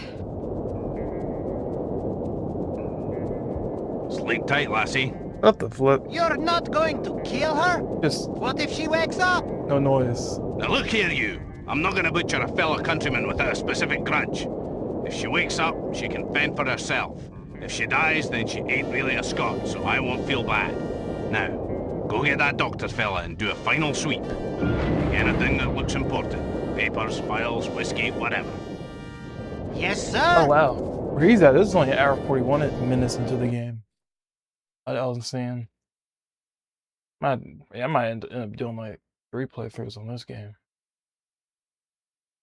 Sleep tight, lassie. What the flip? You're not going to kill her? Just What if she wakes up? no noise. Now look here, you. I'm not gonna butcher a fellow countryman without a specific grudge. If she wakes up, she can fend for herself. If she dies, then she ain't really a Scot, so I won't feel bad. Now, go get that doctor's fella and do a final sweep. Anything that looks important. Papers, files, whiskey, whatever. Yes, sir. Oh wow. Where he's at, this is only an hour 41 minutes into the game. I was saying. I might end up doing like 3 playthroughs on this game.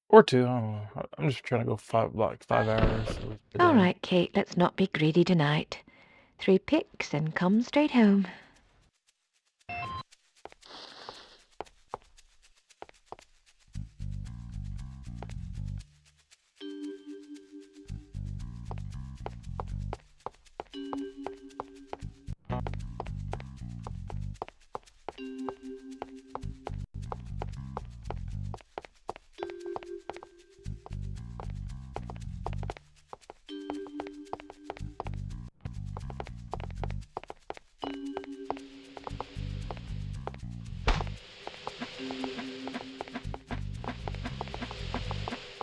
Or 2, I don't know. I'm just trying to go 5 hours. All right, Kate, let's not be greedy tonight. 3 picks and come straight home.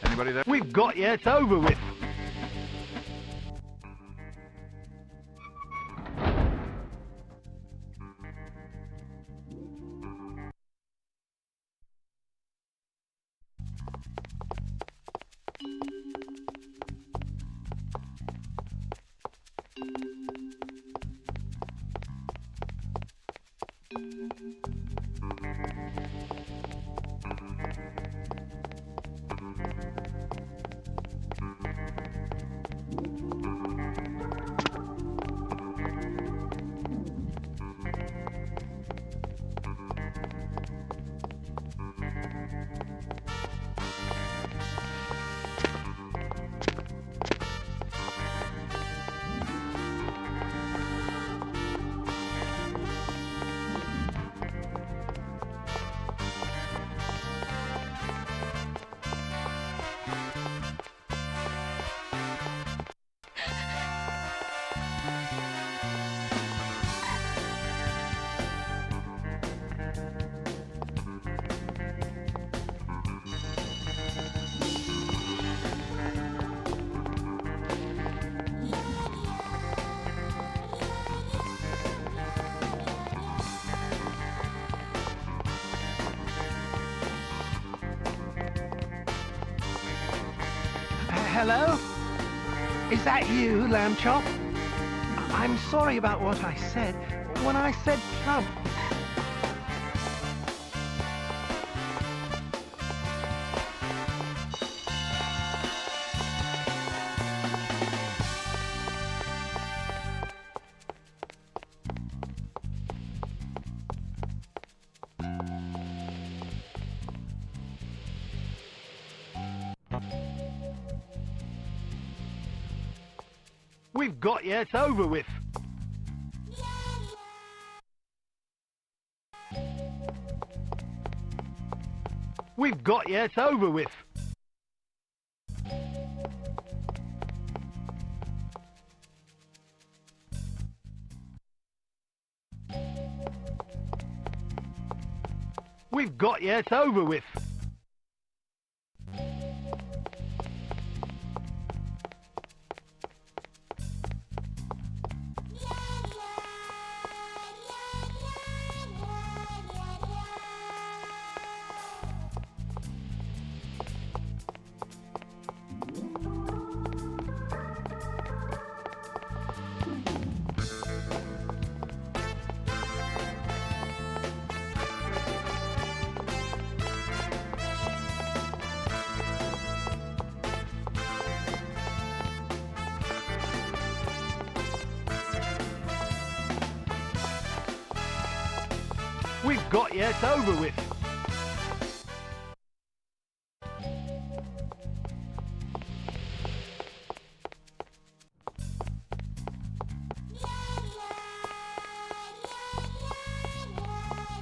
Anybody there? We've got you, it's over with. Hello? Is that you, Lamb Chop? I'm sorry about what I said. When I said club... We've got you, it's over with. We've got you, it's over with. We've got you, it's over with. We've got you, it's over with.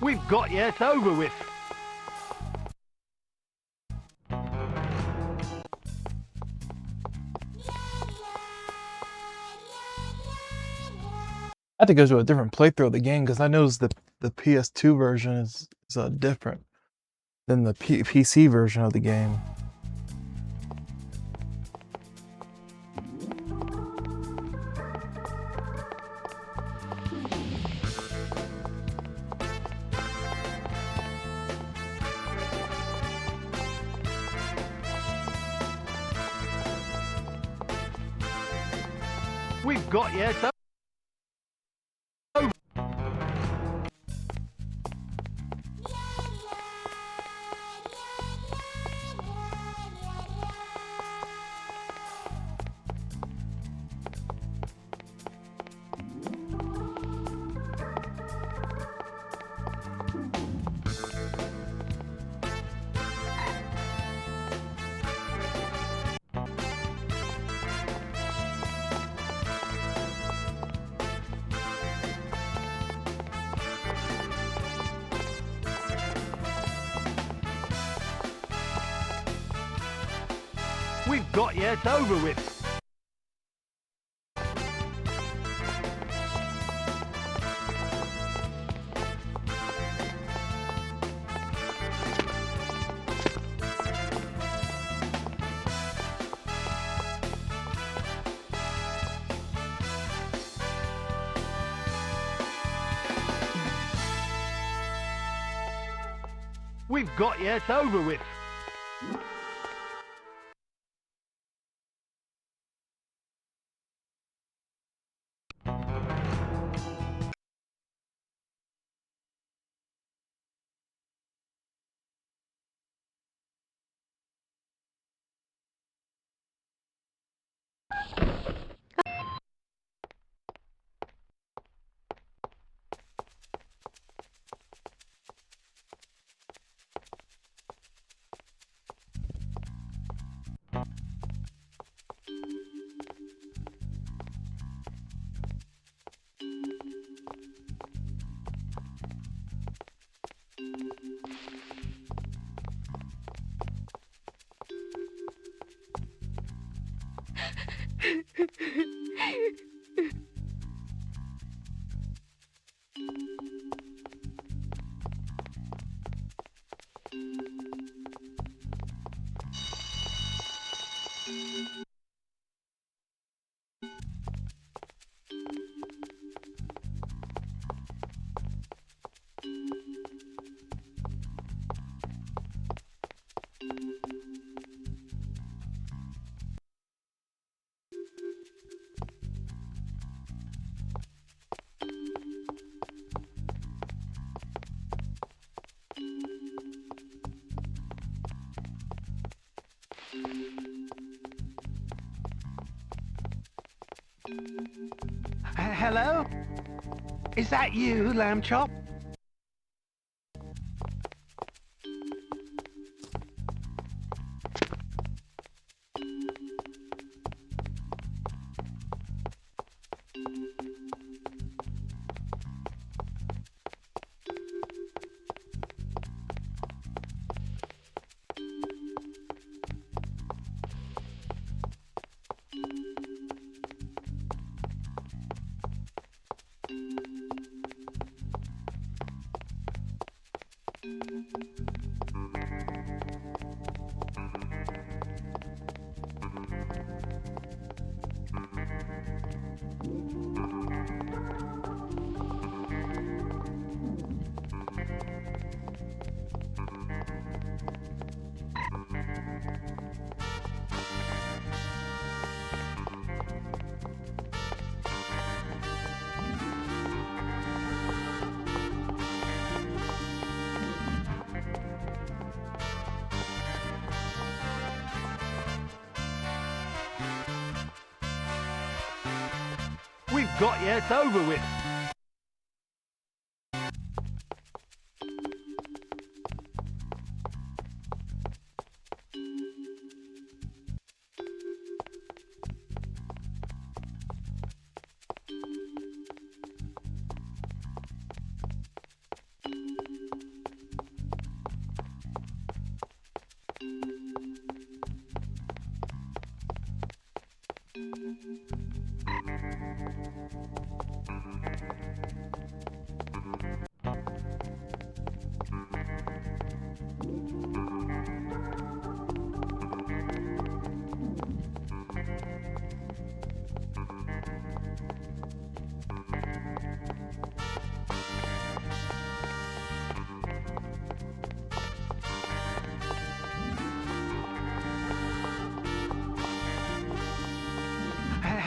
We've got you, it's over with. I had to go to a different playthrough of the game because I noticed the PS2 version is different than the PC version of the game. We've got you. It's We've got you. It's over with. We've got you. It's over with. Hello? Is that you, Lamb Chop? We've got you. It's over with.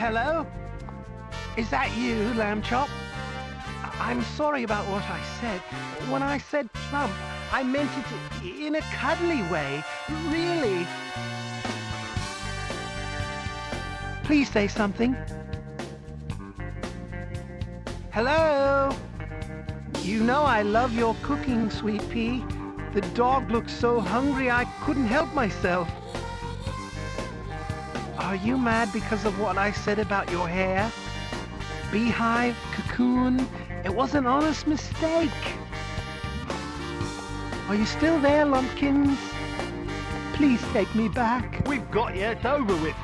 Hello? Is that you, Lamb Chop? I'm sorry about what I said. When I said plump, I meant it in a cuddly way. Really. Please say something. Hello? You know I love your cooking, Sweet Pea. The dog looked so hungry I couldn't help myself. Are you mad because of what I said about your hair? Beehive, cocoon, it was an honest mistake. Are you still there, Lumpkins? Please take me back. We've got you, it's over with.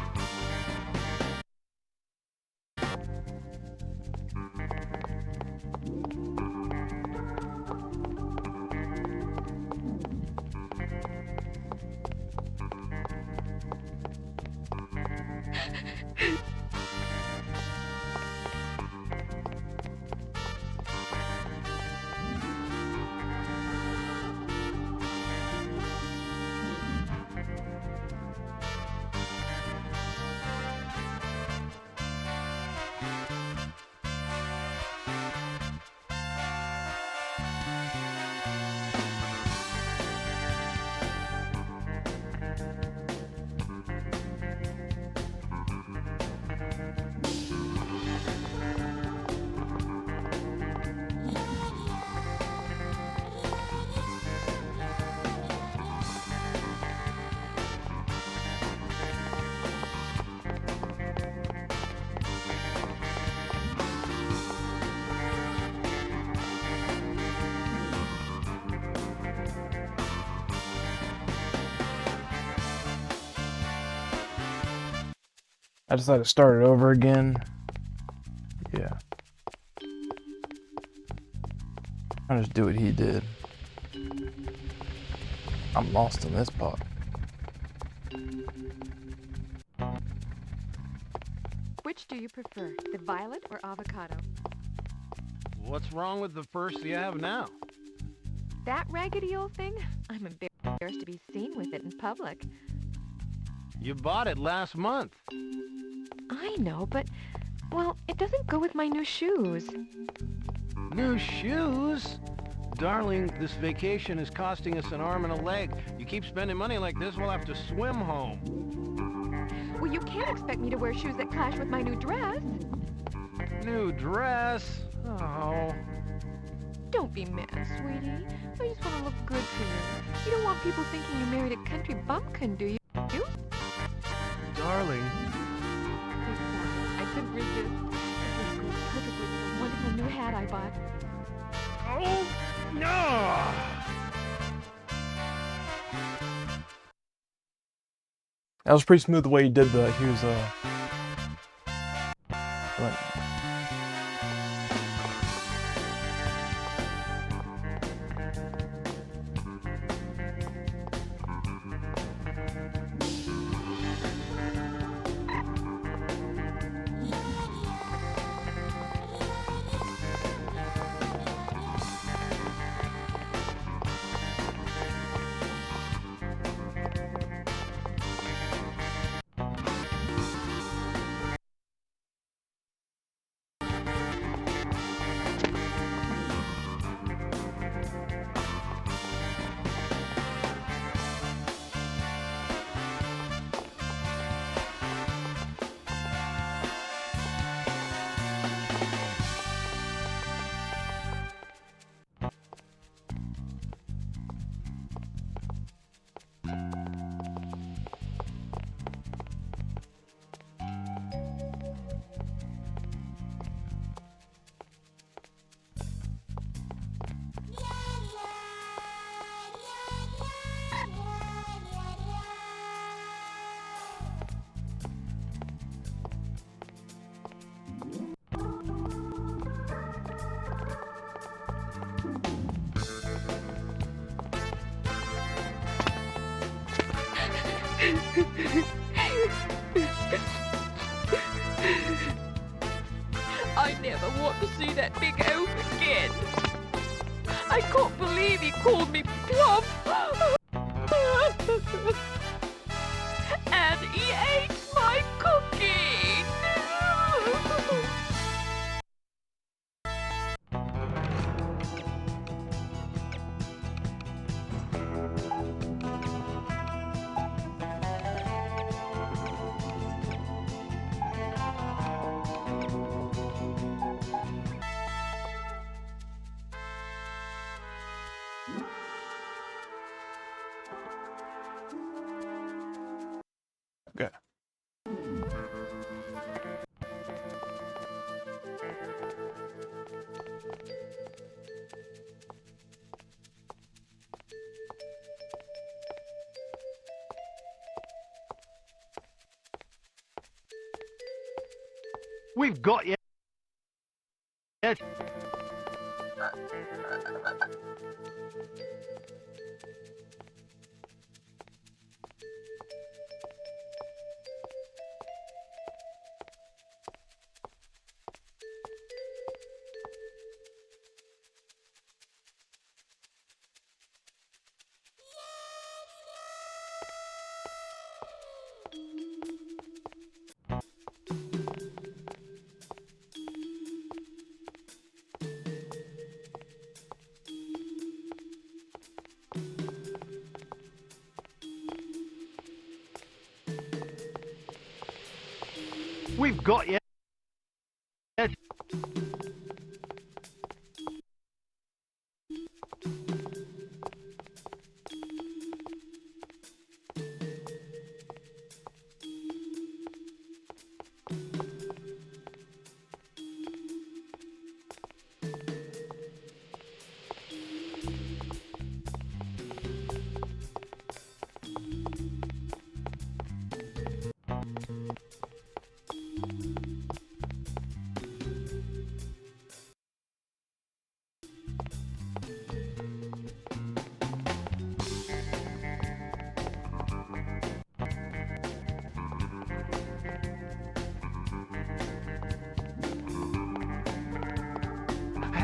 I decided to start it over again. Yeah. I'll just do what he did. I'm lost in this part. Which do you prefer, the violet or avocado? What's wrong with the first you have now? That raggedy old thing? I'm embarrassed to be seen with it in public. You bought it last month. I know, but, well, it doesn't go with my new shoes. New shoes? Darling, this vacation is costing us an arm and a leg. You keep spending money like this, we'll have to swim home. Well, you can't expect me to wear shoes that clash with my new dress. New dress? Oh. Don't be mad, sweetie. I just want to look good for you. You don't want people thinking you married a country bumpkin, do you? Darling. I couldn't resist. This goes perfectly with the wonderful new hat I bought. Oh, no! That was pretty smooth the way he did that. He was I never want to see that big oaf again. I can't believe he called me plump. And he ate my cookie. We've got you. We've got you.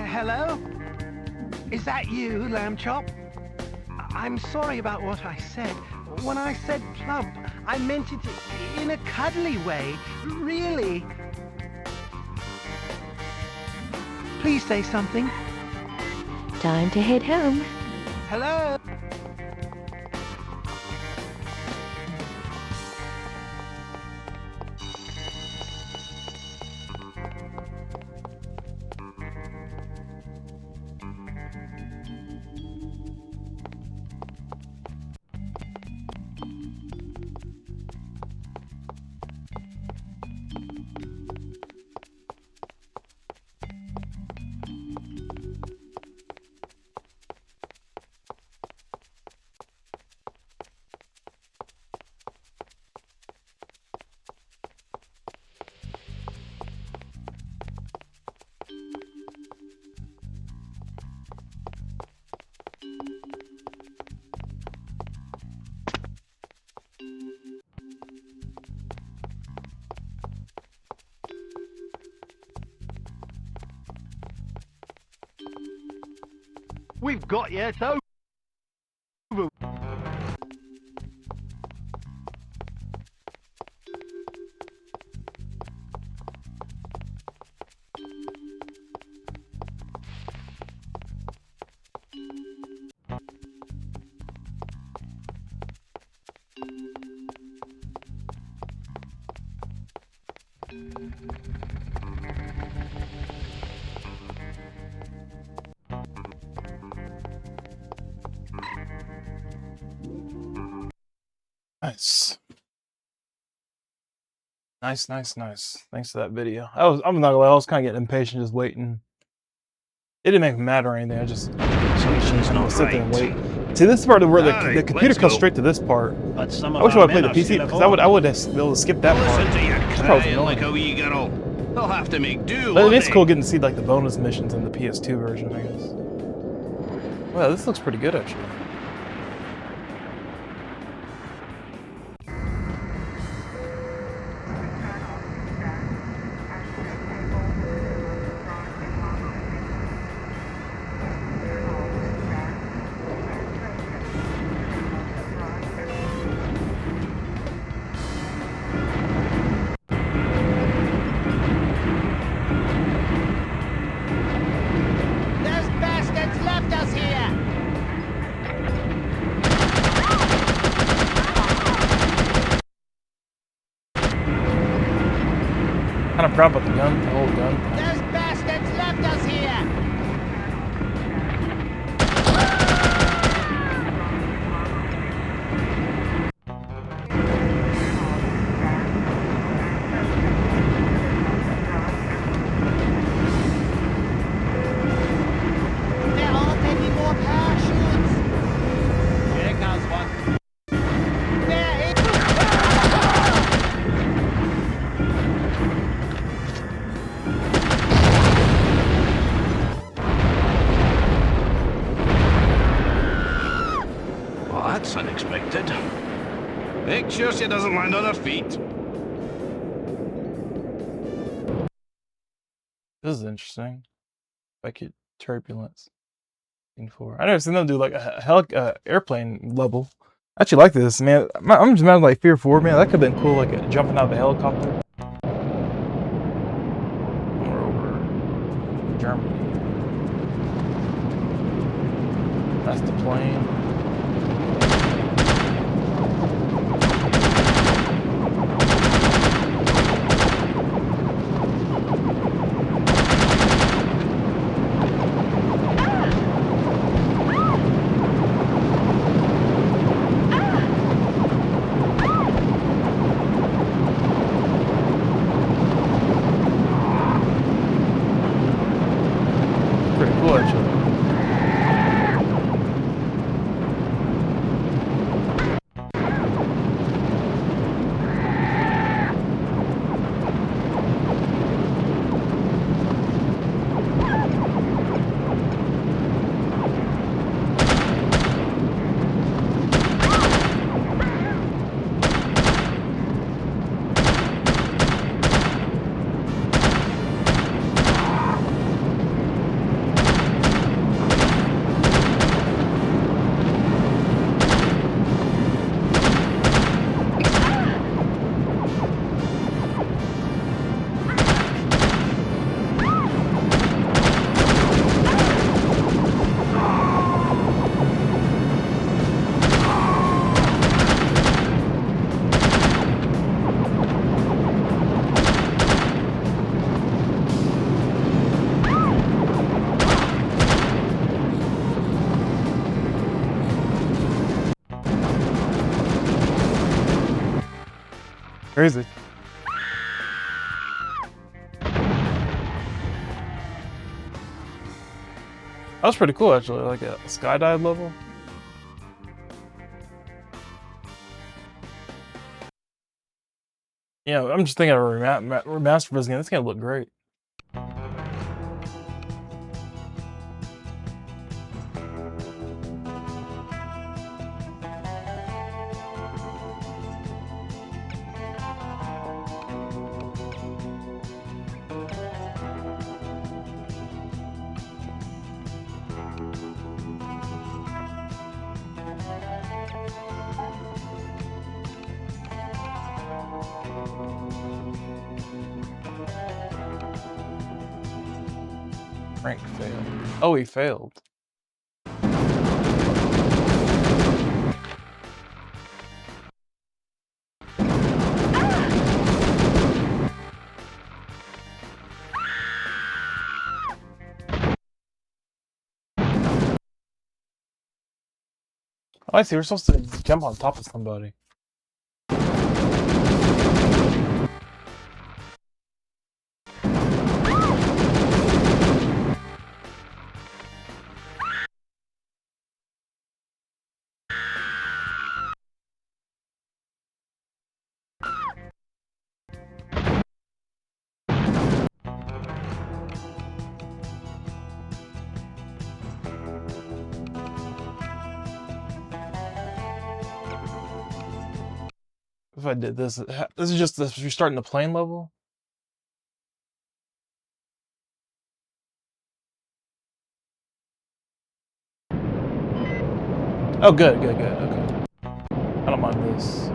Hello? Is that you, Lamb Chop? I'm sorry about what I said. When I said plump, I meant it in a cuddly way. Really. Please say something. Time to head home. Hello? We've got you. It's over. Nice. Nice. Thanks for that video. I'm not gonna lie, I was kind of getting impatient just waiting. It didn't make me mad or anything. I just sit there and wait. See, this is part of where the computer comes straight to this part. I wish I would played the PC because I would have been able to skip that part. That's probably annoying. They'll have to make do. But it's cool getting to see like the bonus missions in the PS2 version, I guess. Well, this looks pretty good actually. Kind of proud about the whole gun. Those bastards left us here! There aren't any more parachutes! Here comes one. There it is! she doesn't land on her feet. This is interesting. Like it turbulence. I never seen them do like a airplane level. I actually like this, man. I'm just mad like Fear 4, man. That could have been cool, like jumping out of the helicopter. We're over Germany. That's the plane. Pretty cool, actually. Crazy. That was pretty cool, actually, like a skydive level. Yeah, I'm just thinking of a remaster for this game. This game look great. Frank failed. Oh, he failed. Oh, I see. We're supposed to jump on top of somebody. If I did this, this is just this. You're starting the plane level. Oh, good, good, good. Okay. I don't mind this.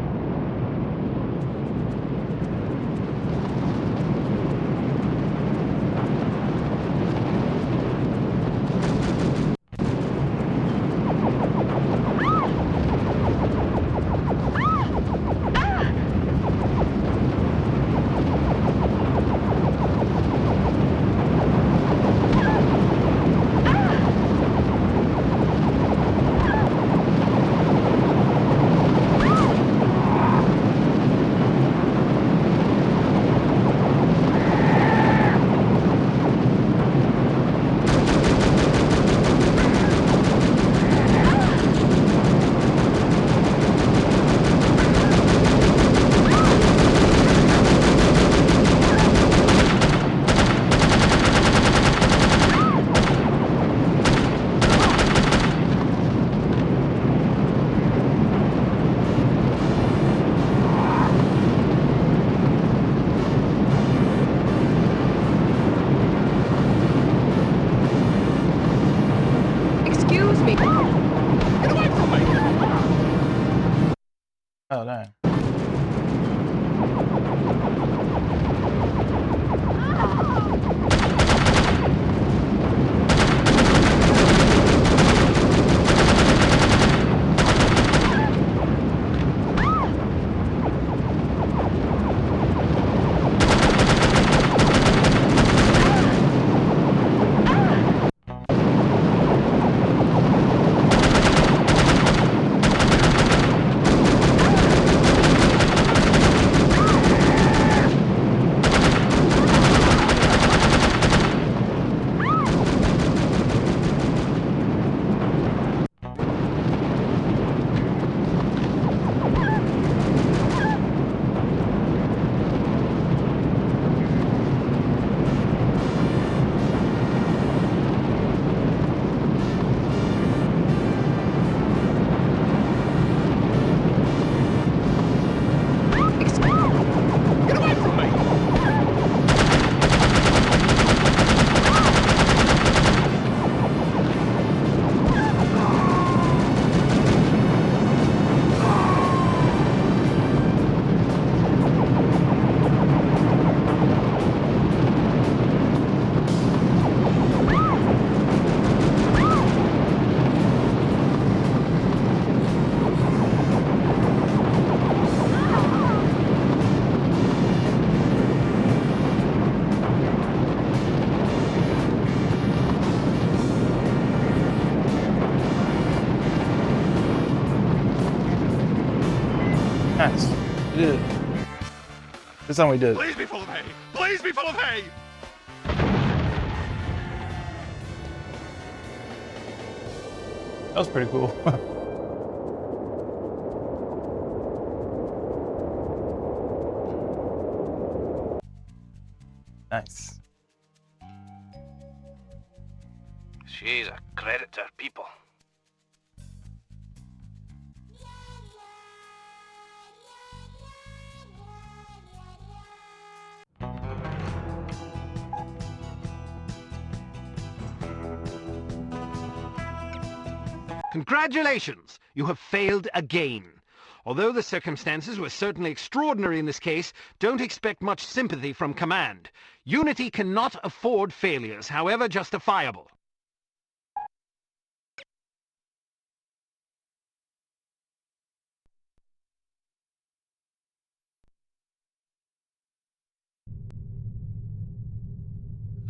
This time we did. Please be full of hay! Please be full of hay! That was pretty cool. Nice. She's a credit to her people. Congratulations! You have failed again. Although the circumstances were certainly extraordinary in this case, don't expect much sympathy from command. Unity cannot afford failures, however justifiable.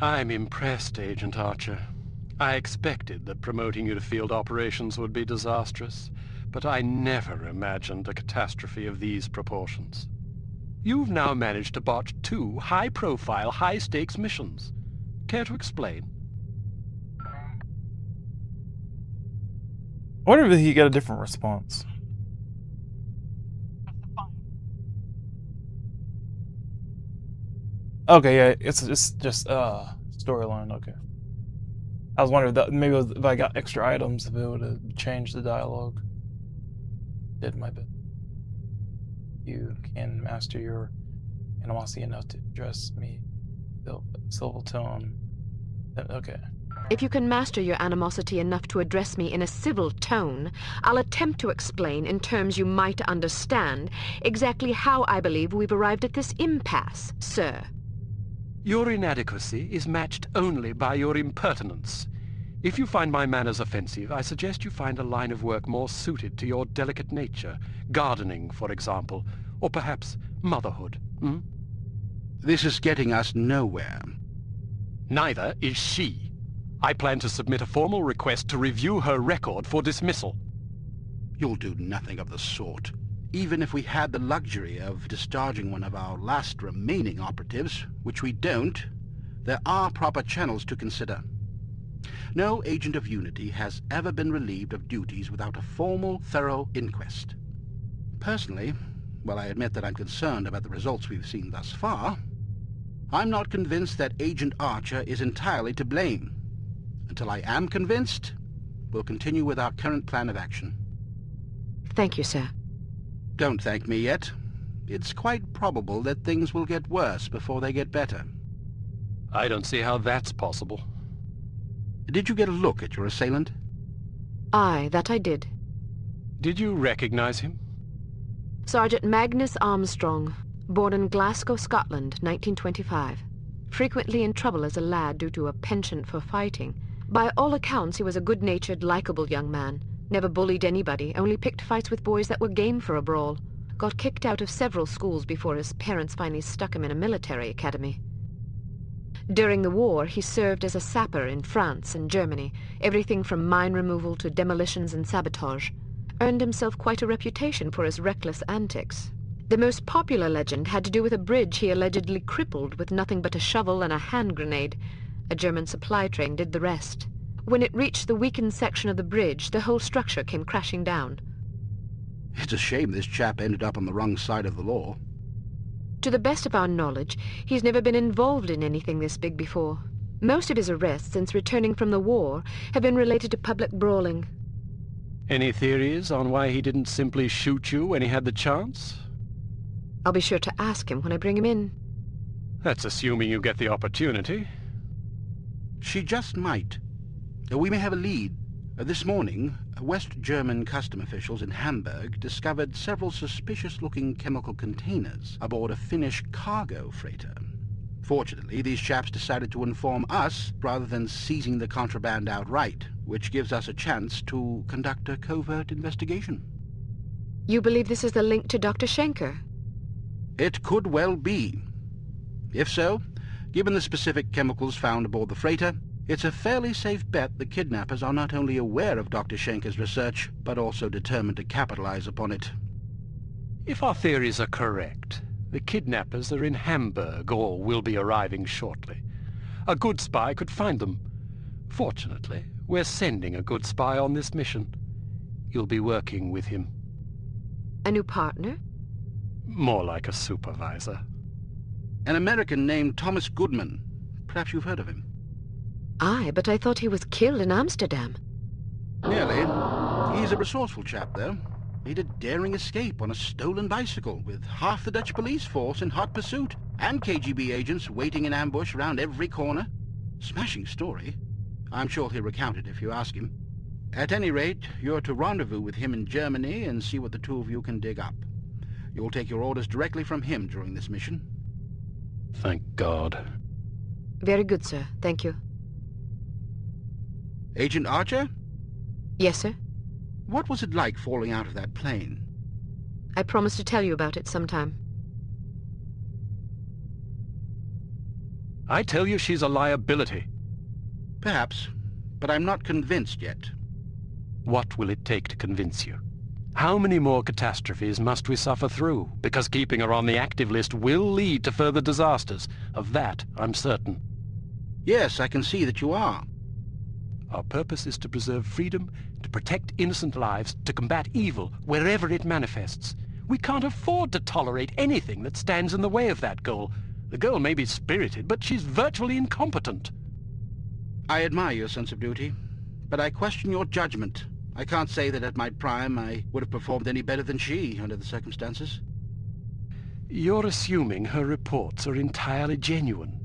I'm impressed, Agent Archer. I expected that promoting you to field operations would be disastrous, but I never imagined a catastrophe of these proportions. You've now managed to botch 2 high-profile, high-stakes missions. Care to explain? I wonder if he got a different response. Okay, yeah, it's just storyline. Okay, I was wondering that maybe if I got extra items, if it would have changed the dialogue. Did my bit. You can master your animosity enough to address me, civil tone. Okay. If you can master your animosity enough to address me in a civil tone, I'll attempt to explain in terms you might understand exactly how I believe we've arrived at this impasse, sir. Your inadequacy is matched only by your impertinence. If you find my manners offensive, I suggest you find a line of work more suited to your delicate nature. Gardening, for example, or perhaps motherhood. This is getting us nowhere. Neither is she. I plan to submit a formal request to review her record for dismissal. You'll do nothing of the sort. Even if we had the luxury of discharging one of our last remaining operatives, which we don't, there are proper channels to consider. No agent of Unity has ever been relieved of duties without a formal, thorough inquest. Personally, while I admit that I'm concerned about the results we've seen thus far, I'm not convinced that Agent Archer is entirely to blame. Until I am convinced, we'll continue with our current plan of action. Thank you, sir. Don't thank me yet. It's quite probable that things will get worse before they get better. I don't see how that's possible. Did you get a look at your assailant? Aye, that I did. Did you recognize him? Sergeant Magnus Armstrong, born in Glasgow, Scotland, 1925. Frequently in trouble as a lad due to a penchant for fighting. By all accounts, he was a good-natured, likable young man. Never bullied anybody, only picked fights with boys that were game for a brawl. Got kicked out of several schools before his parents finally stuck him in a military academy. During the war, he served as a sapper in France and Germany, everything from mine removal to demolitions and sabotage. Earned himself quite a reputation for his reckless antics. The most popular legend had to do with a bridge he allegedly crippled with nothing but a shovel and a hand grenade. A German supply train did the rest. When it reached the weakened section of the bridge, the whole structure came crashing down. It's a shame this chap ended up on the wrong side of the law. To the best of our knowledge, he's never been involved in anything this big before. Most of his arrests since returning from the war have been related to public brawling. Any theories on why he didn't simply shoot you when he had the chance? I'll be sure to ask him when I bring him in. That's assuming you get the opportunity. She just might. We may have a lead. This morning, West German custom officials in Hamburg discovered several suspicious-looking chemical containers aboard a Finnish cargo freighter. Fortunately, these chaps decided to inform us rather than seizing the contraband outright, which gives us a chance to conduct a covert investigation. You believe this is the link to Dr. Schenker? It could well be. If so, given the specific chemicals found aboard the freighter, it's a fairly safe bet the kidnappers are not only aware of Dr. Schenker's research, but also determined to capitalize upon it. If our theories are correct, The kidnappers are in Hamburg, or will be arriving shortly. A good spy could find them. Fortunately, we're sending a good spy on this mission. You'll be working with him. A new partner? More like a supervisor. An American named Thomas Goodman. Perhaps you've heard of him. Aye, but I thought he was killed in Amsterdam. Nearly. He's a resourceful chap, though. Made a daring escape on a stolen bicycle with half the Dutch police force in hot pursuit and KGB agents waiting in ambush round every corner. Smashing story. I'm sure he'll recount it if you ask him. At any rate, you're to rendezvous with him in Germany and see what the two of you can dig up. You'll take your orders directly from him during this mission. Thank God. Very good, sir. Thank you. Agent Archer? Yes, sir? What was it like falling out of that plane? I promise to tell you about it sometime. I tell you she's a liability. Perhaps, but I'm not convinced yet. What will it take to convince you? How many more catastrophes must we suffer through? Because keeping her on the active list will lead to further disasters. Of that, I'm certain. Yes, I can see that you are. Our purpose is to preserve freedom, to protect innocent lives, to combat evil wherever it manifests. We can't afford to tolerate anything that stands in the way of that goal. The girl may be spirited, but she's virtually incompetent. I admire your sense of duty, but I question your judgment. I can't say that at my prime I would have performed any better than she under the circumstances. You're assuming her reports are entirely genuine.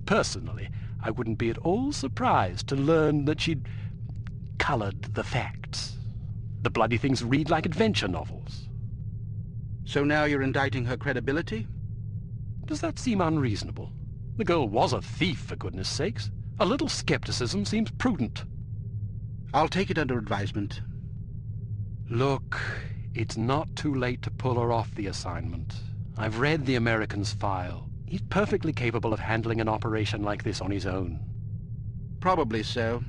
Personally, I wouldn't be at all surprised to learn that she'd colored the facts. The bloody things read like adventure novels. So now you're indicting her credibility? Does that seem unreasonable? The girl was a thief, for goodness sakes. A little skepticism seems prudent. I'll take it under advisement. Look, it's not too late to pull her off the assignment. I've read the American's file. He's perfectly capable of handling an operation like this on his own. Probably so,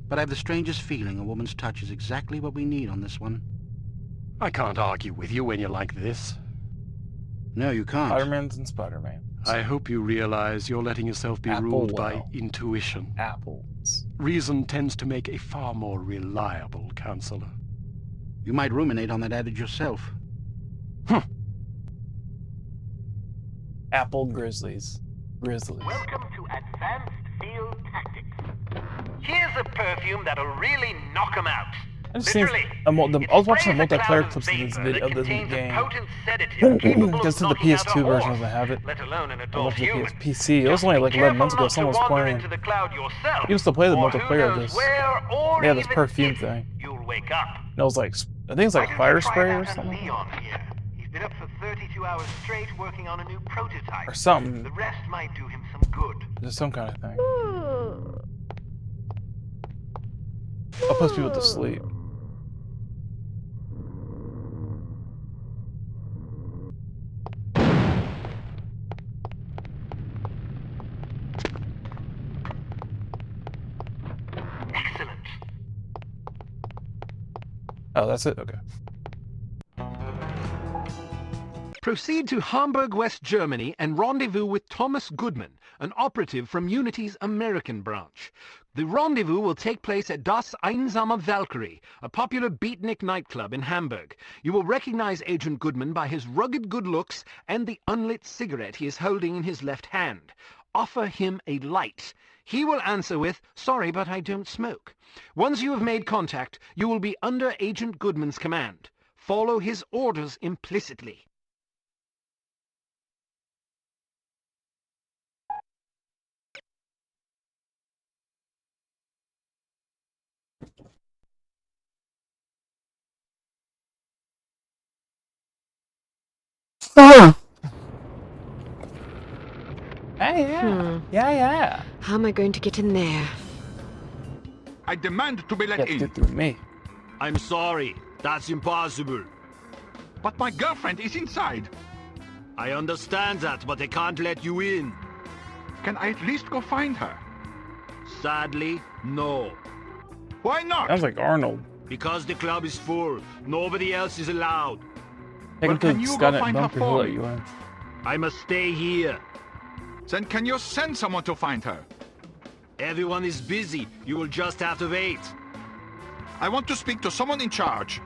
but I have the strangest feeling a woman's touch is exactly what we need on this one. I can't argue with you when you're like this. No, you can't. Spider-Man's and Spider-Man. I hope you realize you're letting yourself be ruled by intuition. Apples. Reason tends to make a far more reliable counselor. You might ruminate on that adage yourself. Apple Grizzlies. Grizzlies. Welcome to Advanced Field Tactics. Here's a perfume that'll really knock 'em out. I was watching the multiplayer clips of this video of this game. Because to the PS2 version doesn't have it. I watched the PC. It was only like 11 months ago. Someone was playing. You used to play the multiplayer of this. They had this perfume thing. And it was like, I think it's like a fire spray or something. He's been up for 32 hours straight working on a new prototype. Or something. The rest might do him some good. Just some kind of thing. I'll put people to sleep. Excellent. Oh, that's it? Okay. Proceed to Hamburg, West Germany, and rendezvous with Thomas Goodman, an operative from Unity's American branch. The rendezvous will take place at Das Einsame Valkyrie, a popular beatnik nightclub in Hamburg. You will recognize Agent Goodman by his rugged good looks and the unlit cigarette he is holding in his left hand. Offer him a light. He will answer with, "Sorry, but I don't smoke." Once you have made contact, you will be under Agent Goodman's command. Follow his orders implicitly. Hey, yeah. Yeah. How am I going to get in there? I demand to be let in. Get through me. I'm sorry. That's impossible. But my girlfriend is inside. I understand that, but I can't let you in. Can I at least go find her? Sadly, no. Why not? Sounds like Arnold. Because the club is full. Nobody else is allowed. Take him to the Skynet bunker, he'll let you in. I must stay here. Then can you send someone to find her? Everyone is busy. You will just have to wait. I want to speak to someone in charge.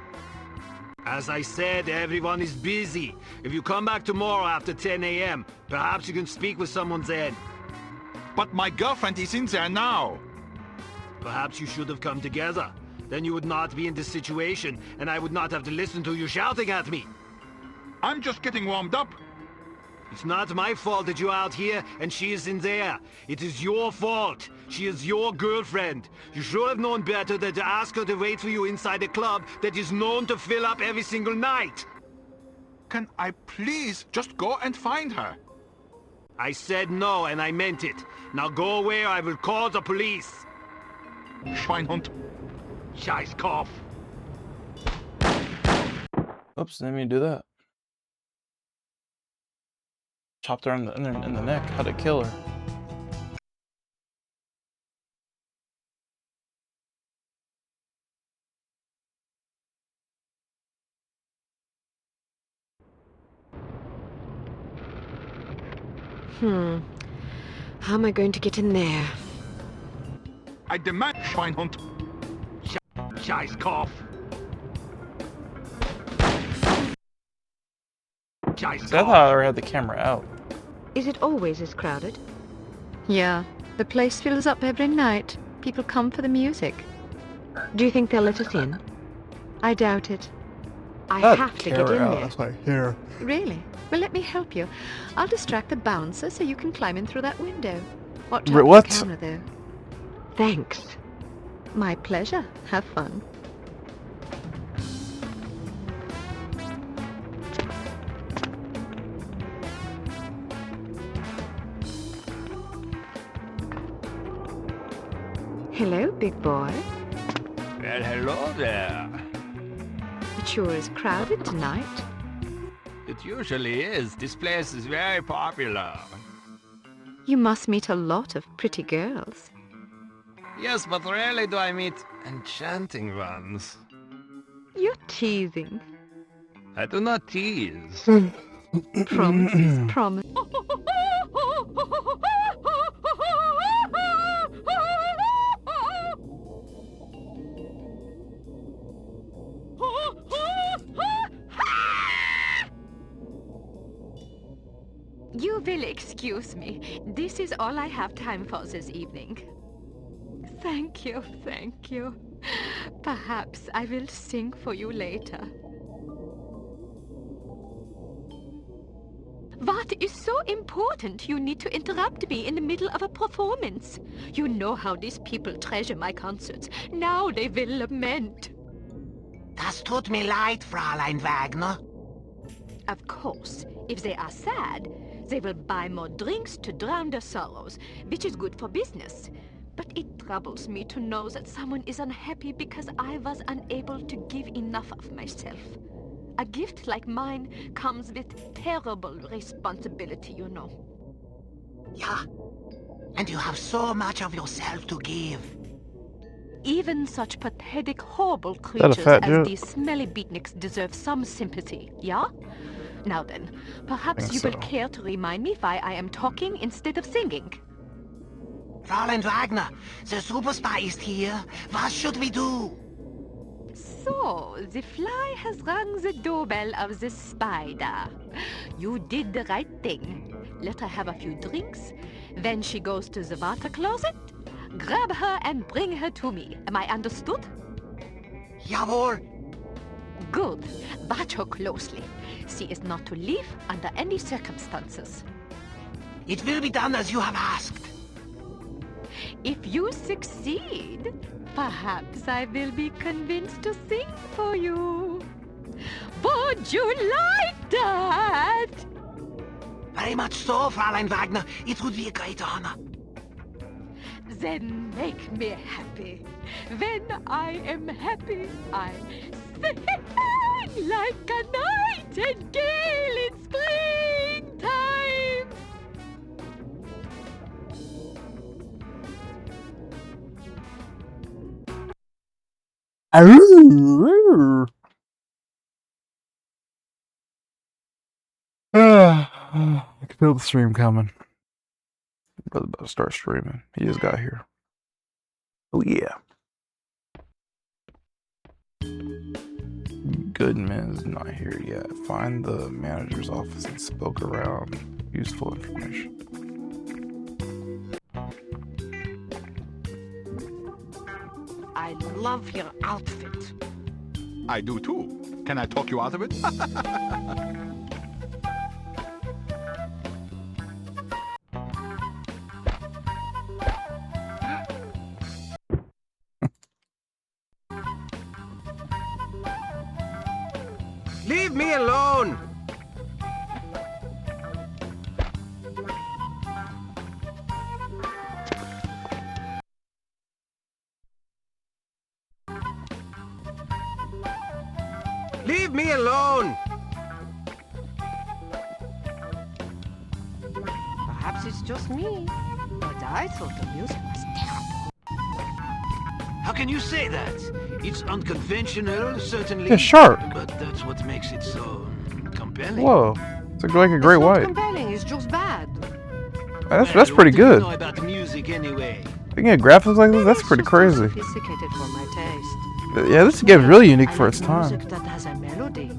As I said, everyone is busy. If you come back tomorrow after 10 a.m., perhaps you can speak with someone then. But my girlfriend is in there now. Perhaps you should have come together. Then you would not be in this situation, and I would not have to listen to you shouting at me. I'm just getting warmed up. It's not my fault that you're out here and she is in there. It is your fault. She is your girlfriend. You should have known better than to ask her to wait for you inside a club that is known to fill up every single night. Can I please just go and find her? I said no, and I meant it. Now go away or I will call the police. Schweinhund. Scheißkopf. Oops, didn't mean to do that. Chopped her in the neck. How'd it kill her? How am I going to get in there? I demand Schweinhund. Scheißkopf. I thought I already had the camera out. Is it always as crowded? Yeah, the place fills up every night. People come for the music. Do you think they'll let us in? I doubt it. I have to get in there. That's right here. Really? Well, let me help you. I'll distract the bouncer so you can climb in through that window. Watch out for the camera, though. Thanks. My pleasure. Have fun. Hello, big boy. Well, hello there. It sure is crowded tonight. It usually is. This place is very popular. You must meet a lot of pretty girls. Yes, but rarely do I meet enchanting ones. You're teasing. I do not tease. Promise is promise. You will excuse me. This is all I have time for this evening. Thank you, thank you. Perhaps I will sing for you later. What is so important you need to interrupt me in the middle of a performance? You know how these people treasure my concerts. Now they will lament. Das tut mir leid, Fräulein Wagner. Of course, if they are sad, they will buy more drinks to drown their sorrows, which is good for business. But it troubles me to know that someone is unhappy because I was unable to give enough of myself. A gift like mine comes with terrible responsibility, you know. Yeah, and you have so much of yourself to give. Even such pathetic, horrible creatures as these smelly beatniks deserve some sympathy, yeah? Now then, perhaps you will care to remind me why I am talking instead of singing. Fräulein Wagner, the superspy is here. What should we do? So, the fly has rung the doorbell of the spider. You did the right thing. Let her have a few drinks. Then she goes to the water closet. Grab her and bring her to me. Am I understood? Jawohl. Good. Watch her closely. She is not to leave under any circumstances. It will be done as you have asked. If you succeed, perhaps I will be convinced to sing for you. Would you like that? Very much so, Fräulein Wagner. It would be a great honor. Then make me happy. When I am happy, I sing like a nightingale in springtime. Ah. Feel the stream coming. Brother about to start streaming. He just got here. Oh yeah. Goodman's not here yet. Find the manager's office and spoke around useful information. I love your outfit. I do too. Can I talk you out of it? Leave me alone! Leave me alone! Perhaps it's just me, but I thought the music was terrible. How can you say that? It's unconventional, certainly. Yeah, shark. But that's what makes it so compelling. Whoa. It's like a great white. Compelling, it's just bad. That's pretty good. What do you know about music anyway? Thinking of graphics like this, that's pretty crazy. Sophisticated for my taste. Yeah, this game is really unique for its time. Music that has a melody.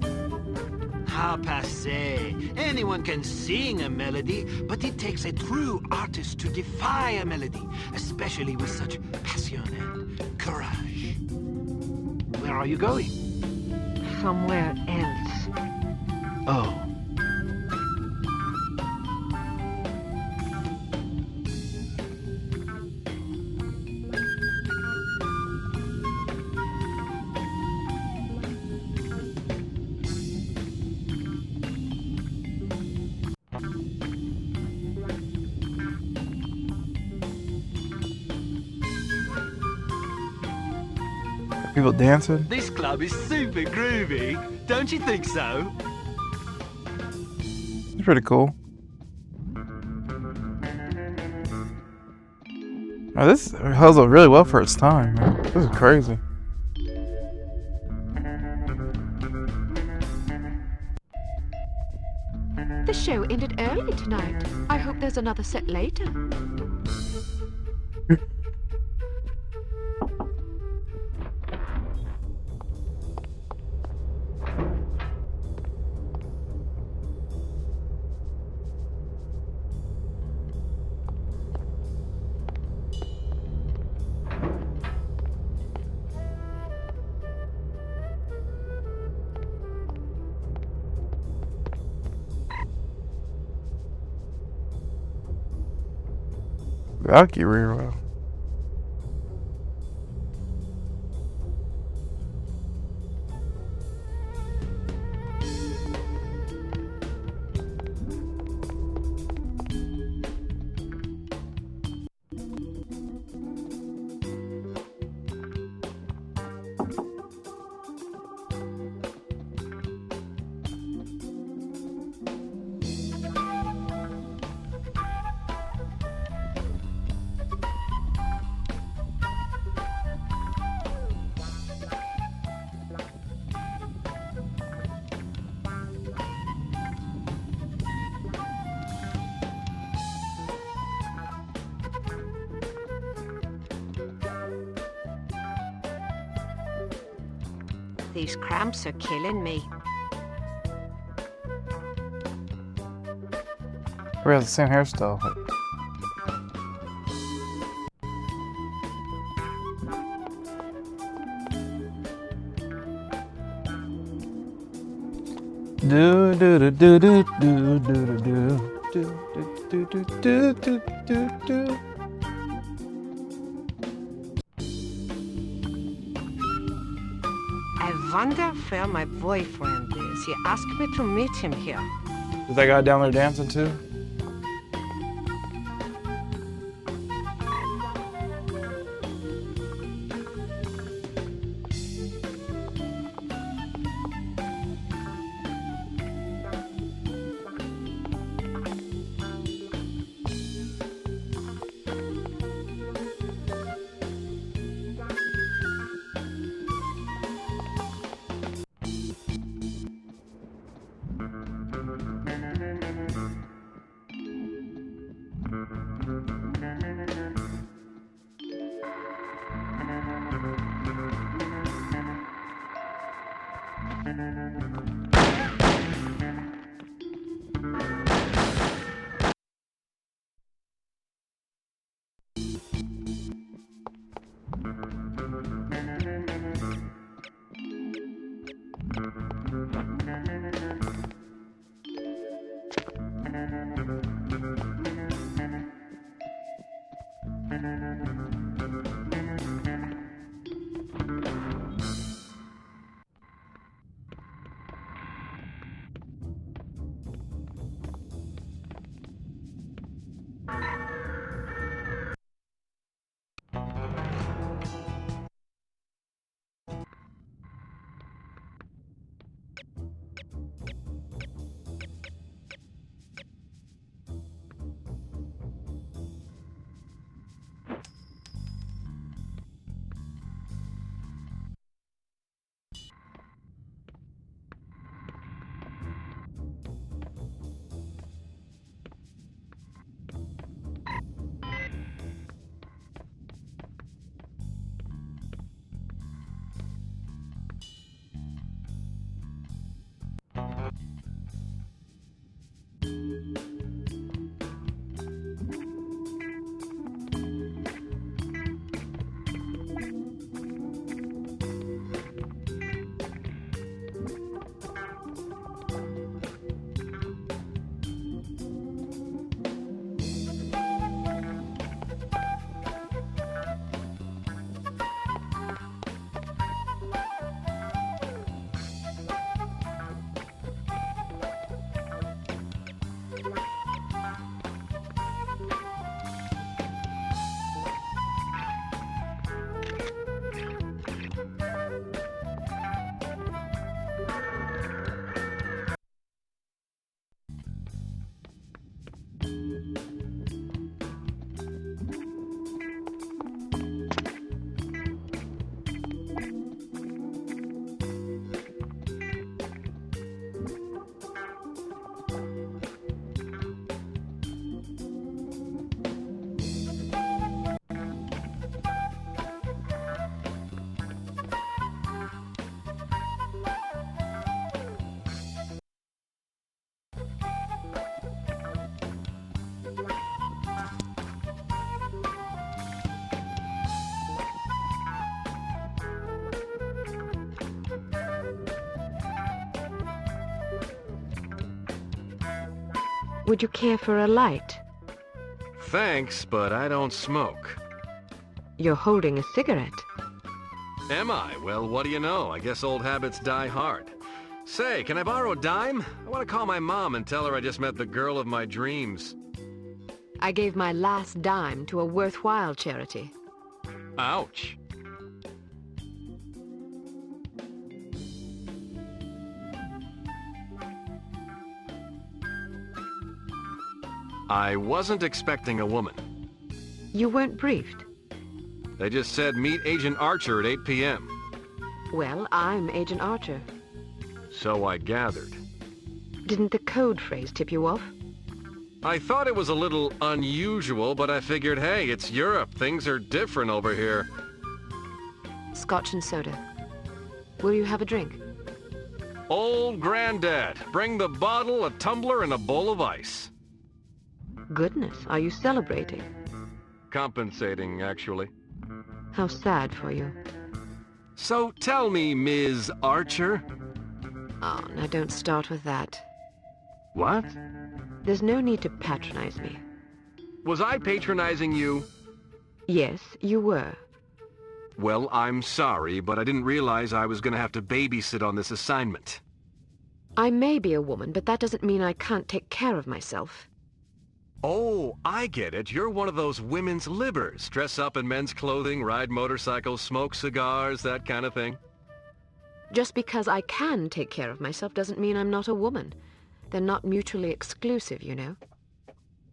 How passe. Anyone can sing a melody, but it takes a true artist to defy a melody, especially with such passion and courage. Where are you going? Somewhere else. Oh. People dancing. This club is super groovy. Don't you think so? It's pretty cool. Now this holds up really well for its time, man. This is crazy. The show ended early tonight. I hope there's another set later. Valkyrie well. These cramps are killing me. We have the same hairstyle. Do do do do do do do do do do do do do do. I wonder where my boyfriend is. He asked me to meet him here. Is that guy down there dancing too? Would you care for a light? Thanks, but I don't smoke. You're holding a cigarette. Am I? Well, what do you know? I guess old habits die hard. Say, can I borrow a dime? I want to call my mom and tell her I just met the girl of my dreams. I gave my last dime to a worthwhile charity. Ouch. I wasn't expecting a woman. You weren't briefed. They just said meet Agent Archer at 8 p.m. Well, I'm Agent Archer. So I gathered. Didn't the code phrase tip you off? I thought it was a little unusual, but I figured, hey, it's Europe. Things are different over here. Scotch and soda. Will you have a drink? Old Granddad. Bring the bottle, a tumbler, and a bowl of ice. Goodness, are you celebrating? Compensating, actually. How sad for you. So tell me, Ms. Archer. Oh, now don't start with that. What? There's no need to patronize me. Was I patronizing you? Yes, you were. Well, I'm sorry, but I didn't realize I was going to have to babysit on this assignment. I may be a woman, but that doesn't mean I can't take care of myself. Oh, I get it. You're one of those women's libbers. Dress up in men's clothing, ride motorcycles, smoke cigars, that kind of thing. Just because I can take care of myself doesn't mean I'm not a woman. They're not mutually exclusive, you know.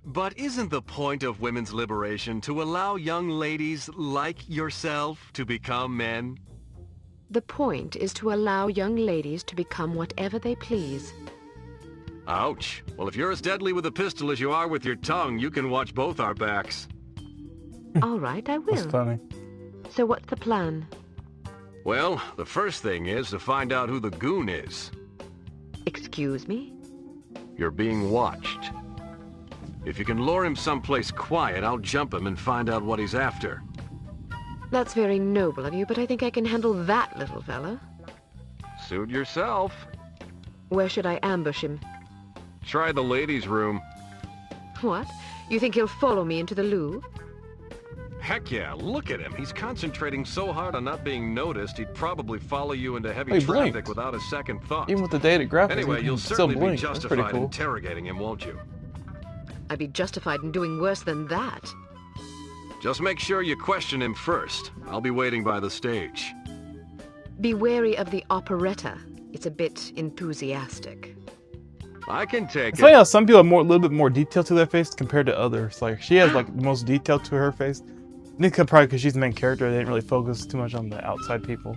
But isn't the point of women's liberation to allow young ladies like yourself to become men? The point is to allow young ladies to become whatever they please. Ouch. Well, if you're as deadly with a pistol as you are with your tongue, you can watch both our backs. All right, I will. That's funny. So what's the plan? Well, the first thing is to find out who the goon is. Excuse me? You're being watched. If you can lure him someplace quiet, I'll jump him and find out what he's after. That's very noble of you, but I think I can handle that little fella. Suit yourself. Where should I ambush him? Try the ladies' room. What? You think he'll follow me into the loo? Heck yeah, look at him. He's concentrating so hard on not being noticed, he'd probably follow you into heavy He traffic blinked. without a second thought. Even with the dated graphics, Anyway, he you'll can still certainly be blink. That's pretty justified cool. interrogating him, won't you? I'd be justified in doing worse than that. Just make sure you question him first. I'll be waiting by the stage. Be wary of the operetta. It's a bit enthusiastic. I can take It's it. funny how some people have a little bit more detail to their face compared to others. Like, she has like the most detail to her face. I think probably because she's the main character, they didn't really focus too much on the outside people.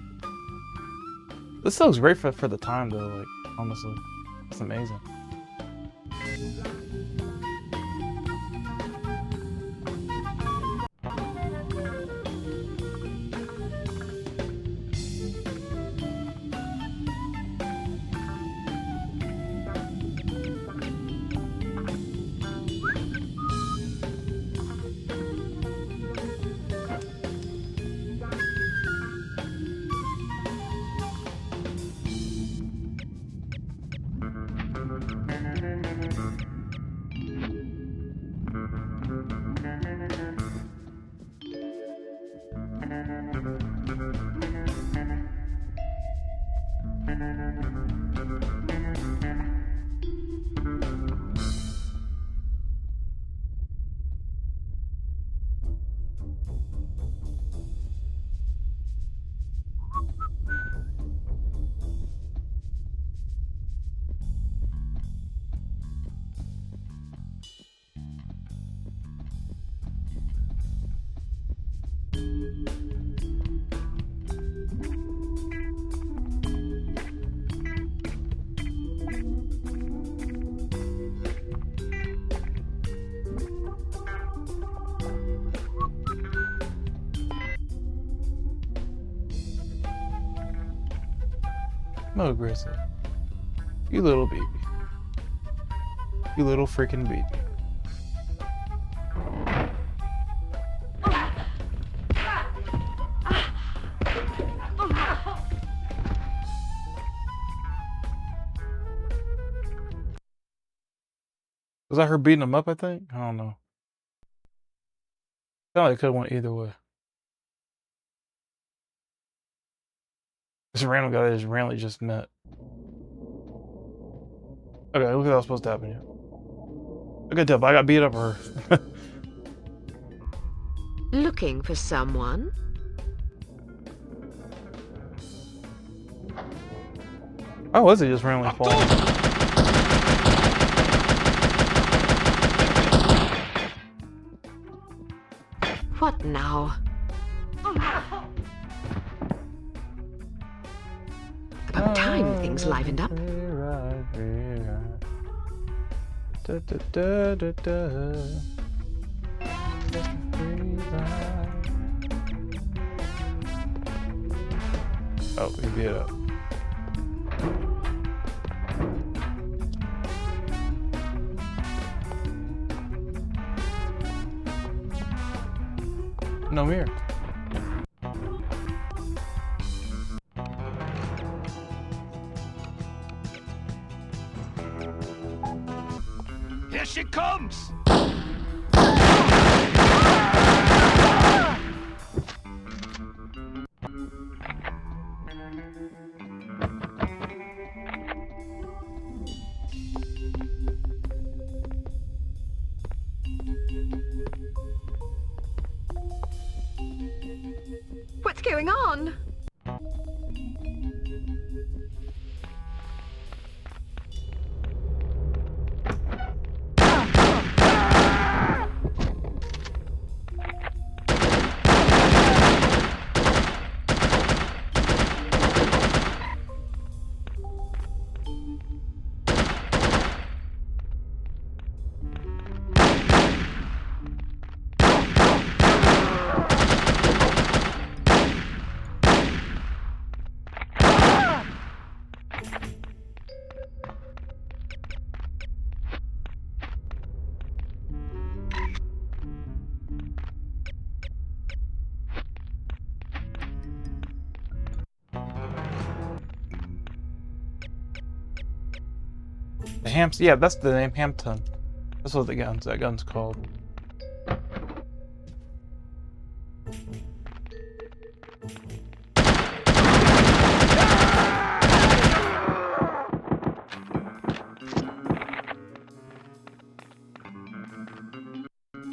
This still looks great for the time, though. Like, honestly, it's amazing. No, Grizzly. You little baby. You little freaking baby. Was that her beating him up, I think? I don't know. I felt like it could have went either way. This random guy that just randomly just met. Okay, look at that was supposed to happen here. I could tell, but I got beat up for her. Looking for someone? Oh, was it just randomly falling? What now? About time things livened up. Oh, we beat it up. No mirror. Here she comes! What's going on? Yeah, that's the name, Hampton. That's what that gun's called.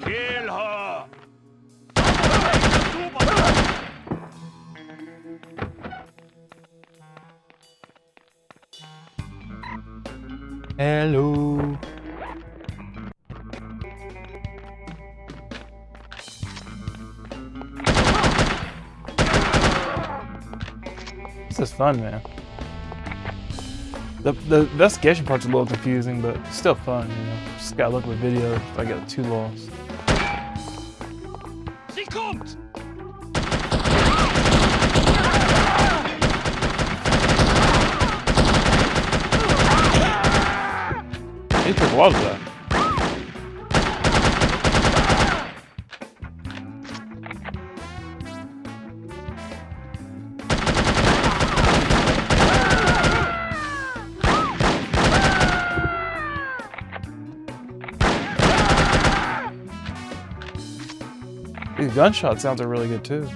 Kill her! Hello. This is fun, man. The investigation part's a little confusing, but still fun, you know. Just gotta look at the video if I get too lost. Sie kommt! He took a lot of that. These gunshot sounds are really good too.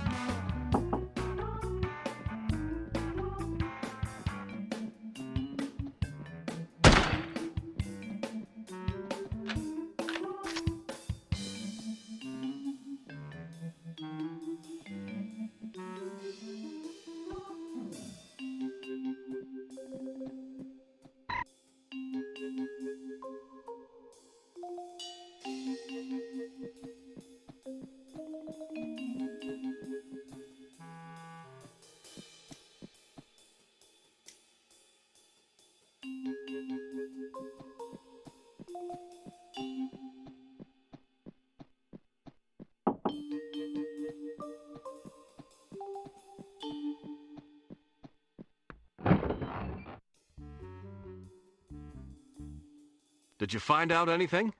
Did you find out anything?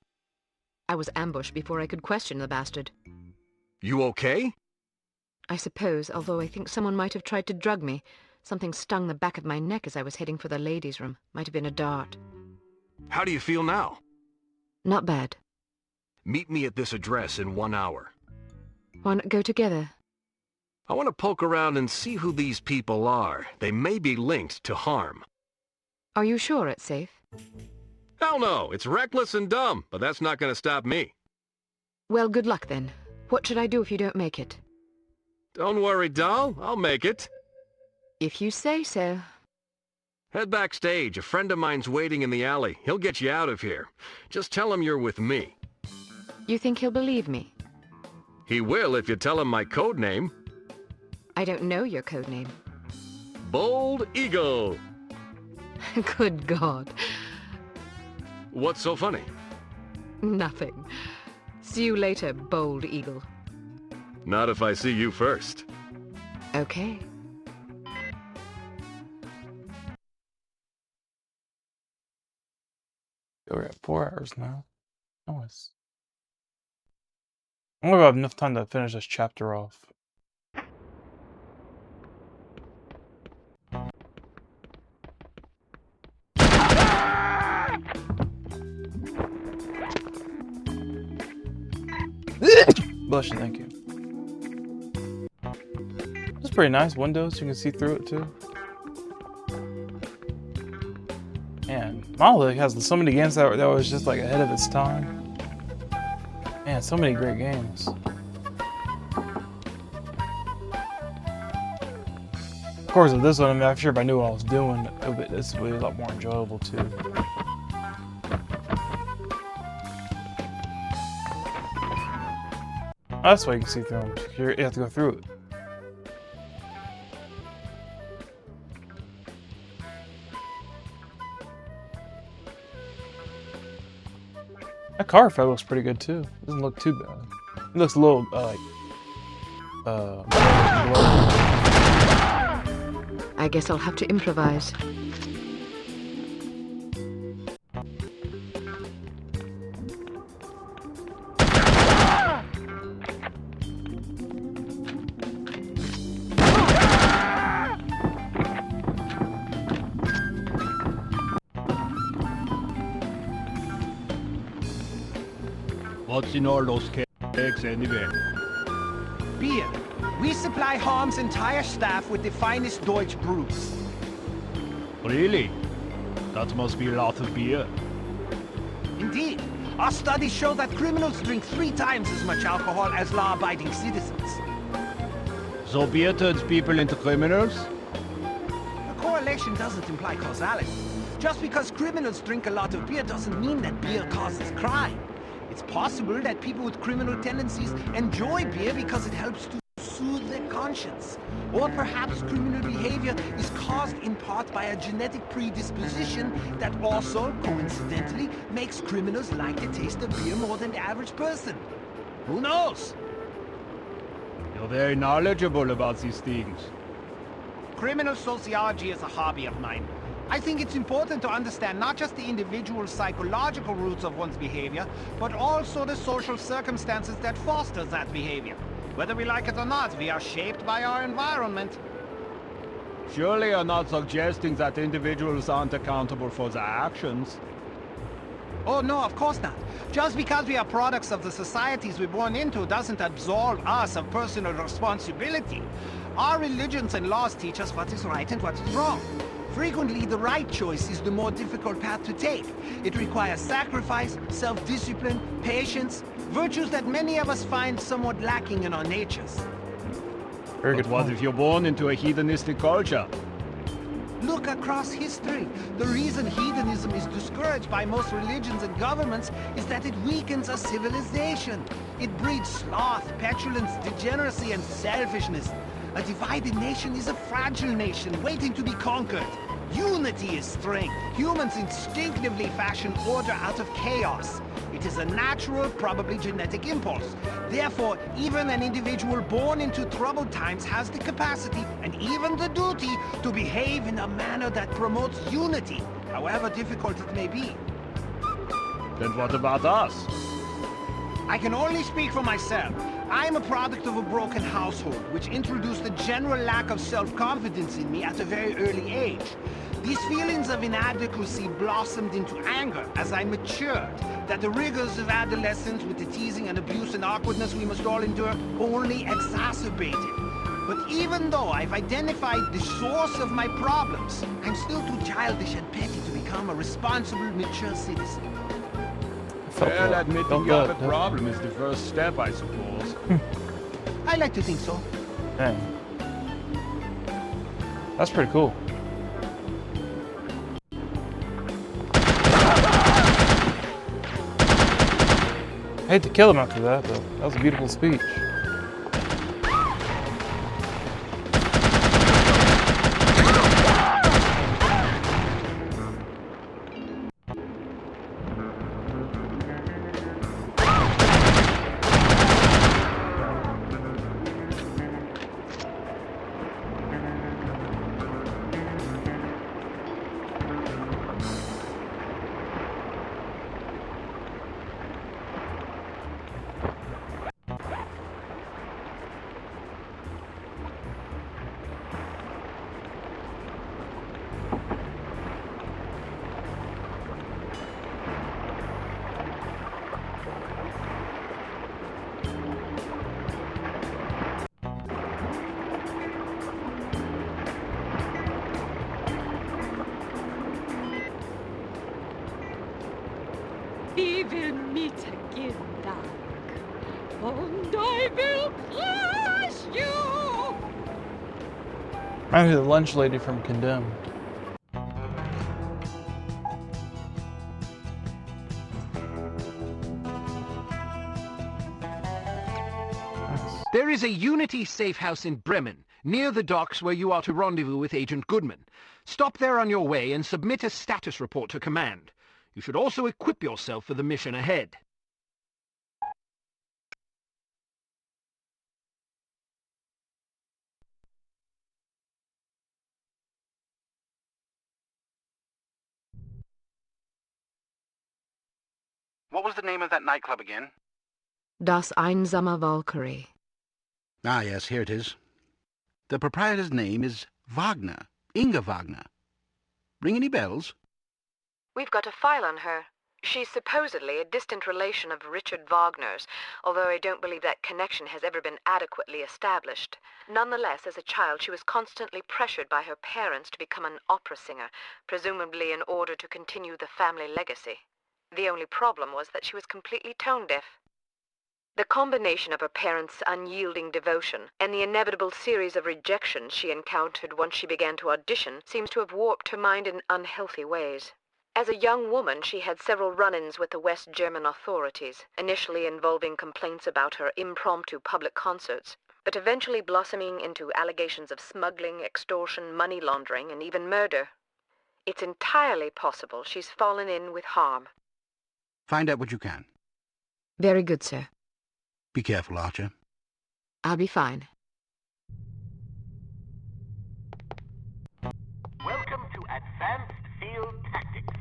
I was ambushed before I could question the bastard. You okay? I suppose, although I think someone might have tried to drug me. Something stung the back of my neck as I was heading for the ladies' room. Might have been a dart. How do you feel now? Not bad. Meet me at this address in 1 hour. Why not go together? I want to poke around and see who these people are. They may be linked to harm. Are you sure it's safe? Hell no, it's reckless and dumb, but that's not going to stop me. Well, good luck then. What should I do if you don't make it? Don't worry, doll. I'll make it. If you say so. Head backstage. A friend of mine's waiting in the alley. He'll get you out of here. Just tell him you're with me. You think he'll believe me? He will if you tell him my code name. I don't know your code name. Bold Eagle. Good God. What's so funny? Nothing. See you later, Bold Eagle. Not if I see you first. Okay. We're at 4 hours now. Nice. I'm gonna have enough time to finish this chapter off. Bless you, thank you. It's pretty nice. Windows, you can see through it too. Man, Monolith has so many games that was just like ahead of its time. Man, so many great games. Of course, with this one, I mean, I'm sure if I knew what I was doing, this would be a lot more enjoyable too. Oh, that's why you can see through them. You have to go through it. That car effect looks pretty good too. Doesn't look too bad. It looks a little I guess I'll have to improvise. What's in all those kegs anyway? Beer. We supply Harm's entire staff with the finest Deutsch brews. Really? That must be a lot of beer. Indeed. Our studies show that criminals drink 3 times as much alcohol as law-abiding citizens. So beer turns people into criminals? The correlation doesn't imply causality. Just because criminals drink a lot of beer doesn't mean that beer causes crime. It's possible that people with criminal tendencies enjoy beer because it helps to soothe their conscience. Or perhaps criminal behavior is caused in part by a genetic predisposition that also, coincidentally, makes criminals like the taste of beer more than the average person. Who knows? You're very knowledgeable about these things. Criminal sociology is a hobby of mine. I think it's important to understand not just the individual psychological roots of one's behavior, but also the social circumstances that foster that behavior. Whether we like it or not, we are shaped by our environment. Surely you're not suggesting that individuals aren't accountable for their actions. Oh no, of course not. Just because we are products of the societies we're born into doesn't absolve us of personal responsibility. Our religions and laws teach us what is right and what is wrong. Frequently, the right choice is the more difficult path to take. It requires sacrifice, self-discipline, patience, virtues that many of us find somewhat lacking in our natures. But what if you're born into a hedonistic culture? Look across history. The reason hedonism is discouraged by most religions and governments is that it weakens a civilization. It breeds sloth, petulance, degeneracy, and selfishness. A divided nation is a fragile nation waiting to be conquered. Unity is strength. Humans instinctively fashion order out of chaos. It is a natural, probably genetic impulse. Therefore, even an individual born into troubled times has the capacity and even the duty to behave in a manner that promotes unity, however difficult it may be. Then what about us? I can only speak for myself. I am a product of a broken household, which introduced a general lack of self-confidence in me at a very early age. These feelings of inadequacy blossomed into anger as I matured, that the rigors of adolescence with the teasing and abuse and awkwardness we must all endure only exacerbated. But even though I've identified the source of my problems, I'm still too childish and petty to become a responsible, mature citizen. Well, admitting you have a problem is the first step, I suppose. I like to think so. Dang. That's pretty cool. I hate to kill him after that, but that was a beautiful speech. We will meet again, dark, and I will crush you! Reminds me of the lunch lady from Condemned. There is a Unity safe house in Bremen, near the docks where you are to rendezvous with Agent Goodman. Stop there on your way and submit a status report to command. You should also equip yourself for the mission ahead. What was the name of that nightclub again? Das Einsame Valkyrie. Ah, yes, here it is. The proprietor's name is Wagner. Inga Wagner. Ring any bells? We've got a file on her. She's supposedly a distant relation of Richard Wagner's, although I don't believe that connection has ever been adequately established. Nonetheless, as a child, she was constantly pressured by her parents to become an opera singer, presumably in order to continue the family legacy. The only problem was that she was completely tone-deaf. The combination of her parents' unyielding devotion and the inevitable series of rejections she encountered once she began to audition seems to have warped her mind in unhealthy ways. As a young woman, she had several run-ins with the West German authorities, initially involving complaints about her impromptu public concerts, but eventually blossoming into allegations of smuggling, extortion, money laundering, and even murder. It's entirely possible she's fallen in with harm. Find out what you can. Very good, sir. Be careful, Archer. I'll be fine. Welcome to Advanced Field Tactics.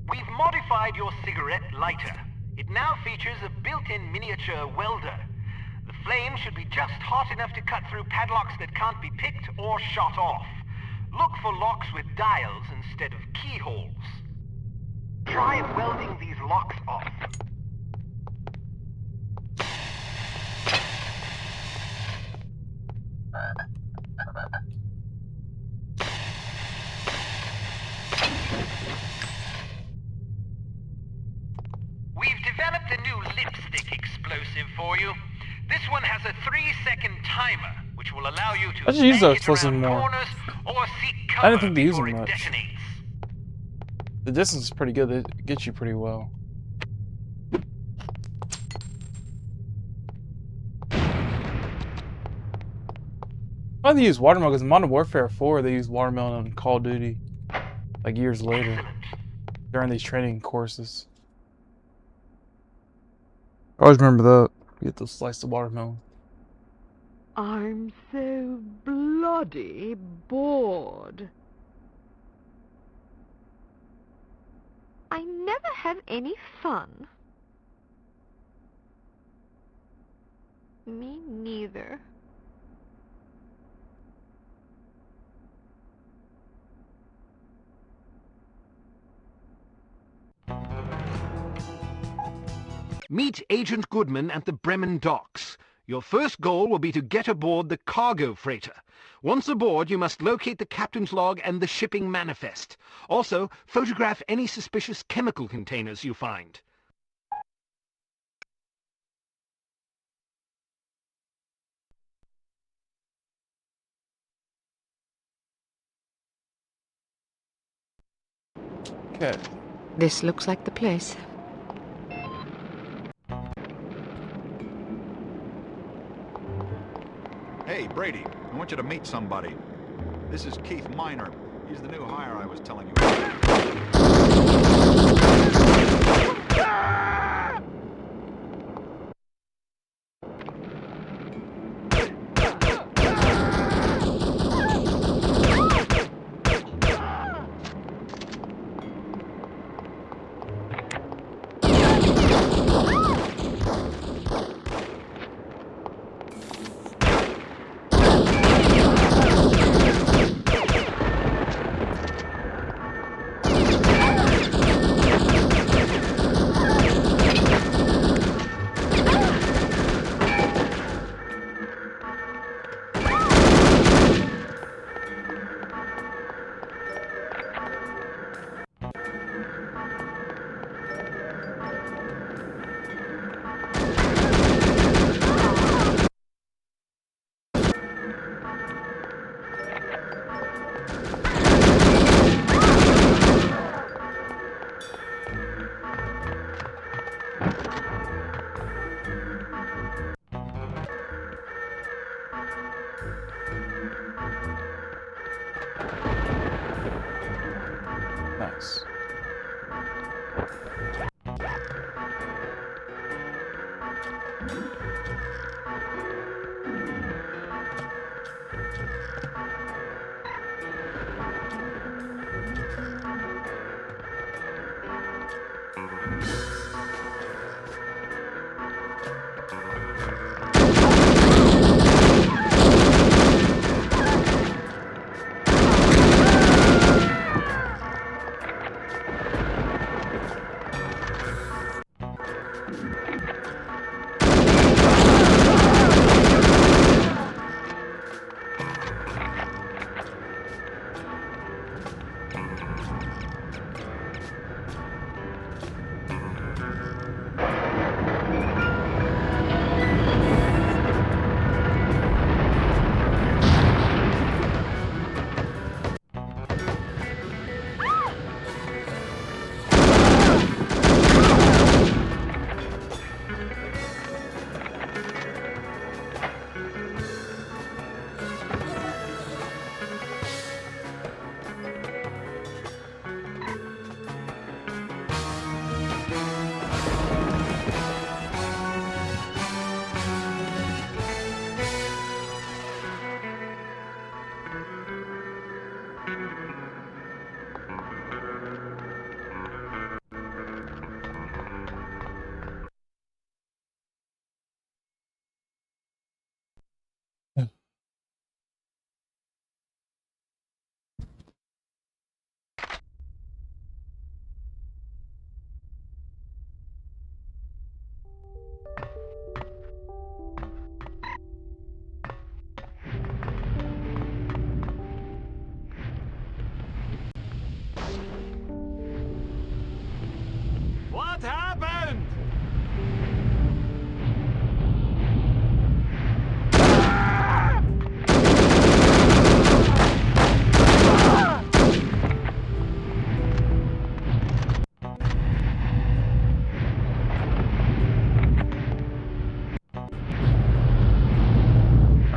We've modified your cigarette lighter. It now features a built-in miniature welder. The flame should be just hot enough to cut through padlocks that can't be picked or shot off. Look for locks with dials instead of keyholes. Try welding these locks off. We've developed a new lipstick explosive for you. This one has a 3-second timer, which will allow you to I should use bang those it explosives around more. corners or seek I cover didn't think they use before them it much. detonates. The distance is pretty good. They get you pretty well. Why do they use watermelon? Because in Modern Warfare 4, they use watermelon on Call of Duty, like years later, during these training courses. I always remember that. You get to slice the watermelon. I'm so bloody bored. I never have any fun. Me neither. Meet Agent Goodman at the Bremen docks. Your first goal will be to get aboard the cargo freighter. Once aboard, you must locate the captain's log and the shipping manifest. Also, photograph any suspicious chemical containers you find. Okay. This looks like the place. Hey, Brady, I want you to meet somebody. This is Keith Miner. He's the new hire I was telling you about.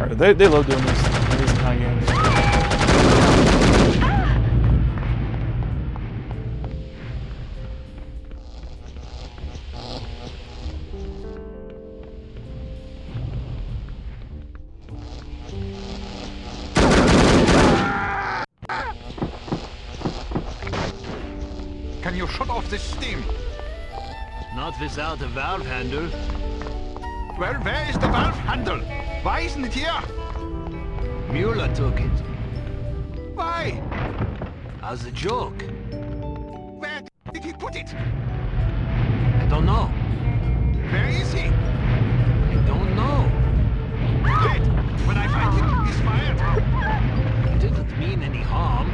They love doing these kind of games. Can you shut off this steam? Not without a valve handle. Well, where is the valve handle? Why isn't it here? Mueller took it. Why? As a joke. Where did he put it? I don't know. Where is he? I don't know. Great! When I find him, he's fired. It didn't mean any harm.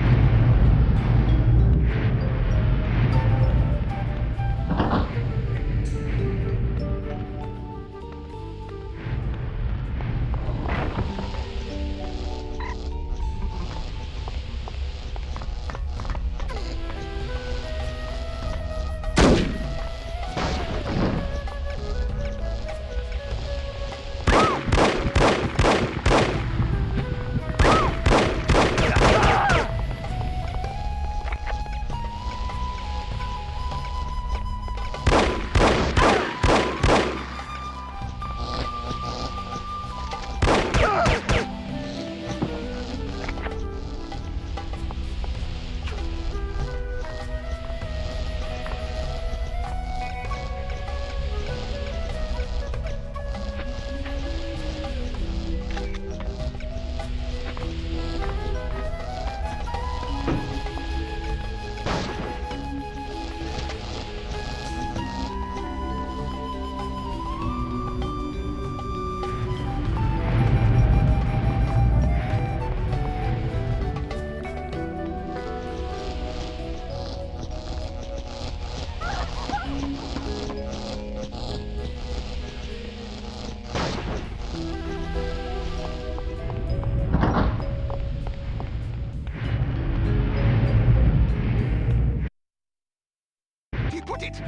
Put it.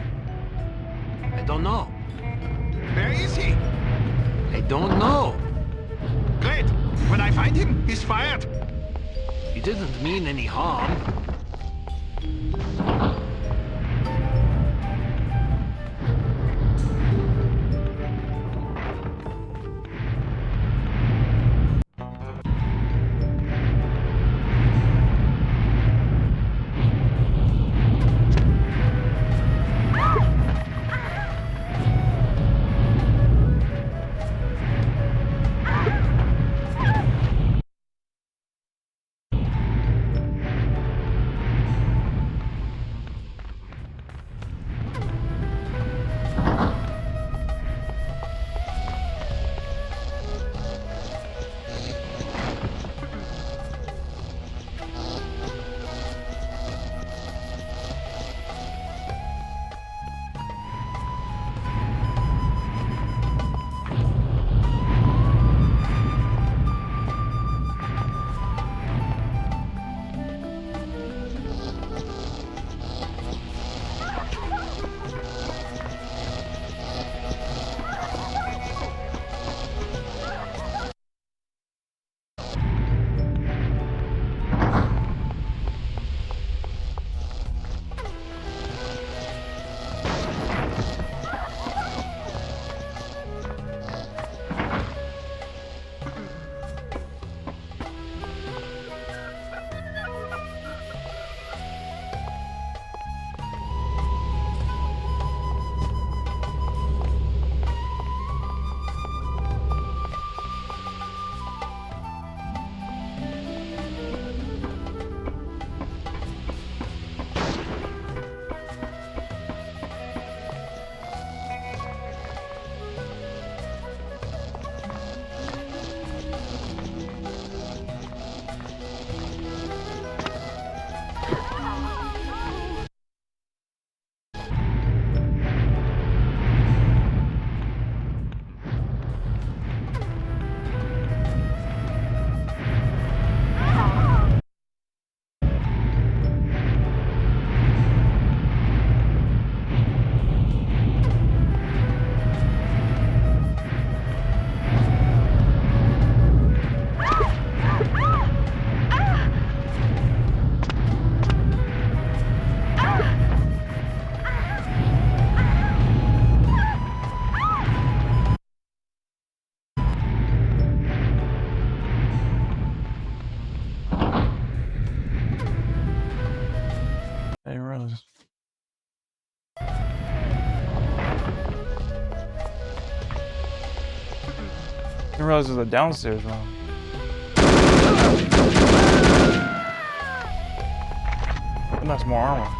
I don't know. Where is he? I don't know. Great! When I find him, he's fired. He didn't mean any harm. didn't realize there's a downstairs room. And that's more armor.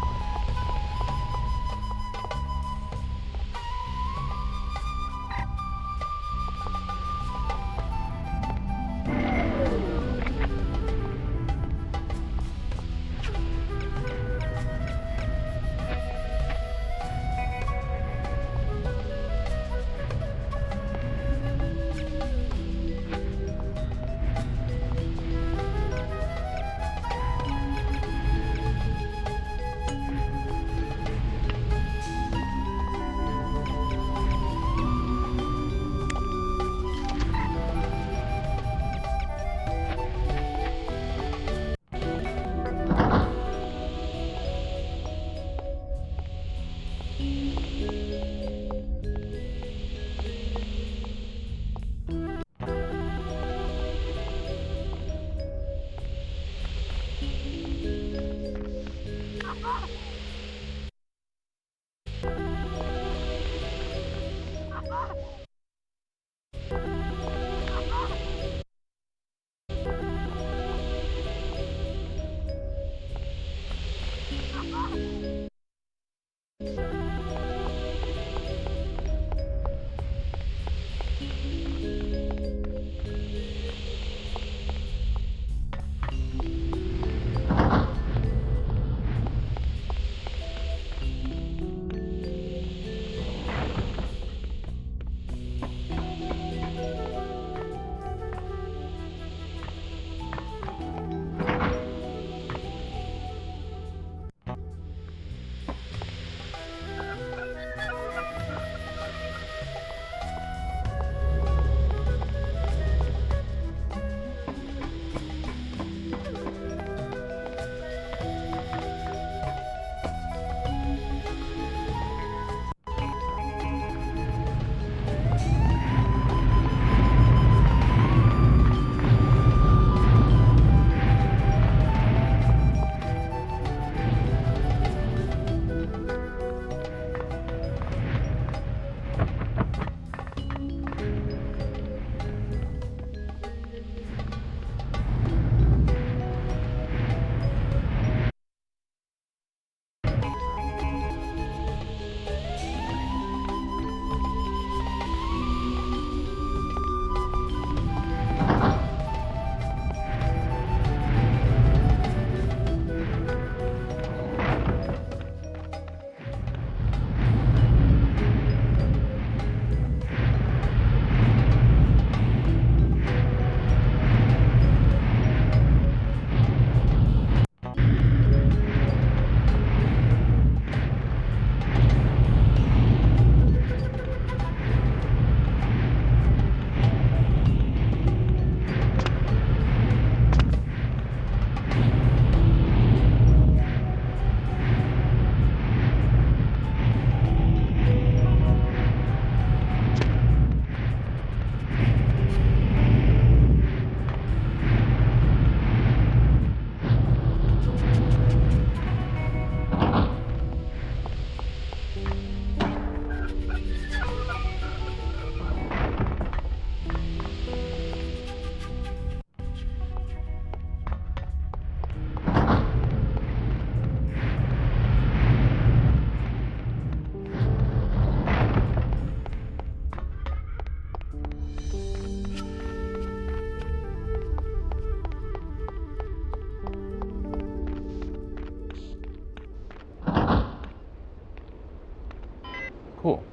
Cool.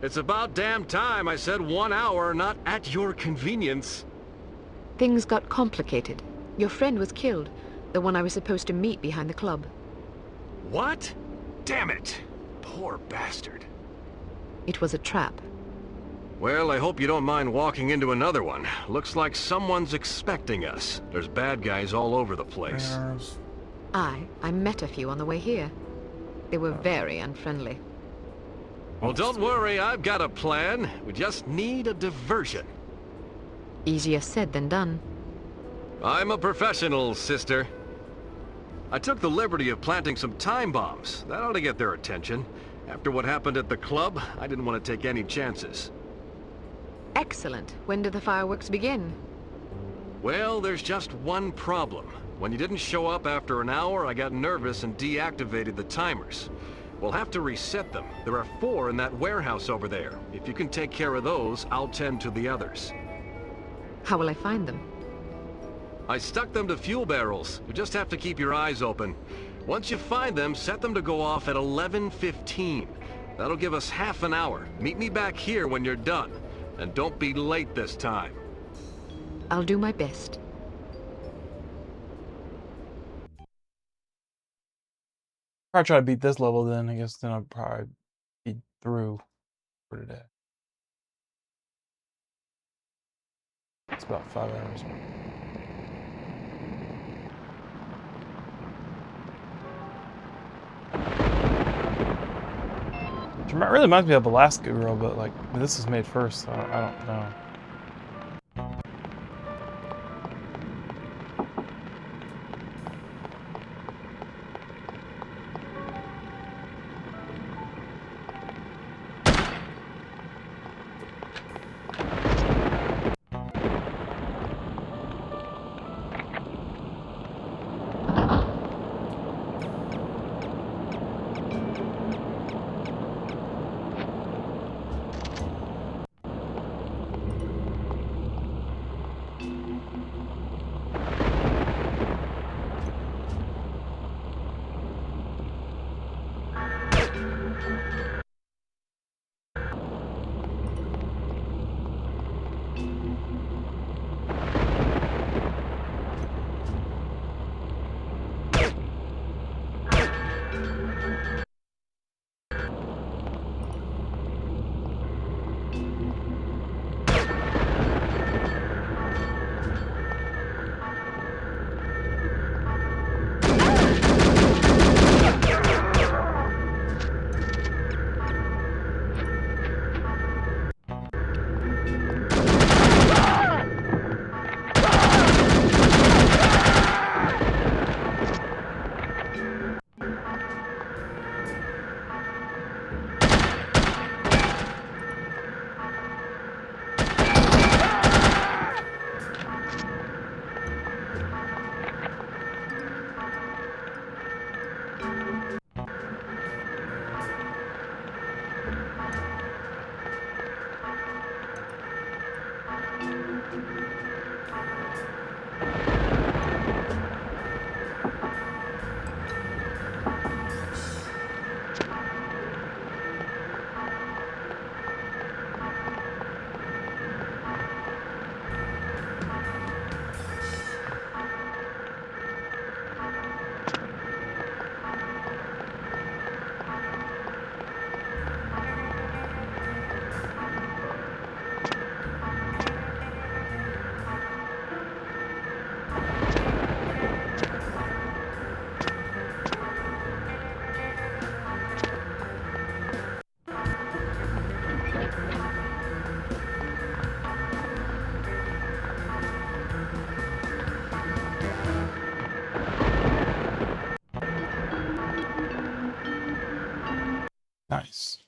It's about damn time I said 1 hour, not at your convenience. Things got complicated. Your friend was killed, the one I was supposed to meet behind the club. What? Damn it! Poor bastard. It was a trap. Well, I hope you don't mind walking into another one. Looks like someone's expecting us. There's bad guys all over the place. I met a few on the way here. They were very unfriendly. Well, don't worry, I've got a plan. We just need a diversion. Easier said than done. I'm a professional, sister. I took the liberty of planting some time bombs. That ought to get their attention. After what happened at the club, I didn't want to take any chances. Excellent. When do the fireworks begin? Well, there's just one problem. When you didn't show up after an hour, I got nervous and deactivated the timers. We'll have to reset them. There are 4 in that warehouse over there. If you can take care of those, I'll tend to the others. How will I find them? I stuck them to fuel barrels. You just have to keep your eyes open. Once you find them, set them to go off at 11:15. That'll give us half an hour. Meet me back here when you're done. And don't be late this time. I'll do my best. Probably try to beat this level then. I guess then I'll probably be through for today. It's about 5 hours. Which really reminds me of Alaska Girl, but like this was made first, so I don't know. Nice.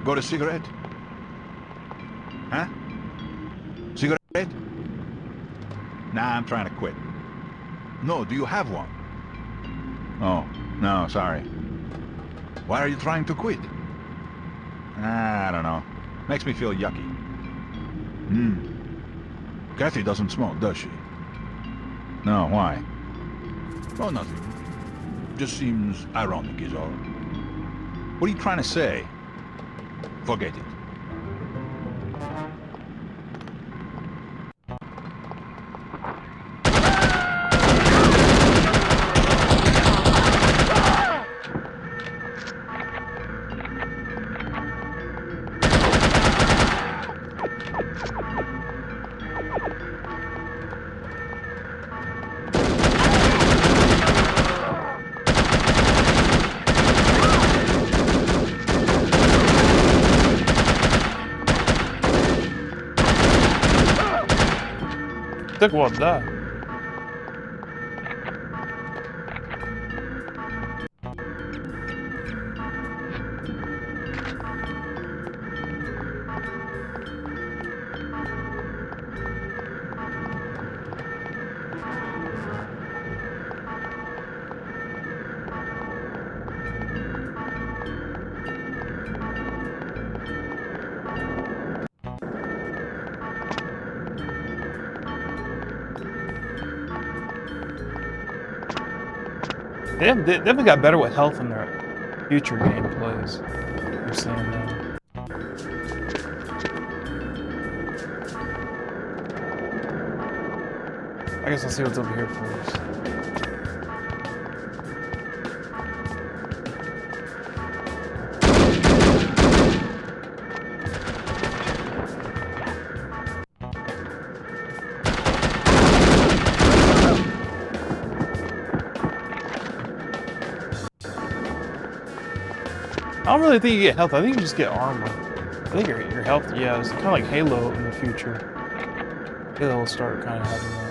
Got a cigarette? Huh? Cigarette? Nah, I'm trying to quit. No, do you have one? Oh, no, sorry. Why are you trying to quit? I don't know. Makes me feel yucky. Kathy doesn't smoke, does she? No, why? Oh, nothing. Just seems ironic is all. What are you trying to say? Forget it. took a while to die. They definitely got better with health in their future gameplays. We're seeing now. I guess I'll see what's over here first. I don't really think you get health. I think you just get armor. I think your health, yeah, it's kind of like Halo in the future. Halo will start kind of having that.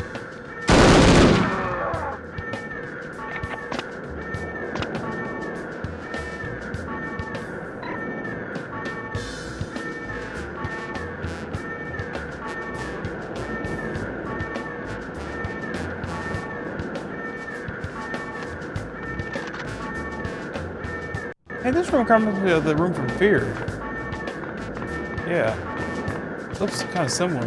Hey, this room comes to the room from Fear. Yeah. Looks kind of similar.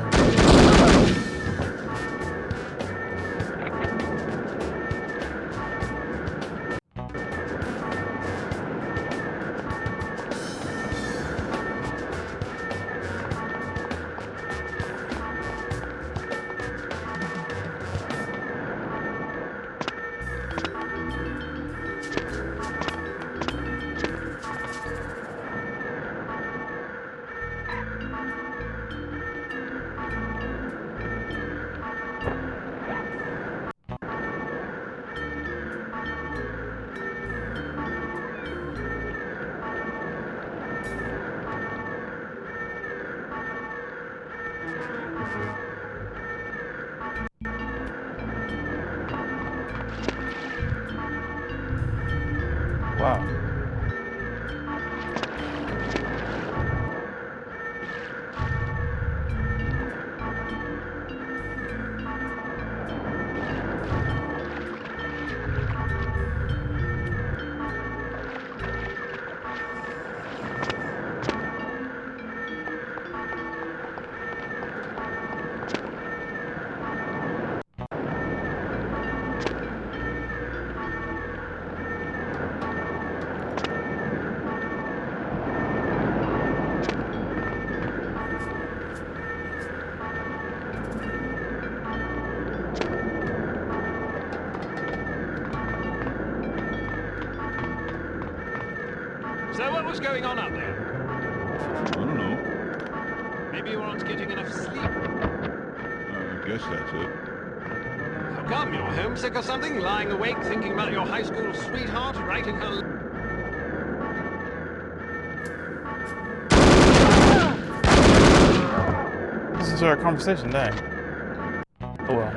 Wow. So what was going on out there? I don't know. Maybe you aren't getting enough sleep. I guess that's it. How come? You're homesick or something? Lying awake thinking about your high school sweetheart writing her... This is our conversation, dang. Oh well.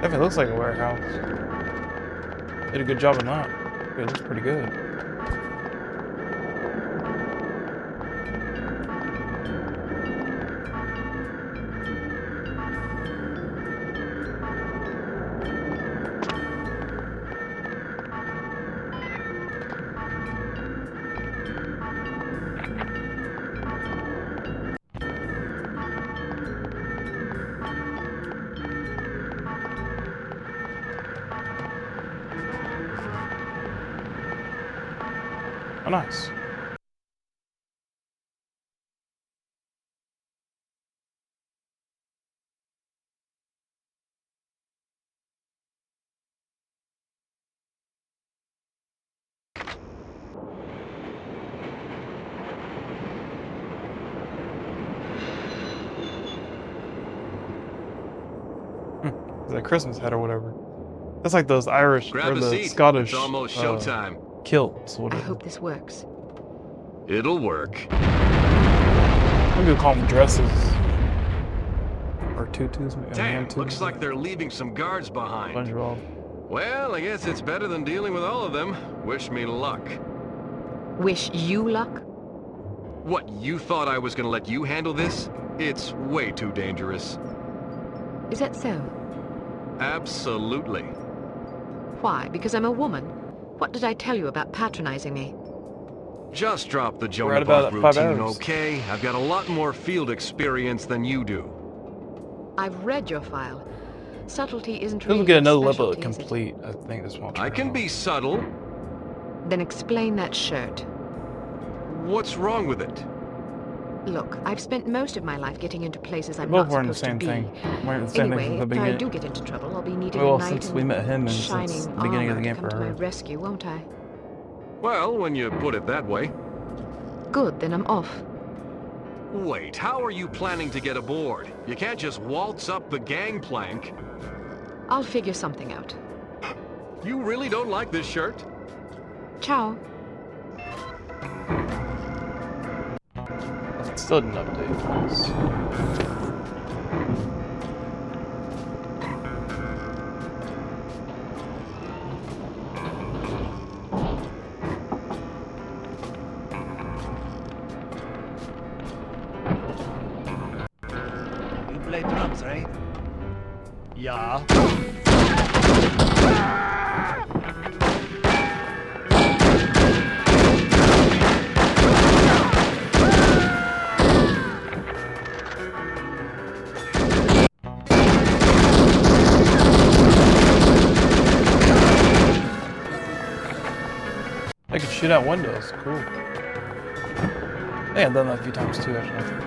Definitely looks like a warehouse. Did a good job on that. It looks pretty good. Oh, nice. That Christmas hat or whatever. That's like those Irish Grab or a the seat. Scottish It's almost showtime. kilts or I whatever. hope this works. It'll work. Maybe we'll call them dresses. Or tutus, maybe. Damn, looks like they're leaving some guards behind. SpongeBob. Well, I guess it's better than dealing with all of them. Wish me luck. Wish you luck? What, you thought I was gonna let you handle this? It's way too dangerous. Is that so? Absolutely. Why? Because I'm a woman? What did I tell you about patronizing me? Just drop the We're Joan at of Arc about 5 routine, hours. okay? I've got a lot more field experience than you do. I've read your file. Subtlety isn't We'll really get another your level of specialty, is it? complete. I think that's what I can be subtle. Then explain that shirt. What's wrong with it? Look, I've spent most of my life getting into places I'm We're not both wearing the supposed to same be. thing. Wearing the same thing Anyway, from the if I beginning. do get into trouble, I'll be needing Well, a knight since in we met him and shining since the beginning of the armor game to for come to my her. rescue, won't I? Well, when you put it that way. Good, then I'm off. Wait, how are you planning to get aboard? You can't just waltz up the gangplank. I'll figure something out. You really don't like this shirt? Ciao. Still didn't update this. You play drums, right? Yeah. I can shoot out windows. Cool. Yeah, I've done that a few times too, actually.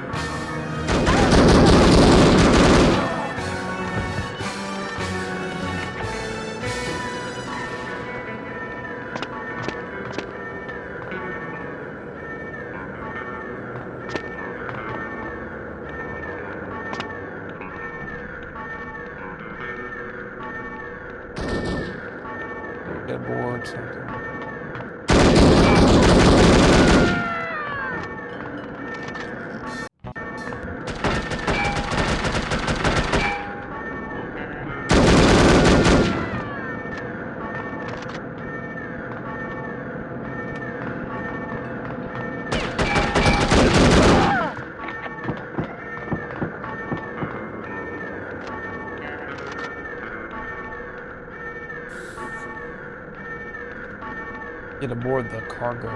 Get bored, something. Get aboard the cargo.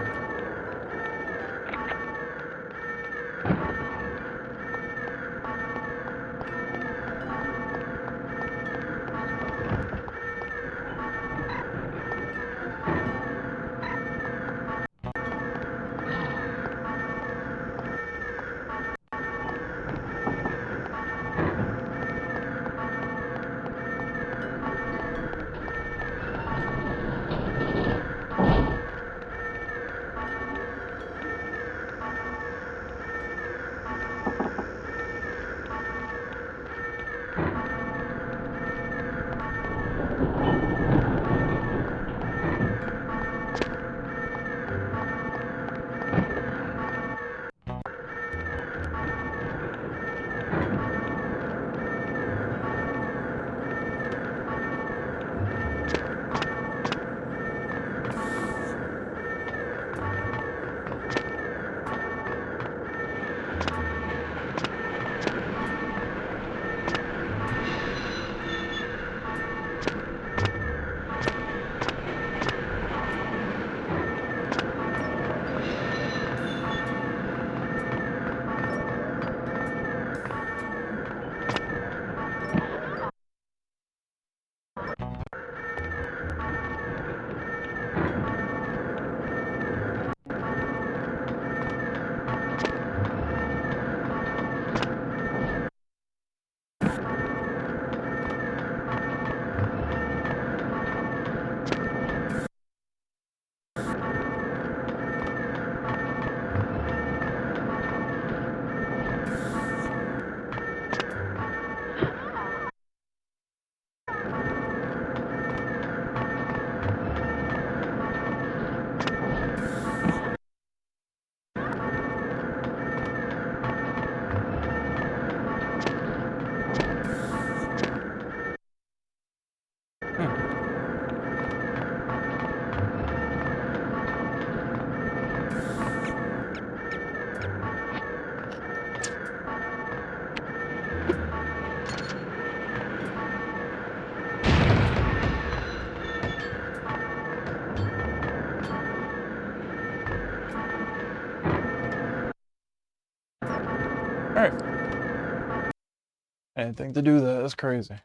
Anything to do that. That's crazy.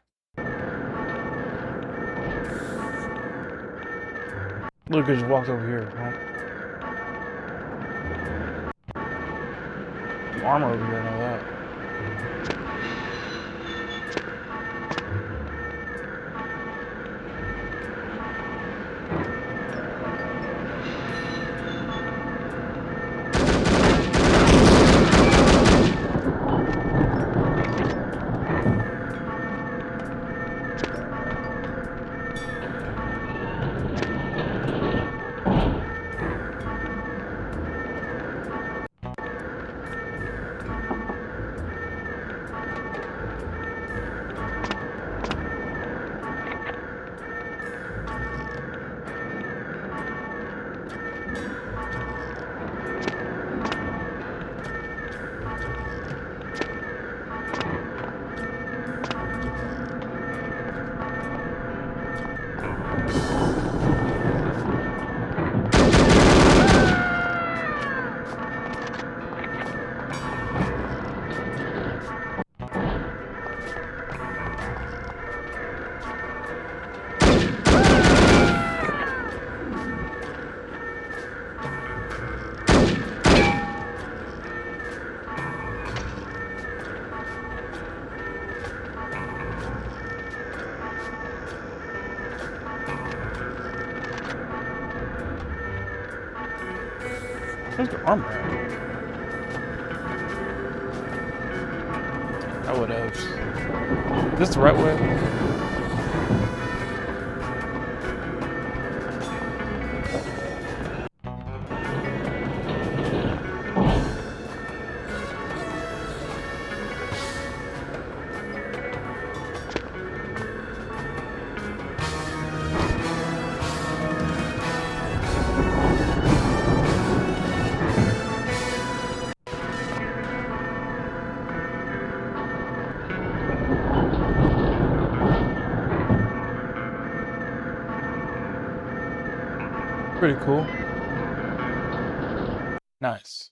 Look, I just walked over here. Huh? Armor over here, I know that. Where's the armor at? I would have. Is this the right way? Pretty cool. Nice.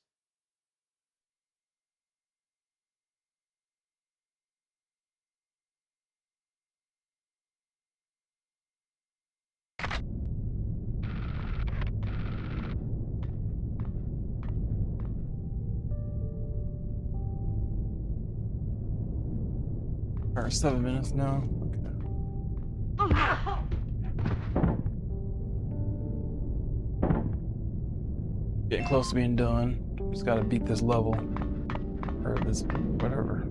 Or 7 minutes now. Getting close to being done. Just gotta beat this level. Or this, whatever.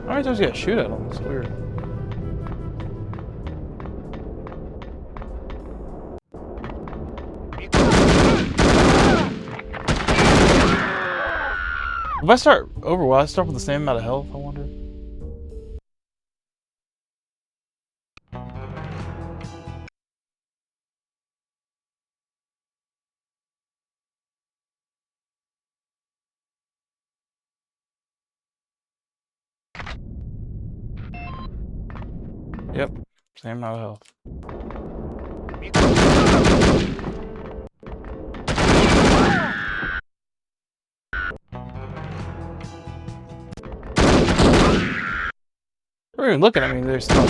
How many times you gotta shoot at them? It's weird. If I start over, will I start with the same amount of health, I wonder? Yep, same amount of health. They're even looking at me, they're still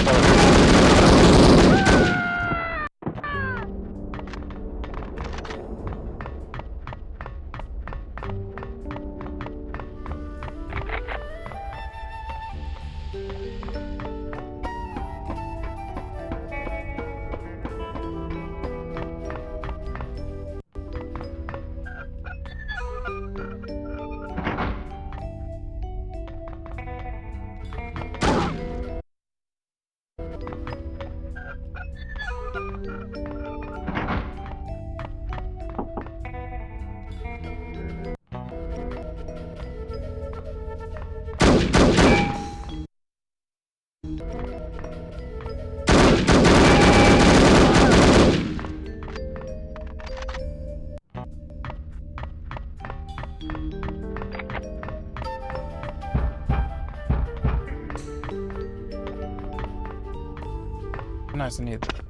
Nice, I need that.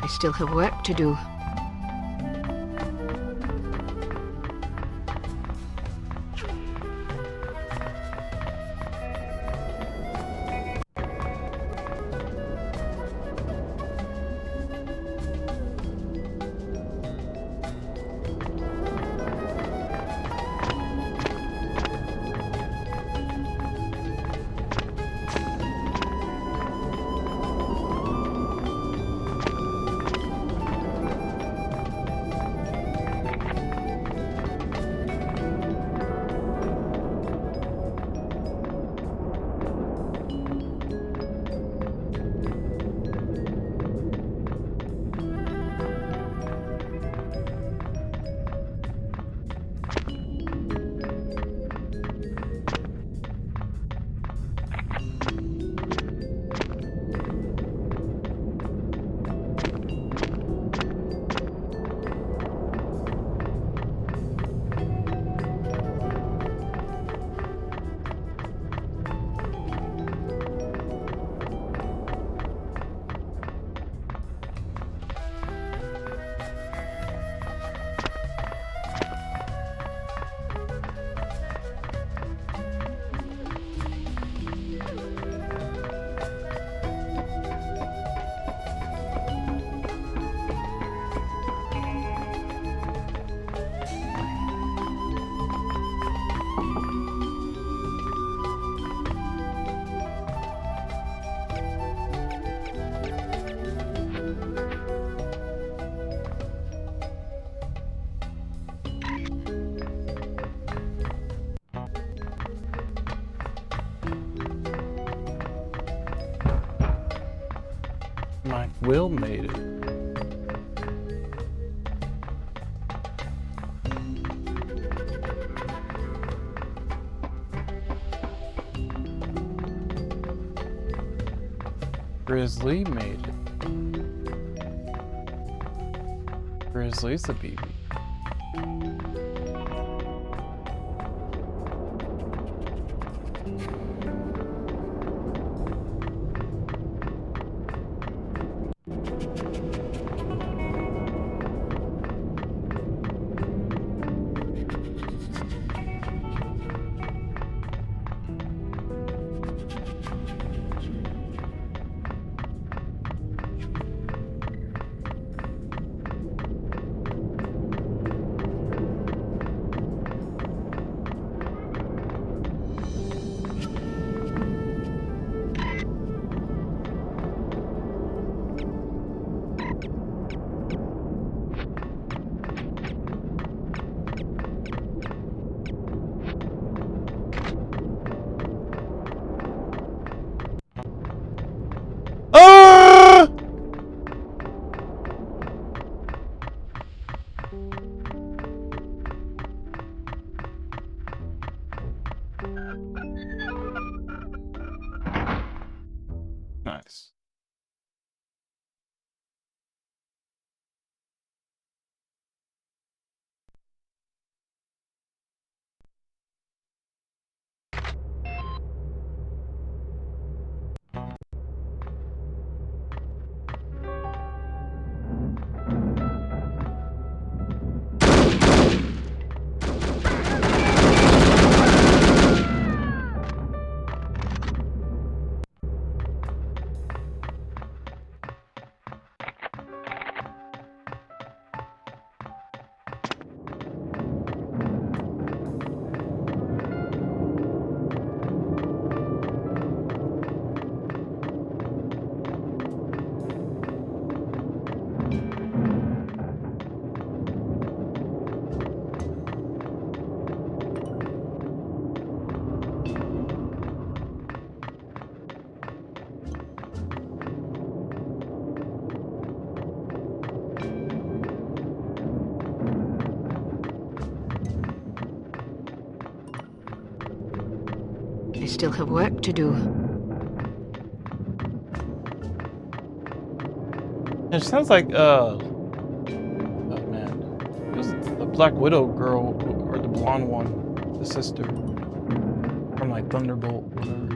I still have work to do. My will made it. Grizzly made it. Grizzly's a BB. still have work to do. It sounds like oh man, it was the Black Widow girl or the blonde one, the sister from like Thunderbolt, whatever.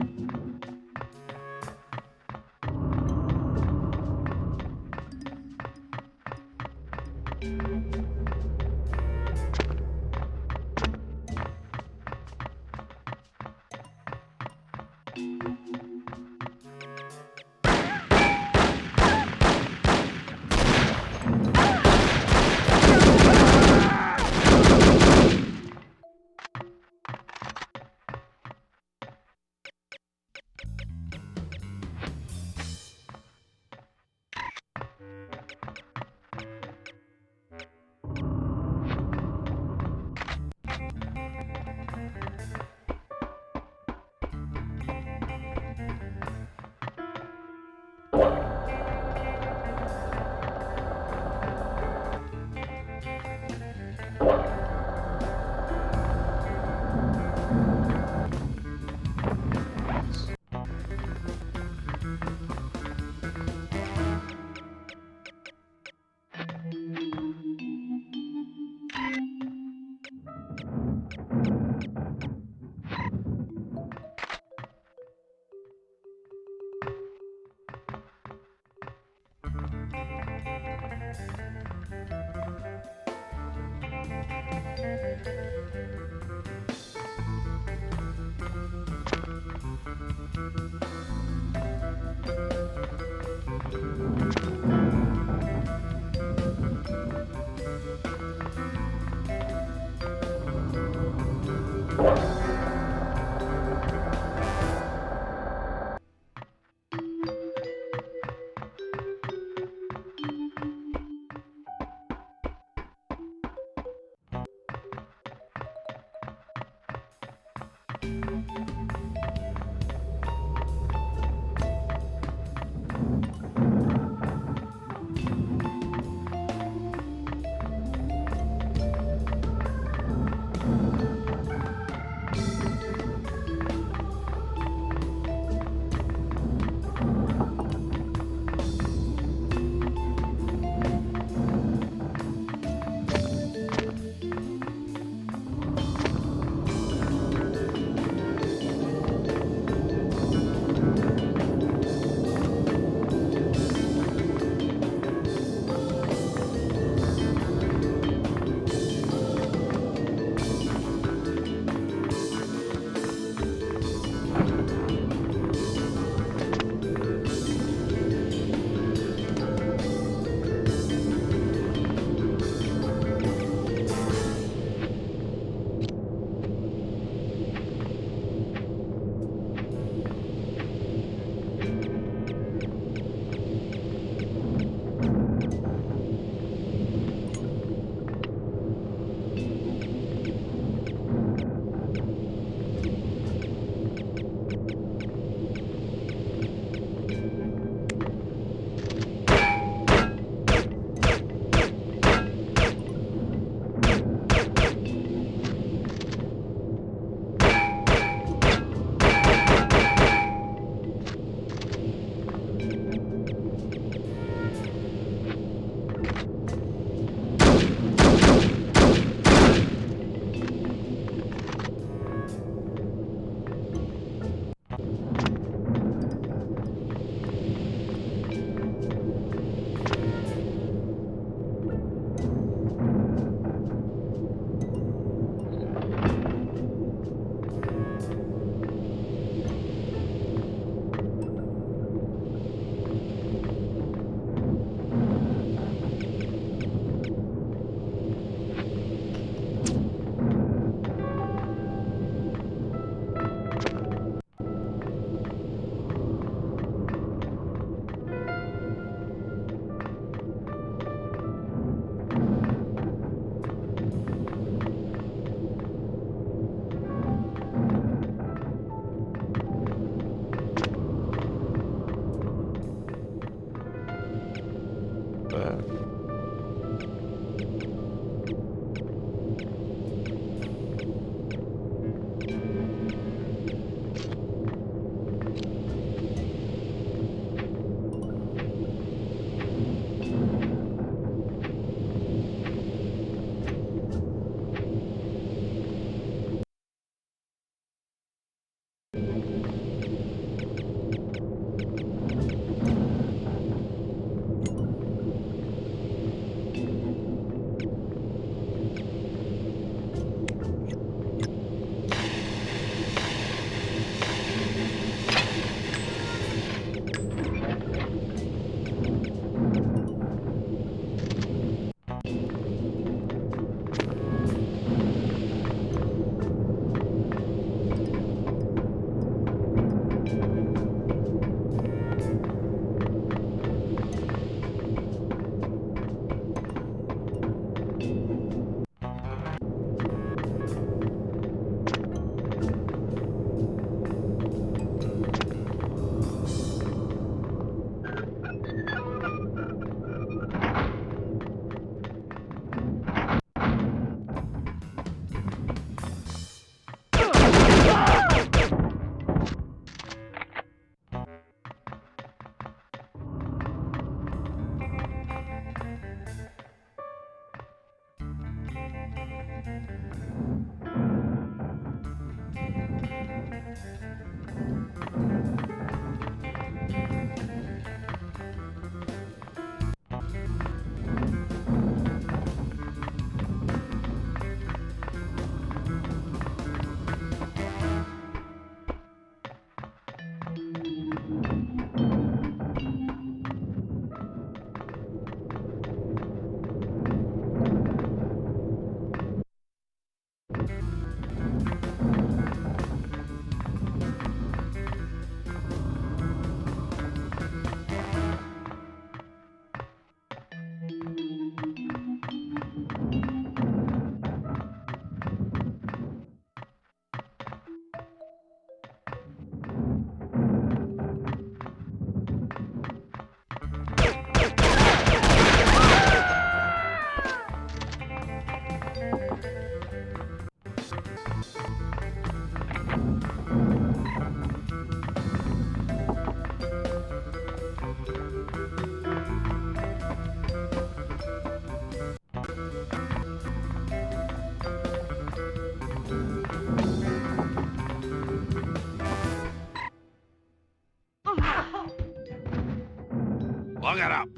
Look it up.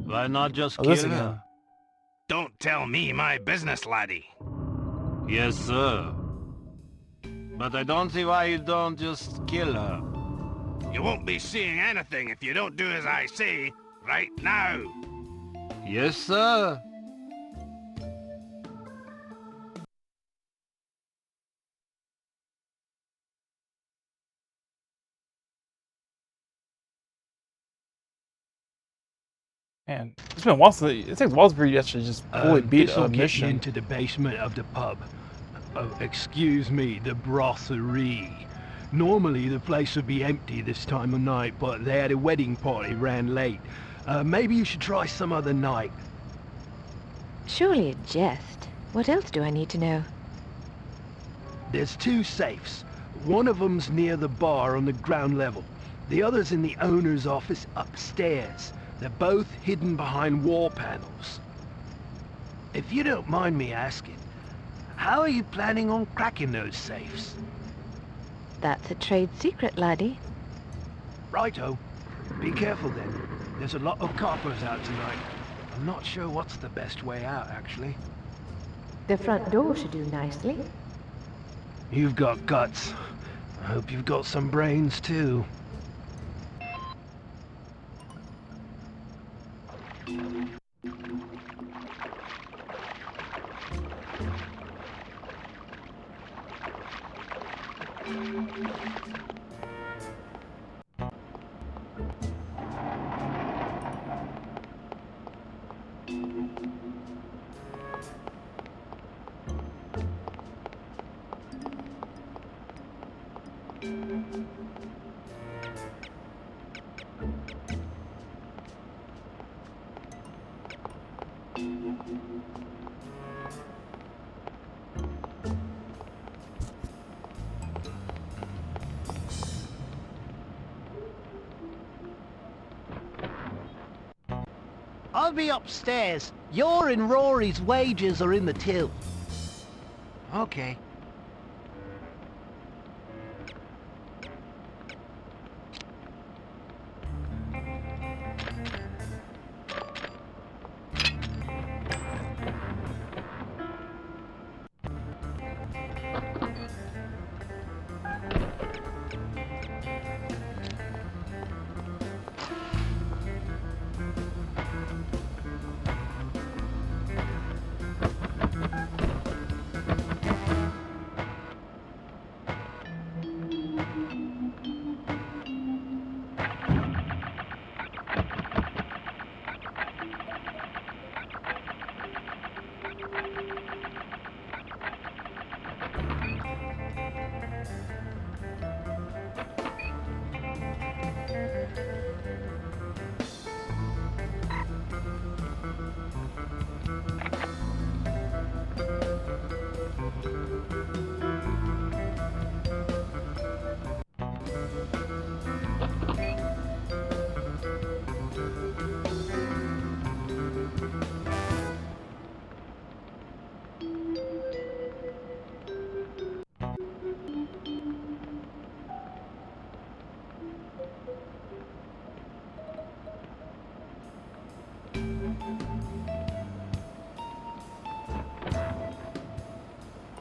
Why not just Oh, kill this her? again. Don't tell me my business, laddie. Yes, sir. But I don't see why you don't just kill her. You won't be seeing anything if you don't do as I say right now. Yes, sir. Man, it's been a while since it takes a while for you to actually just fully beat This'll a get you mission. into the basement of the pub. Oh, excuse me, the brasserie. Normally the place would be empty this time of night, but they had a wedding party, ran late. Maybe you should try some other night. Surely a jest. What else do I need to know? There's 2 safes. One of them's near the bar on the ground level. The other's in the owner's office upstairs. They're both hidden behind wall panels. If you don't mind me asking, how are you planning on cracking those safes? That's a trade secret, laddie. Righto. Be careful then. There's a lot of coppers out tonight. I'm not sure what's the best way out, actually. The front door should do nicely. You've got guts. I hope you've got some brains, too. I'll be upstairs. Your and Rory's wages are in the till. Okay.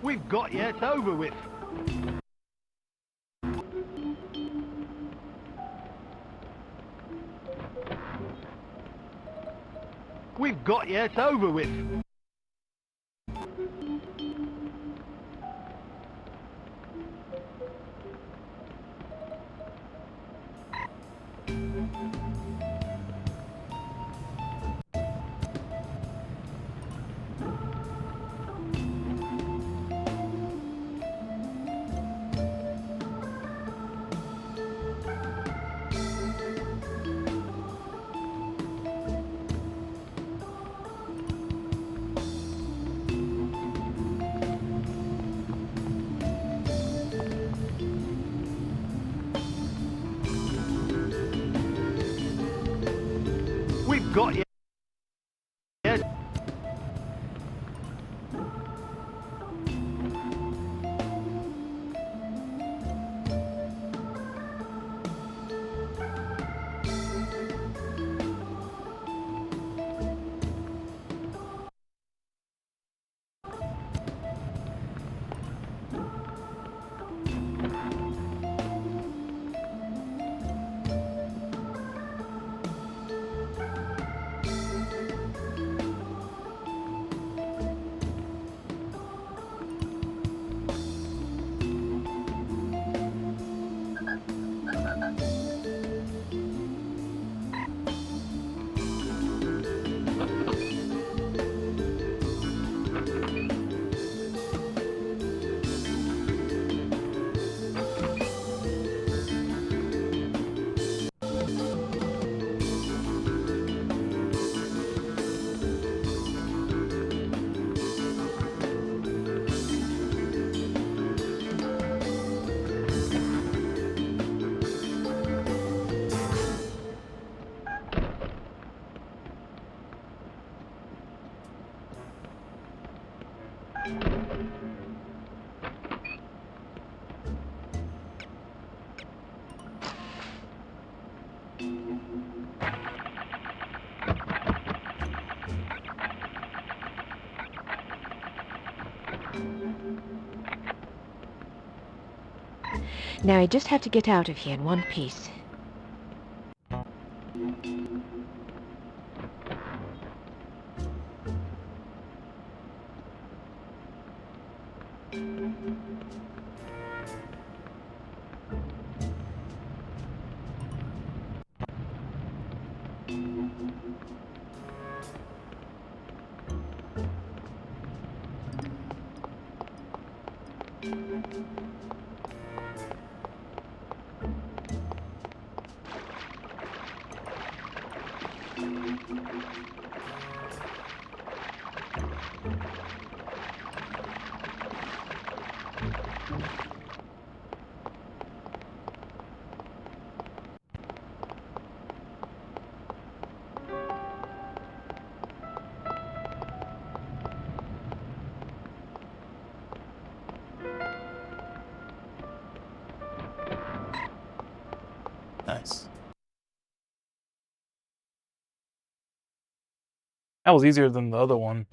We've got you. It's over with. We've got you. It's over with. We've got you. Now I just have to get out of here in one piece. Nice. That was easier than the other one.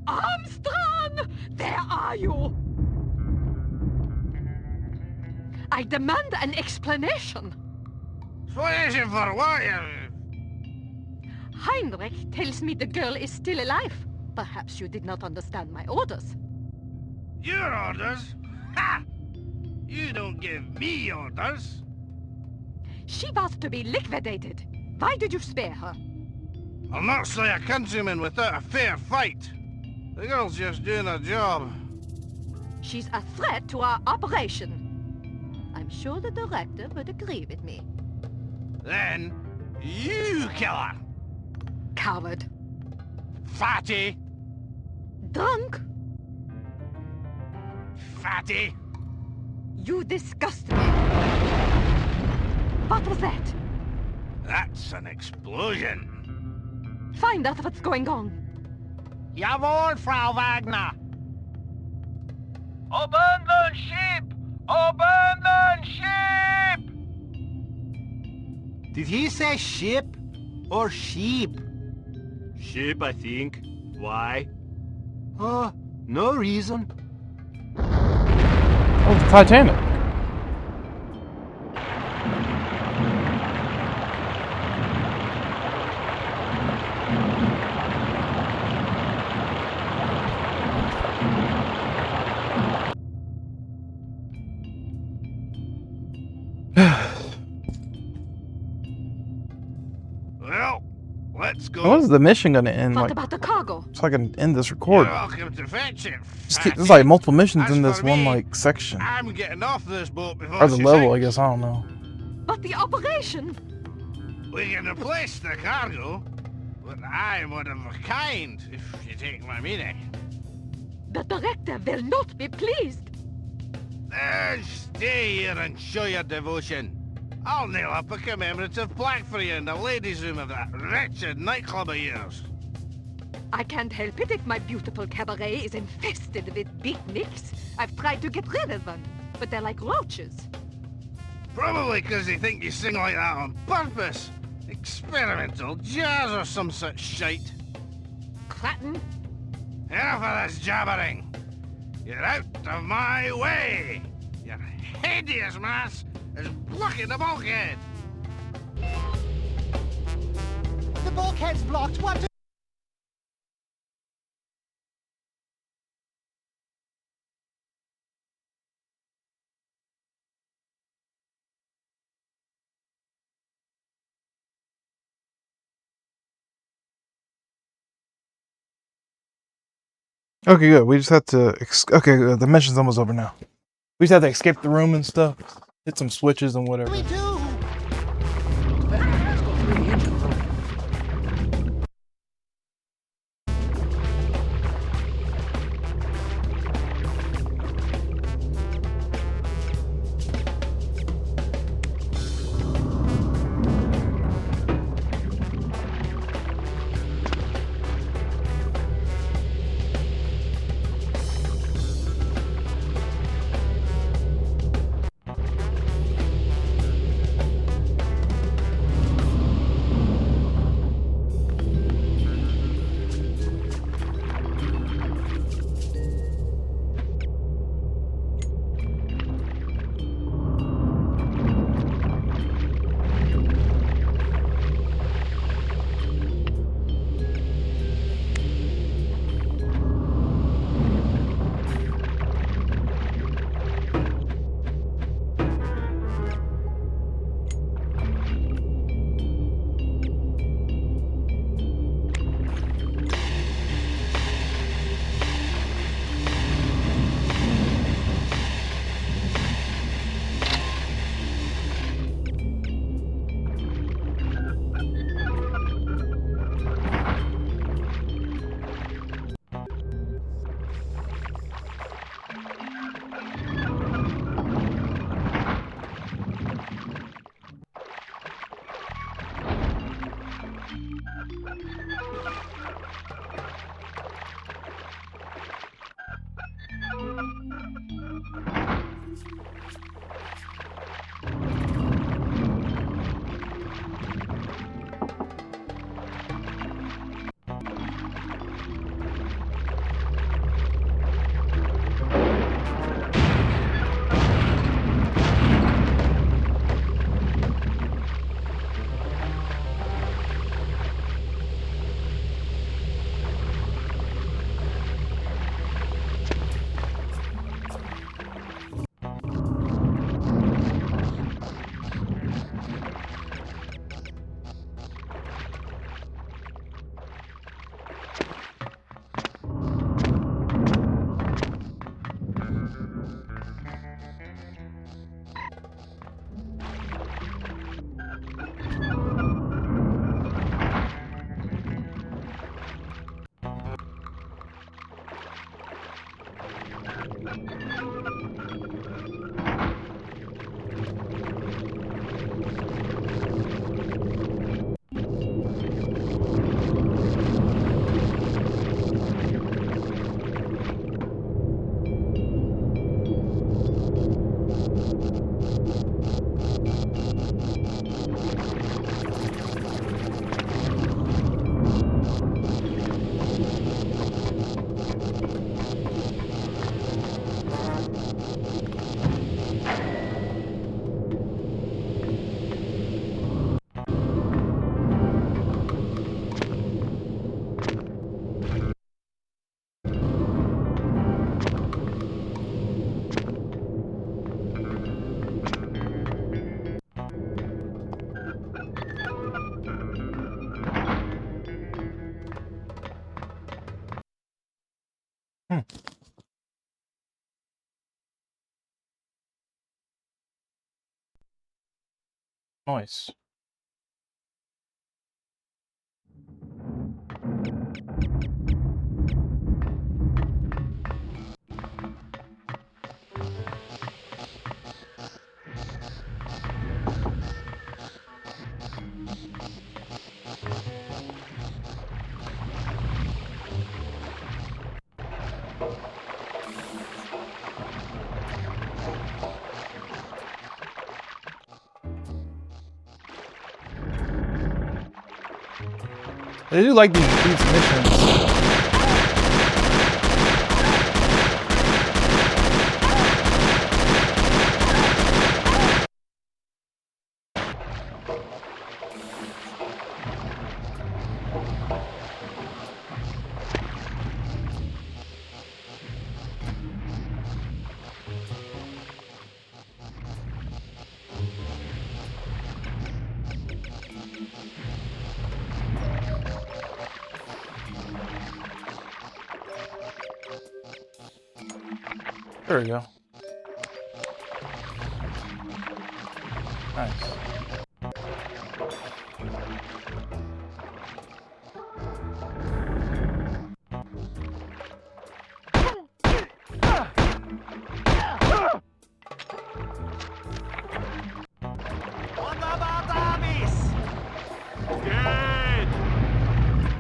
Armstrong! Where are you? I demand an explanation. Explanation for what? Heinrich tells me the girl is still alive. Perhaps you did not understand my orders. Your orders? Ha! You don't give me orders. She was to be liquidated. Why did you spare her? I'll not slay a countryman without a fair fight. The girl's just doing her job. She's a threat to our operation. I'm sure the director would agree with me. Then, you kill her. Coward. Fatty. Drunk. Fatty. You disgust me. What was that? That's an explosion. Find out what's going on. Jawohl, Frau Wagner. Abandon ship! Abandon ship! Did he say ship or sheep? Ship, I think. Why? No reason. Oh, the Titanic. Well, let's go. When is the mission gonna end? What Like, about the cargo? so I can end this record. You're welcome to fetch it. There's like multiple missions As in this for one me, like section, I'm getting off this boat before or the she level. I sinks. guess I don't know. But the operation? We can replace the cargo, but I'm one of a kind, if you take my meaning. The director will not be pleased. Stay here and show your devotion. I'll nail up a commemorative plaque for you in the ladies' room of that wretched nightclub of yours. I can't help it if my beautiful cabaret is infested with beatniks. I've tried to get rid of them, but they're like roaches. Probably because they think you sing like that on purpose. Experimental jazz or some such shite. Clatton? Enough of this jabbering. You're out of my way. Your hideous mass is blocking the bulkhead. The bulkhead's blocked. What do... Okay, good. We just have to. Okay, good. The mission's almost over now. We just have to escape the room and stuff. Hit some switches and whatever. we do? Let's go through the engine room. Nice. I do like these missions. There we go. Nice. What about armies? Dead!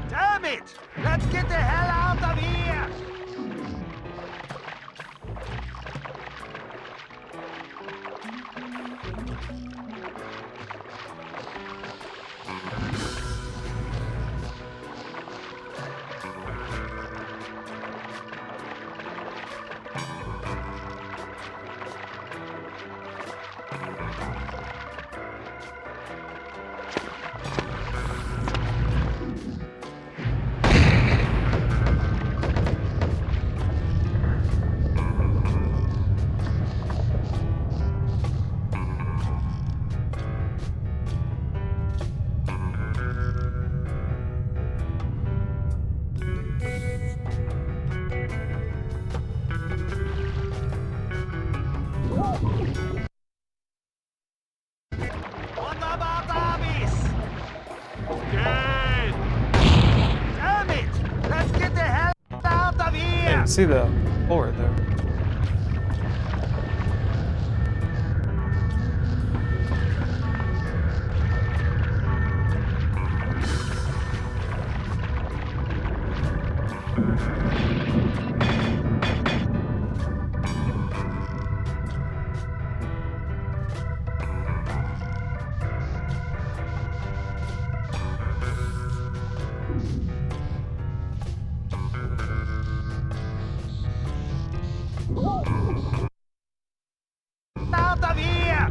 Damn it! Let's get the hell out of here! What about armies? Dead! Damn it! Let's get the hell out of here! Yeah, you can see the floor right there. Out of here!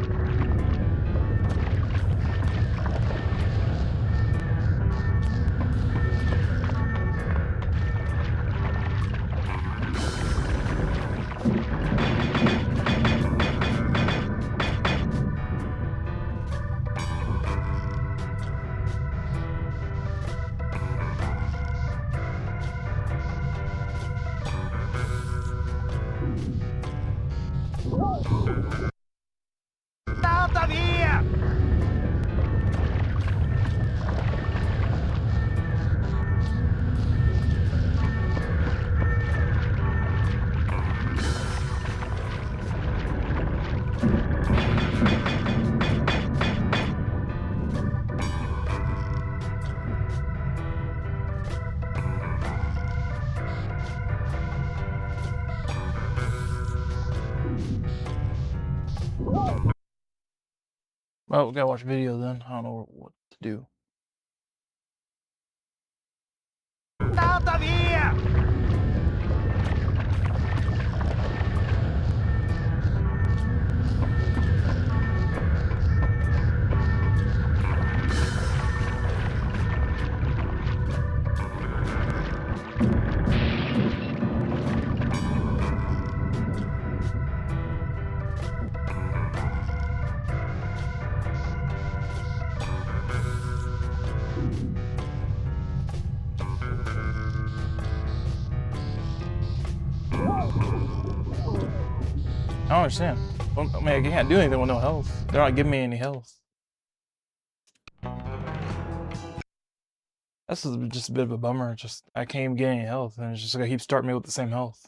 Out of here! Well, we gotta watch video then. I don't know what to do. Out of here! I don't understand. Well, I mean, I can't do anything with no health. They're not giving me any health. This is just a bit of a bummer. Just I can't even get any health, and it's just gonna keep starting me with the same health.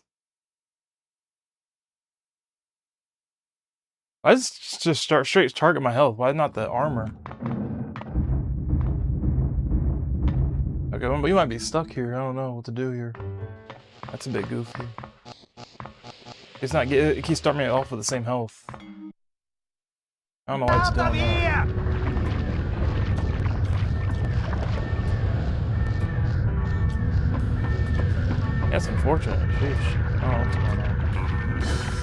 I just start straight target my health. Why not the armor? Okay, well, we might be stuck here. I don't know what to do here. That's a bit goofy. It's not it keeps starting me off with the same health. I don't know why it's doing that. That's unfortunate. Sheesh. I don't know what's going on.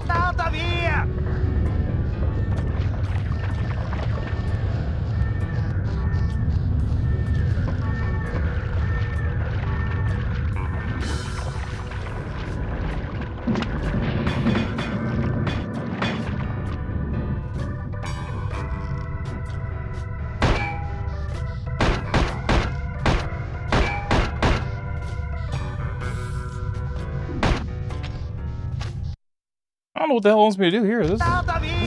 Out of here! I don't know what the hell it wants me to do here. This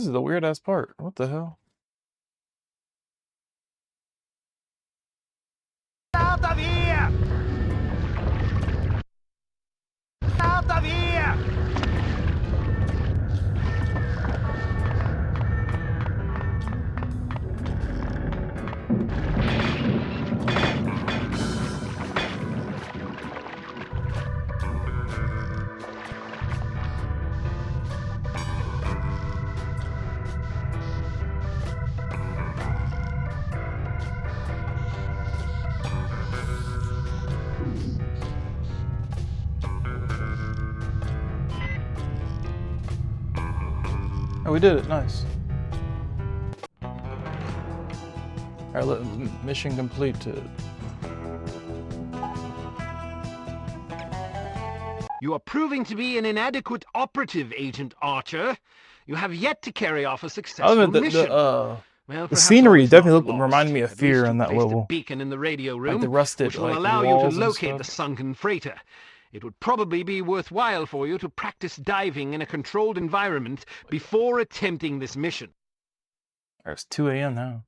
is the weird ass part. What the hell? Out of here! Out of here! Oh, we did it. Nice. Alright, mission completed. You are proving to be an inadequate operative, Agent Archer. You have yet to carry off a successful mission. The scenery definitely reminded me of Fear on that level. Beacon in the radio room, like the rusted, which will like, allow you to walls and locate the stuff. sunken freighter. It would probably be worthwhile for you to practice diving in a controlled environment before attempting this mission. It's 2 a.m. now.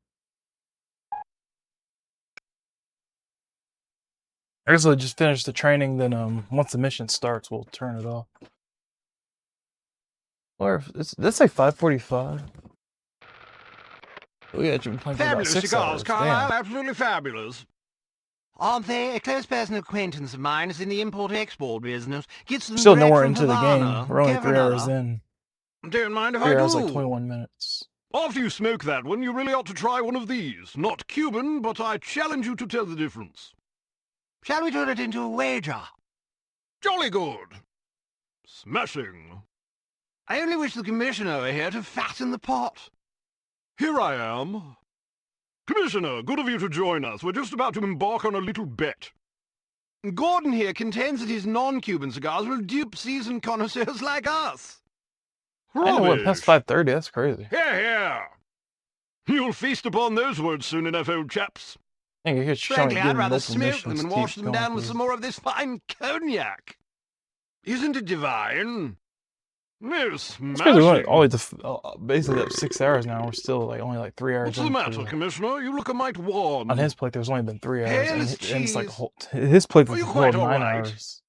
I guess I'll just finish the training, then once the mission starts, we'll turn it off. Or let's say 5:45. We had been playing for about 6 hours. Damn. Absolutely fabulous. Aren't they? A close personal acquaintance of mine is in the import-export business. Gets them Still direct nowhere from into the Havana. game. We're only Give 3 hours another. in. Don't mind if 3 I hours, do. like 21 minutes. After you smoke that one, you really ought to try one of these. Not Cuban, but I challenge you to tell the difference. Shall we turn it into a wager? Jolly good. Smashing. I only wish the Commissioner were here to fatten the pot. Here I am. Commissioner, good of you to join us. We're just about to embark on a little bet. Gordon here contends that his non-Cuban cigars will dupe seasoned connoisseurs like us. I know what past 5:30. That's crazy. Here, here. You'll feast upon those words soon enough, old chaps. I think you could show me Frankly, I'd getting rather multiple smoke missions them and to wash keep them going down with through. some more of this fine cognac. Isn't it divine? No, It's crazy. We went smashing. all the way to basically up 6 hours now. We're still like only like 3 hours. What's the into matter, Commissioner? You look a mite wan. On his plate, there's only been 3 hours, Hail and, is and it's like cheese. his plate Are was you full quite of all 9 right? hours.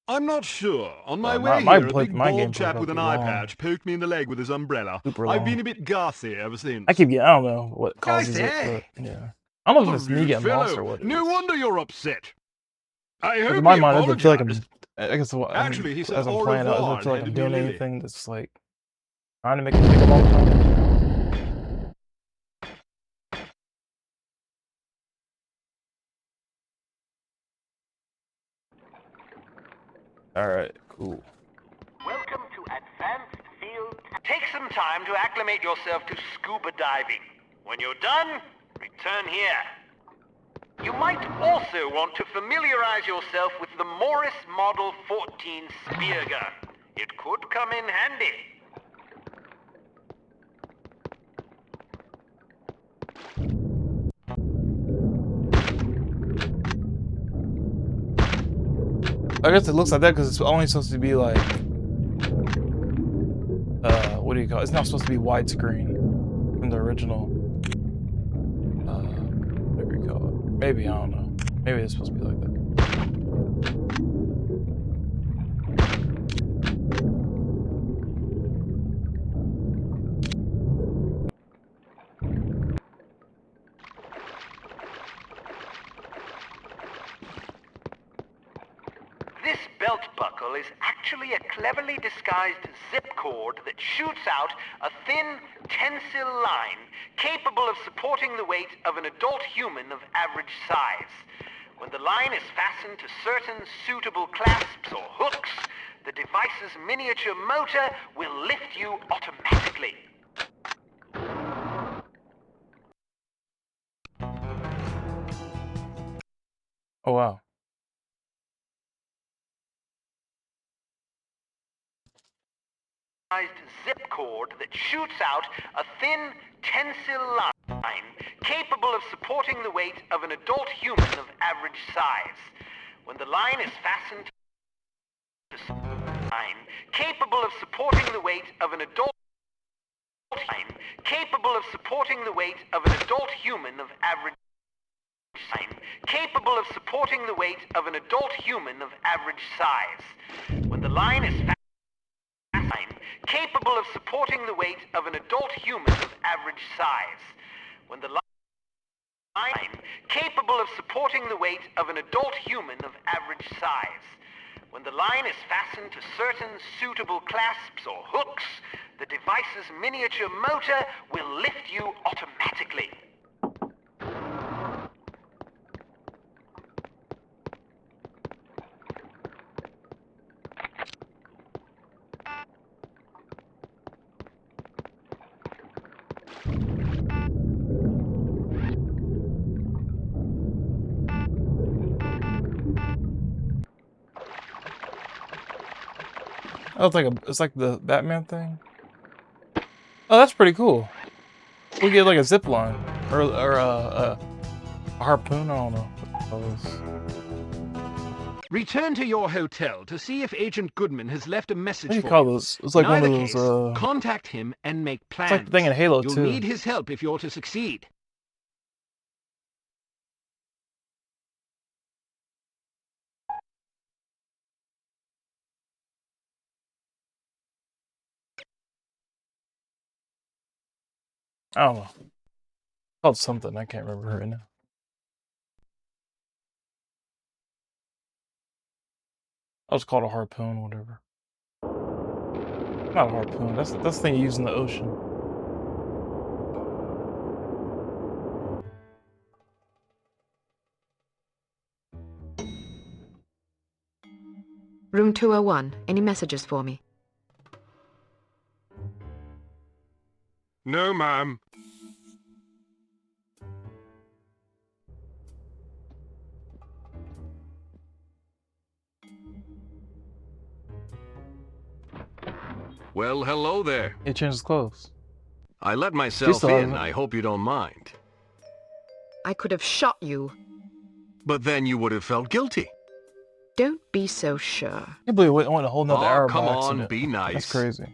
I'm not sure. On my Well, way my here, a play- big my game bald chap played with an up eye long. patch poked me in the leg with his umbrella. Super I've long. been a bit gassy ever since. I keep getting. I don't know what causes it, say. but yeah. I don't know if Oh, it's me you getting lost or fellow. what. it No is. wonder you're upset. I Like, hope in my he mind, I don't feel like I'm. apologized. I guess Actually, he said as I'm au playing, I revoir don't feel like and I'm handed me doing a lily. anything that's like trying to make it take a long time. All right, cool. Welcome to Advanced Field. Take some time to acclimate yourself to scuba diving. When you're done, return here. You might also want to familiarize yourself with the Morris Model 14 spear gun. It could come in handy. I guess it looks like that because it's only supposed to be like, what do you call it? It's not supposed to be widescreen in the original. Whatever you call it. Maybe, I don't know. Maybe it's supposed to be like that. This belt buckle is actually a cleverly disguised zip cord that shoots out a thin, tensile line capable of supporting the weight of an adult human of average size. When the line is fastened to certain suitable clasps or hooks, the device's miniature motor will lift you automatically. Oh, wow. Zip cord that shoots out a thin, tensile line capable of supporting the weight of an adult human of average size. When the line is fastened to a line capable of supporting the weight of an adult line capable of supporting the weight of an adult human of average size. Capable of supporting the weight of an adult human of average size. When the line is capable of supporting the weight of an adult human of average size. When the line capable of supporting the weight of an adult human of average size. When the line is fastened to certain suitable clasps or hooks, the device's miniature motor will lift you automatically. Oh, it's like the Batman thing. Oh, that's pretty cool. We get like a zip line or a harpoon. I don't know what it is. Return to your hotel to see if Agent Goodman has left a message What do you for call you. those? It's like In one of either those. case, contact him and make plans. It's like the thing in Halo You'll 2. need his help if you're to succeed. I don't know. It's called something. I can't remember right now. I was called a harpoon, whatever. Not a harpoon. That's the thing you use in the ocean. Room 201. Any messages for me? No, ma'am. Well, hello there. He changed his clothes. I let myself still in. hasn't. I hope you don't mind. I could have shot you. But then you would have felt guilty. Don't be so sure. I can't believe it went a whole nother hour by come on, accident. be nice. That's crazy.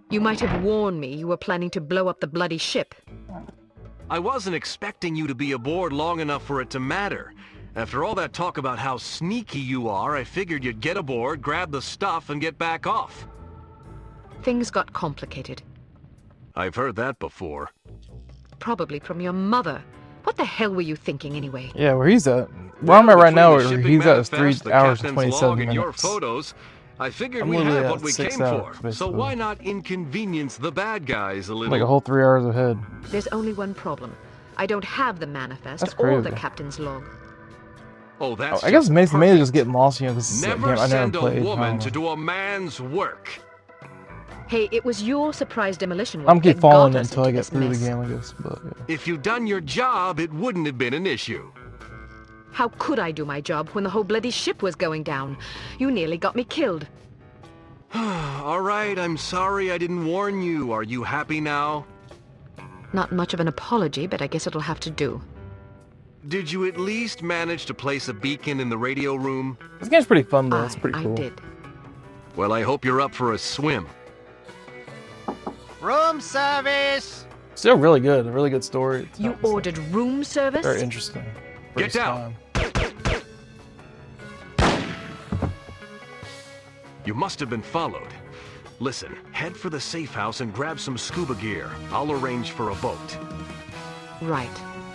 You might have warned me you were planning to blow up the bloody ship. I wasn't expecting you to be aboard long enough for it to matter. After all that talk about how sneaky you are, I figured you'd get aboard, grab the stuff, and get back off. Things got complicated. I've heard that before. Probably from your mother. What the hell were you thinking anyway? Yeah, where he's at. Where I'm at right now, where he's at is 3 the hours and captain's 27 log and your minutes. photos. I figured I'm we literally have at what we 6 came hours, for. So basically. why not inconvenience the bad guys a little? Like a whole 3 hours ahead. There's only one problem. I don't have the manifest That's or the crazy. captain's log. Oh, that's I guess just it's mainly just getting lost, you know, because it's a Never game I never send played. a I woman don't to know. do a man's work. Hey, it was your surprise demolition work I'm keep that following got it us until I into get this through the mess. game, I guess. But yeah. If you'd done your job, it wouldn't have been an issue. How could I do my job when the whole bloody ship was going down? You nearly got me killed. All right, I'm sorry I didn't warn you. Are you happy now? Not much of an apology, but I guess it'll have to do. Did you at least manage to place a beacon in the radio room? This game's pretty fun though. It's pretty cool. I did. Well, I hope you're up for a swim. Room service! Still really good. A really good story. You ordered room service? Very interesting. Get down! You must have been followed. Listen, head for the safe house and grab some scuba gear. I'll arrange for a boat. Right.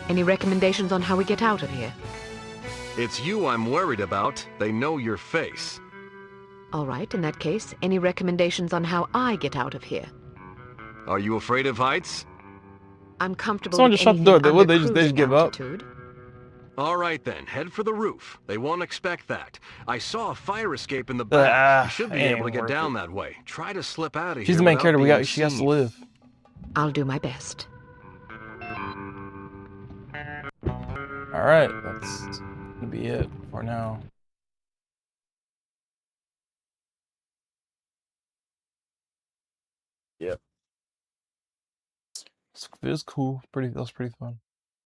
Any recommendations on how we get out of here? It's you I'm worried about. They know your face. All right, in that case, any recommendations on how I get out of here? Are you afraid of heights? I'm comfortable Someone with just shut the door. anything Would under they just give altitude. up? All right then, head for the roof. They won't expect that. I saw a fire escape in the back. You should be able to get down that way. Try to slip out of here. She's the main without character. being She has to seen. live. I'll do my best. All right, that's gonna be it for now. Yep. It was cool. That was pretty fun.